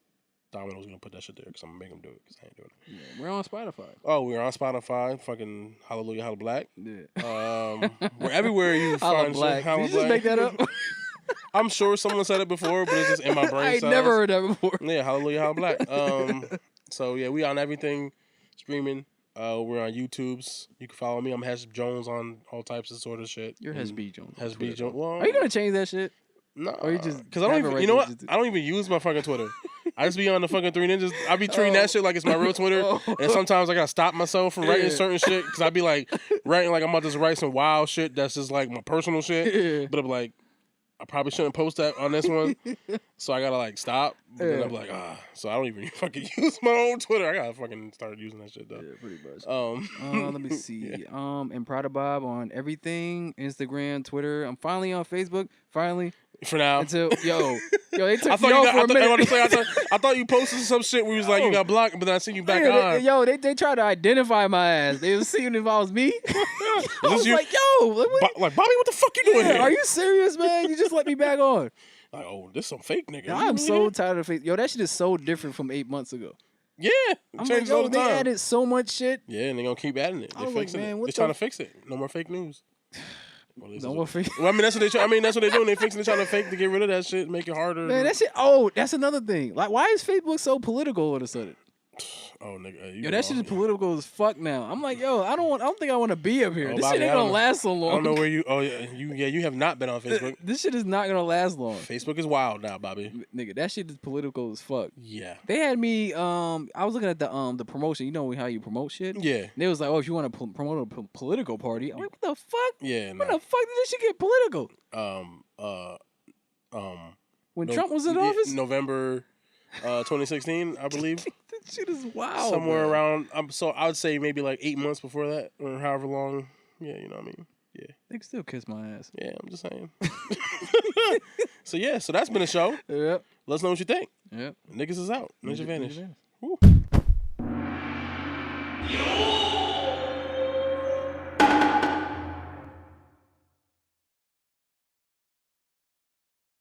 Domino's going to put that shit there because I'm going to make him do it because I ain't doing it. Yeah, we're on Spotify. Oh, we're on Spotify. Fucking Hallelujah, Holla Black. Yeah. We're everywhere you find shit. Did you just make that up? I'm sure someone said it before, but it's just in my brain. I ain't never heard that before. Yeah, Hallelujah, Holla Black. So yeah, we on everything streaming. We're on YouTube's. You can follow me. I'm Hesh Jones on all types of sort of shit. You're Hesh B Jones. Hesh B Jones. Well, are you gonna change that shit? No, or you just because I don't even. You know what? I don't even use my fucking Twitter. I just be on the fucking Three Ninjas. I be treating that shit like it's my real Twitter, and sometimes I gotta stop myself from writing certain shit because I be like writing like I'm about to just write some wild shit that's just like my personal shit. But I'm like, I probably shouldn't post that on this one, so I gotta like stop. But then I'm like, so I don't even fucking use my own Twitter. I gotta fucking start using that shit though. Yeah, pretty much. Let me see. And Prada Bob on everything, Instagram, Twitter. I'm finally on Facebook. Finally. For now. Until they took me off for a minute. I thought you posted some shit where you was like you got blocked, but then I see you back on. They tried to identify my ass. They was seeing if I was me. I was like, like Bobby, what the fuck you doing here? Are you serious, man? You just let me back on. Like, oh, this some fake nigga. I'm so tired of fake. Yo, that shit is so different from 8 months ago. Yeah, I'm like, yo, they added so much shit. Yeah, and they gonna keep adding it. They fixing it. They're trying to fix it. No more fake news. No more fake. Well, I mean, that's what they. That's what they're doing. They fixing. They're trying to fake to get rid of that shit, make it harder. Man, that shit. Oh, that's another thing. Like, why is Facebook so political all of a sudden? Oh, nigga, yo, that shit is political as fuck now. I'm like, yo, I don't think I want to be up here. This shit ain't gonna last so long. I don't know where you. Oh yeah, you have not been on Facebook. This shit is not gonna last long. Facebook is wild now, Bobby. Nigga, that shit is political as fuck. Yeah. They had me. I was looking at the promotion. You know how you promote shit. Yeah. And they was like, oh, if you want to promote a political party, I'm like, what the fuck? Yeah. When the fuck did this shit get political? When Trump was in office, November 2016, I believe. That shit is wild. Somewhere around. So I would say maybe like 8 months before that, or however long. Yeah, you know what I mean. Yeah. They can still kiss my ass. Yeah, I'm just saying. So that's been a show. Yep. Let us know what you think. Yep. Niggas is out. Ninja vanish. Woo.